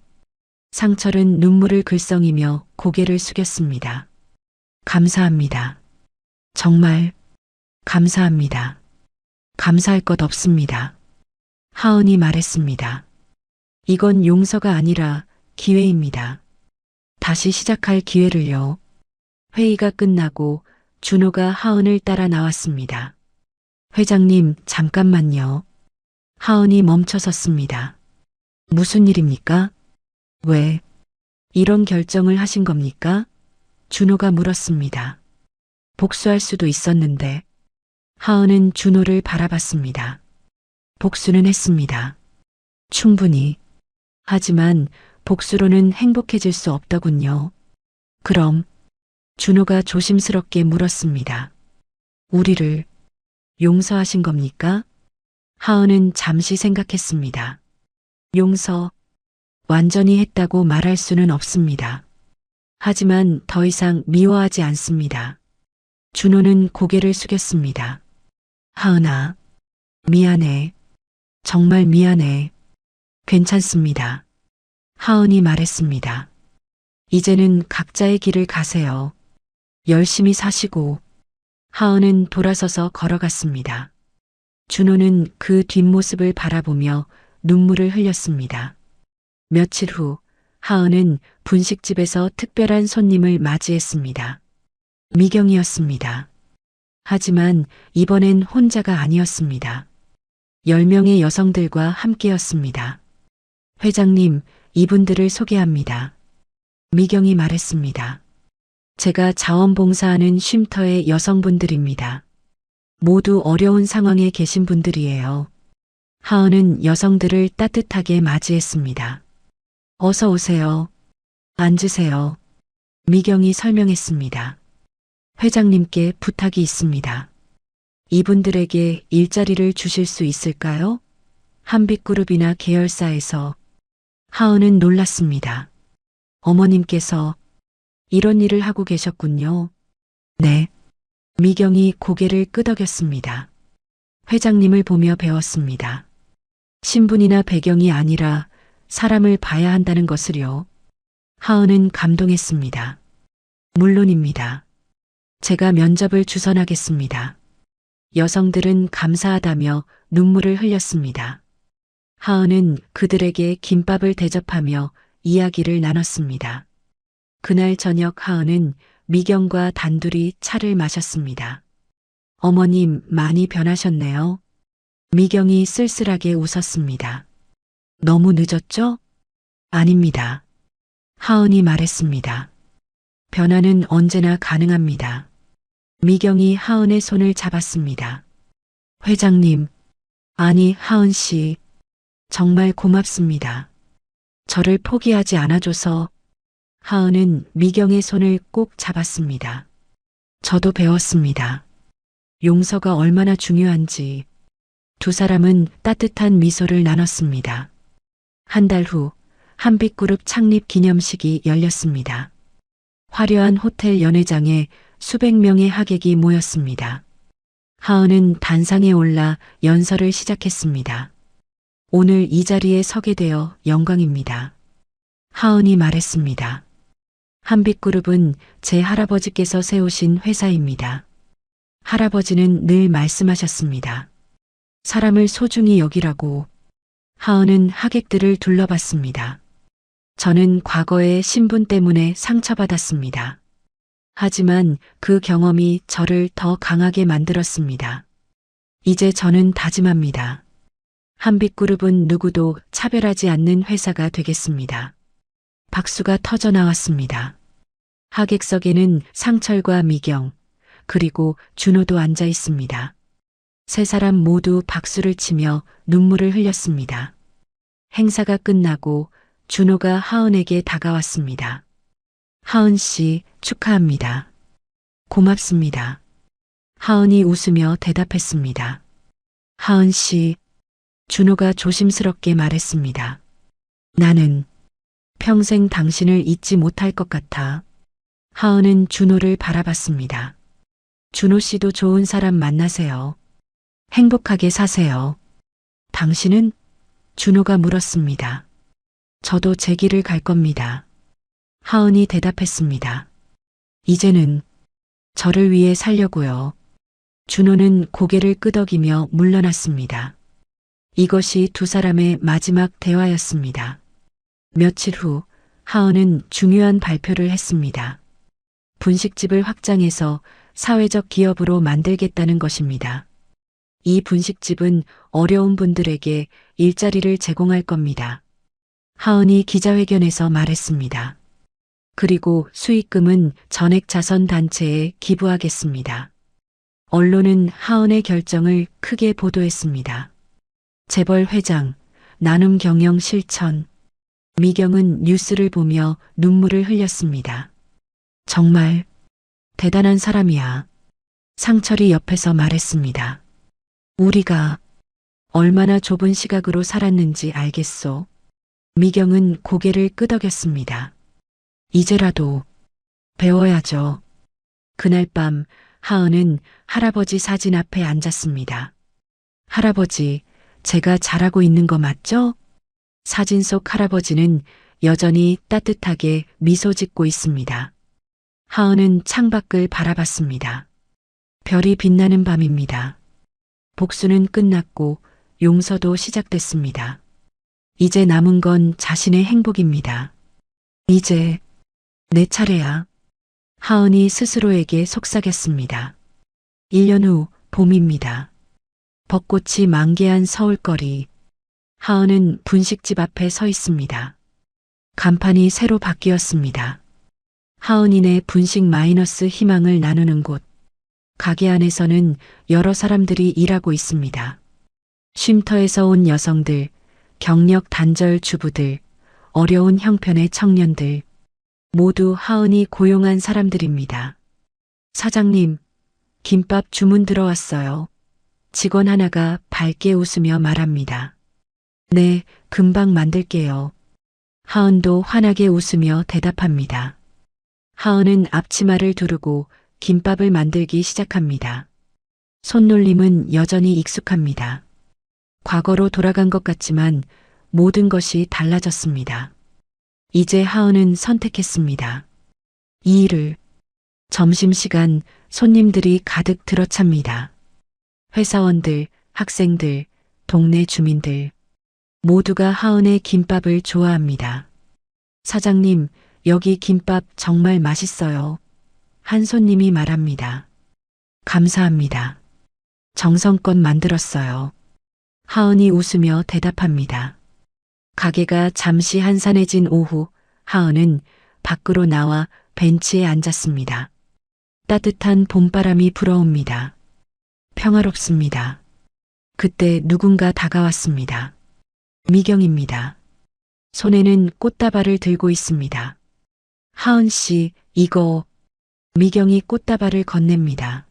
상철은 눈물을 글썽이며 고개를 숙였습니다. 감사합니다. 정말 감사합니다. 감사할 것 없습니다. 하은이 말했습니다. 이건 용서가 아니라 기회입니다. 다시 시작할 기회를요. 회의가 끝나고 준호가 하은을 따라 나왔습니다. 회장님, 잠깐만요. 하은이 멈춰섰습니다. 무슨 일입니까? 왜 이런 결정을 하신 겁니까? 준호가 물었습니다. 복수할 수도 있었는데. 하은은 준호를 바라봤습니다. 복수는 했습니다. 충분히. 하지만 복수로는 행복해질 수 없더군요. 그럼 준호가 조심스럽게 물었습니다. 우리를 용서하신 겁니까? 하은은 잠시 생각했습니다. 용서, 완전히 했다고 말할 수는 없습니다. 하지만 더 이상 미워하지 않습니다. 준호는 고개를 숙였습니다. 하은아, 미안해. 정말 미안해. 괜찮습니다. 하은이 말했습니다. 이제는 각자의 길을 가세요. 열심히 사시고. 하은은 돌아서서 걸어갔습니다. 준호는 그 뒷모습을 바라보며 눈물을 흘렸습니다. 며칠 후 하은은 분식집에서 특별한 손님을 맞이했습니다. 미경이었습니다. 하지만 이번엔 혼자가 아니었습니다. 10명의 여성들과 함께였습니다. 회장님, 이분들을 소개합니다. 미경이 말했습니다. 제가 자원봉사하는 쉼터의 여성분들입니다. 모두 어려운 상황에 계신 분들이에요. 하은은 여성들을 따뜻하게 맞이했습니다. 어서 오세요. 앉으세요. 미경이 설명했습니다. 회장님께 부탁이 있습니다. 이분들에게 일자리를 주실 수 있을까요? 한빛그룹이나 계열사에서. 하은은 놀랐습니다. 어머님께서 이런 일을 하고 계셨군요. 네. 미경이 고개를 끄덕였습니다. 회장님을 보며 배웠습니다. 신분이나 배경이 아니라 사람을 봐야 한다는 것을요. 하은은 감동했습니다. 물론입니다. 제가 면접을 주선하겠습니다. 여성들은 감사하다며 눈물을 흘렸습니다. 하은은 그들에게 김밥을 대접하며 이야기를 나눴습니다. 그날 저녁 하은은 미경과 단둘이 차를 마셨습니다. 어머님, 많이 변하셨네요. 미경이 쓸쓸하게 웃었습니다. 너무 늦었죠? 아닙니다. 하은이 말했습니다. 변화는 언제나 가능합니다. 미경이 하은의 손을 잡았습니다. 회장님, 아니 하은 씨, 정말 고맙습니다. 저를 포기하지 않아줘서. 하은은 미경의 손을 꼭 잡았습니다. 저도 배웠습니다. 용서가 얼마나 중요한지. 두 사람은 따뜻한 미소를 나눴습니다. 한 달 후 한빛그룹 창립 기념식이 열렸습니다. 화려한 호텔 연회장에 수백 명의 하객이 모였습니다. 하은은 단상에 올라 연설을 시작했습니다. 오늘 이 자리에 서게 되어 영광입니다. 하은이 말했습니다. 한빛그룹은 제 할아버지께서 세우신 회사입니다. 할아버지는 늘 말씀하셨습니다. 사람을 소중히 여기라고. 하은은 하객들을 둘러봤습니다. 저는 과거의 신분 때문에 상처받았습니다. 하지만 그 경험이 저를 더 강하게 만들었습니다. 이제 저는 다짐합니다. 한빛그룹은 누구도 차별하지 않는 회사가 되겠습니다. 박수가 터져 나왔습니다. 하객석에는 상철과 미경, 그리고 준호도 앉아 있습니다. 세 사람 모두 박수를 치며 눈물을 흘렸습니다. 행사가 끝나고 준호가 하은에게 다가왔습니다. 하은 씨, 축하합니다. 고맙습니다. 하은이 웃으며 대답했습니다. 하은 씨, 준호가 조심스럽게 말했습니다. 나는 평생 당신을 잊지 못할 것 같아. 하은은 준호를 바라봤습니다. 준호 씨도 좋은 사람 만나세요. 행복하게 사세요. 당신은? 준호가 물었습니다. 저도 제 길을 갈 겁니다. 하은이 대답했습니다. 이제는 저를 위해 살려고요. 준호는 고개를 끄덕이며 물러났습니다. 이것이 두 사람의 마지막 대화였습니다. 며칠 후 하은은 중요한 발표를 했습니다. 분식집을 확장해서 사회적 기업으로 만들겠다는 것입니다. 이 분식집은 어려운 분들에게 일자리를 제공할 겁니다. 하은이 기자회견에서 말했습니다. 그리고 수익금은 전액 자선단체에 기부하겠습니다. 언론은 하은의 결정을 크게 보도했습니다. 재벌 회장, 나눔 경영 실천. 미경은 뉴스를 보며 눈물을 흘렸습니다. 정말 대단한 사람이야. 상철이 옆에서 말했습니다. 우리가 얼마나 좁은 시각으로 살았는지 알겠소. 미경은 고개를 끄덕였습니다. 이제라도 배워야죠. 그날 밤 하은은 할아버지 사진 앞에 앉았습니다. 할아버지, 제가 잘하고 있는 거 맞죠? 사진 속 할아버지는 여전히 따뜻하게 미소 짓고 있습니다. 하은은 창밖을 바라봤습니다. 별이 빛나는 밤입니다. 복수는 끝났고 용서도 시작됐습니다. 이제 남은 건 자신의 행복입니다. 이제 내 차례야. 하은이 스스로에게 속삭였습니다. 1년 후 봄입니다. 벚꽃이 만개한 서울거리. 하은은 분식집 앞에 서 있습니다. 간판이 새로 바뀌었습니다. 하은이네 분식 마이너스 희망을 나누는 곳. 가게 안에서는 여러 사람들이 일하고 있습니다. 쉼터에서 온 여성들, 경력 단절 주부들, 어려운 형편의 청년들, 모두 하은이 고용한 사람들입니다. 사장님, 김밥 주문 들어왔어요. 직원 하나가 밝게 웃으며 말합니다. 네, 금방 만들게요. 하은도 환하게 웃으며 대답합니다. 하은은 앞치마를 두르고 김밥을 만들기 시작합니다. 손놀림은 여전히 익숙합니다. 과거로 돌아간 것 같지만 모든 것이 달라졌습니다. 이제 하은은 선택했습니다. 이 일을. 점심시간 손님들이 가득 들어찹니다. 회사원들, 학생들, 동네 주민들 모두가 하은의 김밥을 좋아합니다. 사장님, 여기 김밥 정말 맛있어요. 한 손님이 말합니다. 감사합니다. 정성껏 만들었어요. 하은이 웃으며 대답합니다. 가게가 잠시 한산해진 오후, 하은은 밖으로 나와 벤치에 앉았습니다. 따뜻한 봄바람이 불어옵니다. 평화롭습니다. 그때 누군가 다가왔습니다. 미경입니다. 손에는 꽃다발을 들고 있습니다. 하은 씨, 이거. 미경이 꽃다발을 건넵니다.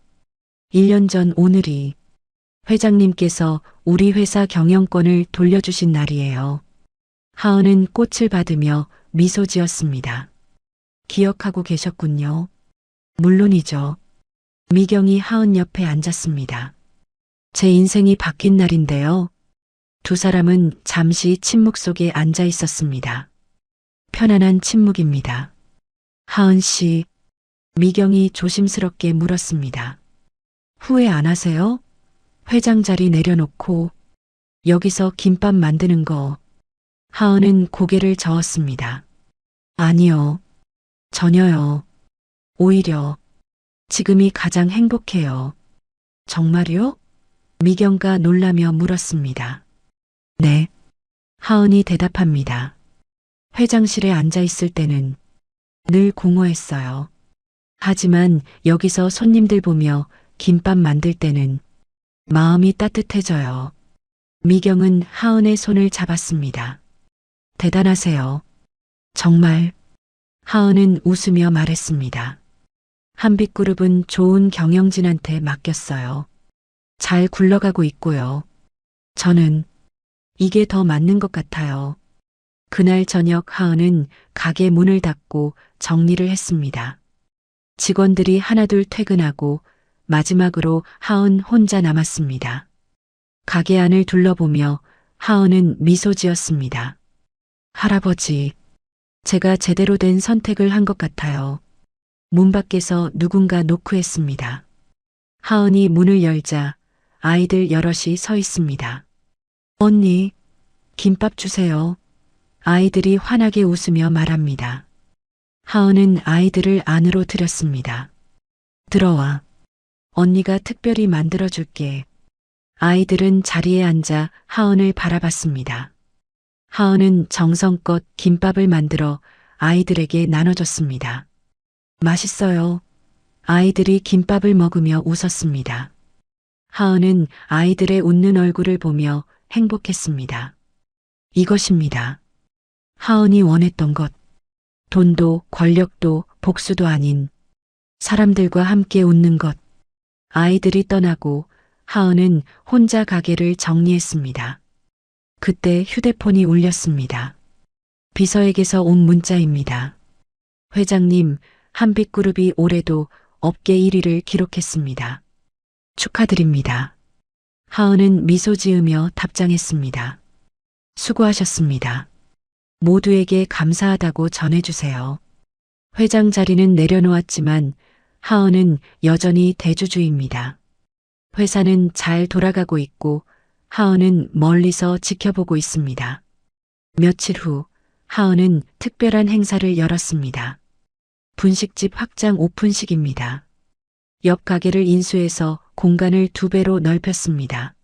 1년 전 오늘이 회장님께서 우리 회사 경영권을 돌려주신 날이에요. 하은은 꽃을 받으며 미소 지었습니다. 기억하고 계셨군요. 물론이죠. 미경이 하은 옆에 앉았습니다. 제 인생이 바뀐 날인데요. 두 사람은 잠시 침묵 속에 앉아 있었습니다. 편안한 침묵입니다. 하은 씨, 미경이 조심스럽게 물었습니다. 후회 안 하세요? 회장 자리 내려놓고 여기서 김밥 만드는 거. 하은은 고개를 저었습니다. 아니요. 전혀요. 오히려 지금이 가장 행복해요. 정말요? 미경가 놀라며 물었습니다. 네. 하은이 대답합니다. 회장실에 앉아 있을 때는 늘 공허했어요. 하지만 여기서 손님들 보며 김밥 만들 때는 마음이 따뜻해져요. 미경은 하은의 손을 잡았습니다. 대단하세요. 정말. 하은은 웃으며 말했습니다. 한빛그룹은 좋은 경영진한테 맡겼어요. 잘 굴러가고 있고요. 저는 이게 더 맞는 것 같아요. 그날 저녁 하은은 가게 문을 닫고 정리를 했습니다. 직원들이 하나둘 퇴근하고 마지막으로 하은 혼자 남았습니다. 가게 안을 둘러보며 하은은 미소 지었습니다. 할아버지, 제가 제대로 된 선택을 한 것 같아요. 문 밖에서 누군가 노크했습니다. 하은이 문을 열자 아이들 여럿이 서 있습니다. 언니, 김밥 주세요. 아이들이 환하게 웃으며 말합니다. 하은은 아이들을 안으로 들였습니다. 들어와. 언니가 특별히 만들어줄게. 아이들은 자리에 앉아 하은을 바라봤습니다. 하은은 정성껏 김밥을 만들어 아이들에게 나눠줬습니다. 맛있어요. 아이들이 김밥을 먹으며 웃었습니다. 하은은 아이들의 웃는 얼굴을 보며 행복했습니다. 이것입니다. 하은이 원했던 것. 돈도 권력도 복수도 아닌 사람들과 함께 웃는 것. 아이들이 떠나고 하은은 혼자 가게를 정리했습니다. 그때 휴대폰이 울렸습니다. 비서에게서 온 문자입니다. 회장님, 한빛그룹이 올해도 업계 1위를 기록했습니다. 축하드립니다. 하은은 미소 지으며 답장했습니다. 수고하셨습니다. 모두에게 감사하다고 전해주세요. 회장 자리는 내려놓았지만 하은은 여전히 대주주입니다. 회사는 잘 돌아가고 있고 하은은 멀리서 지켜보고 있습니다. 며칠 후 하은은 특별한 행사를 열었습니다. 분식집 확장 오픈식입니다. 옆 가게를 인수해서 공간을 2배로 넓혔습니다.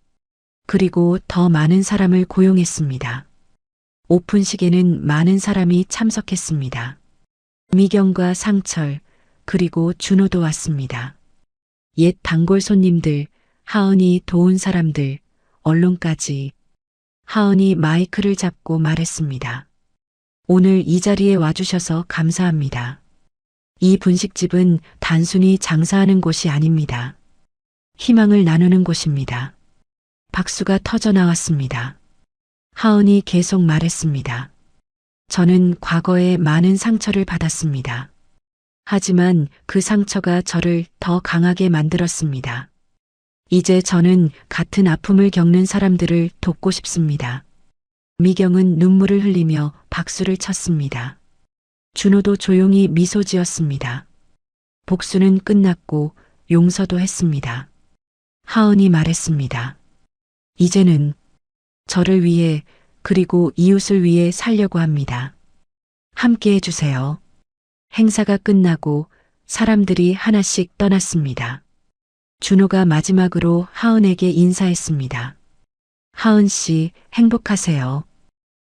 그리고 더 많은 사람을 고용했습니다. 오픈식에는 많은 사람이 참석했습니다. 미경과 상철, 그리고 준호도 왔습니다. 옛 단골 손님들, 하은이 도운 사람들, 언론까지. 하은이 마이크를 잡고 말했습니다. 오늘 이 자리에 와주셔서 감사합니다. 이 분식집은 단순히 장사하는 곳이 아닙니다. 희망을 나누는 곳입니다. 박수가 터져 나왔습니다. 하은이 계속 말했습니다. 저는 과거에 많은 상처를 받았습니다. 하지만 그 상처가 저를 더 강하게 만들었습니다. 이제 저는 같은 아픔을 겪는 사람들을 돕고 싶습니다. 미경은 눈물을 흘리며 박수를 쳤습니다. 준호도 조용히 미소 지었습니다. 복수는 끝났고 용서도 했습니다. 하은이 말했습니다. 이제는 저를 위해 그리고 이웃을 위해 살려고 합니다. 함께 해주세요. 행사가 끝나고 사람들이 하나씩 떠났습니다. 준호가 마지막으로 하은에게 인사했습니다. 하은 씨, 행복하세요.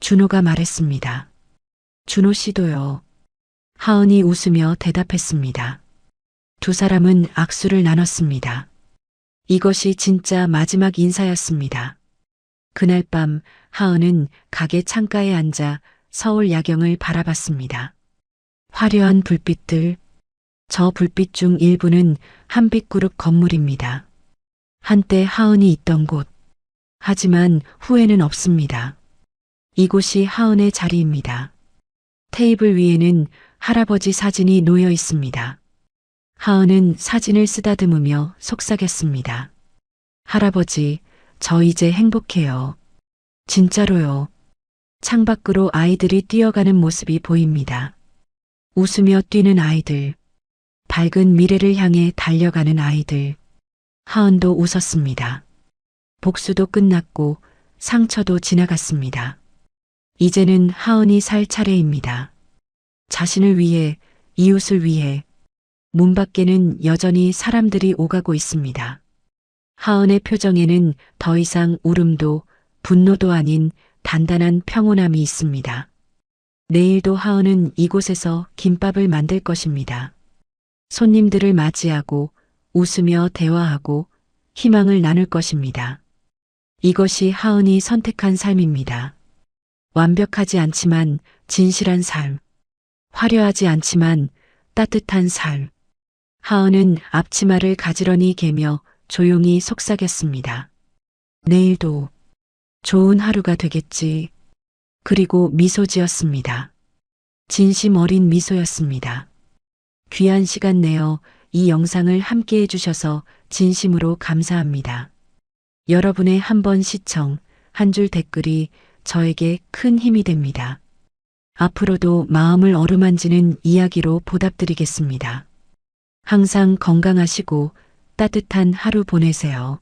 준호가 말했습니다. 준호 씨도요. 하은이 웃으며 대답했습니다. 두 사람은 악수를 나눴습니다. 이것이 진짜 마지막 인사였습니다. 그날 밤 하은은 가게 창가에 앉아 서울 야경을 바라봤습니다. 화려한 불빛들, 저 불빛 중 일부는 한빛그룹 건물입니다. 한때 하은이 있던 곳. 하지만 후회는 없습니다. 이곳이 하은의 자리입니다. 테이블 위에는 할아버지 사진이 놓여 있습니다. 하은은 사진을 쓰다듬으며 속삭였습니다. 할아버지, 저 이제 행복해요. 진짜로요. 창밖으로 아이들이 뛰어가는 모습이 보입니다. 웃으며 뛰는 아이들. 밝은 미래를 향해 달려가는 아이들. 하은도 웃었습니다. 복수도 끝났고 상처도 지나갔습니다. 이제는 하은이 살 차례입니다. 자신을 위해, 이웃을 위해. 문 밖에는 여전히 사람들이 오가고 있습니다. 하은의 표정에는 더 이상 울음도 분노도 아닌 단단한 평온함이 있습니다. 내일도 하은은 이곳에서 김밥을 만들 것입니다. 손님들을 맞이하고 웃으며 대화하고 희망을 나눌 것입니다. 이것이 하은이 선택한 삶입니다. 완벽하지 않지만 진실한 삶. 화려하지 않지만 따뜻한 삶. 하은은 앞치마를 가지런히 개며 조용히 속삭였습니다. 내일도 좋은 하루가 되겠지. 그리고 미소 지었습니다. 진심 어린 미소였습니다. 귀한 시간 내어 이 영상을 함께 해주셔서 진심으로 감사합니다. 여러분의 한 번 시청, 한 줄 댓글이 저에게 큰 힘이 됩니다. 앞으로도 마음을 어루만지는 이야기로 보답드리겠습니다. 항상 건강하시고 따뜻한 하루 보내세요.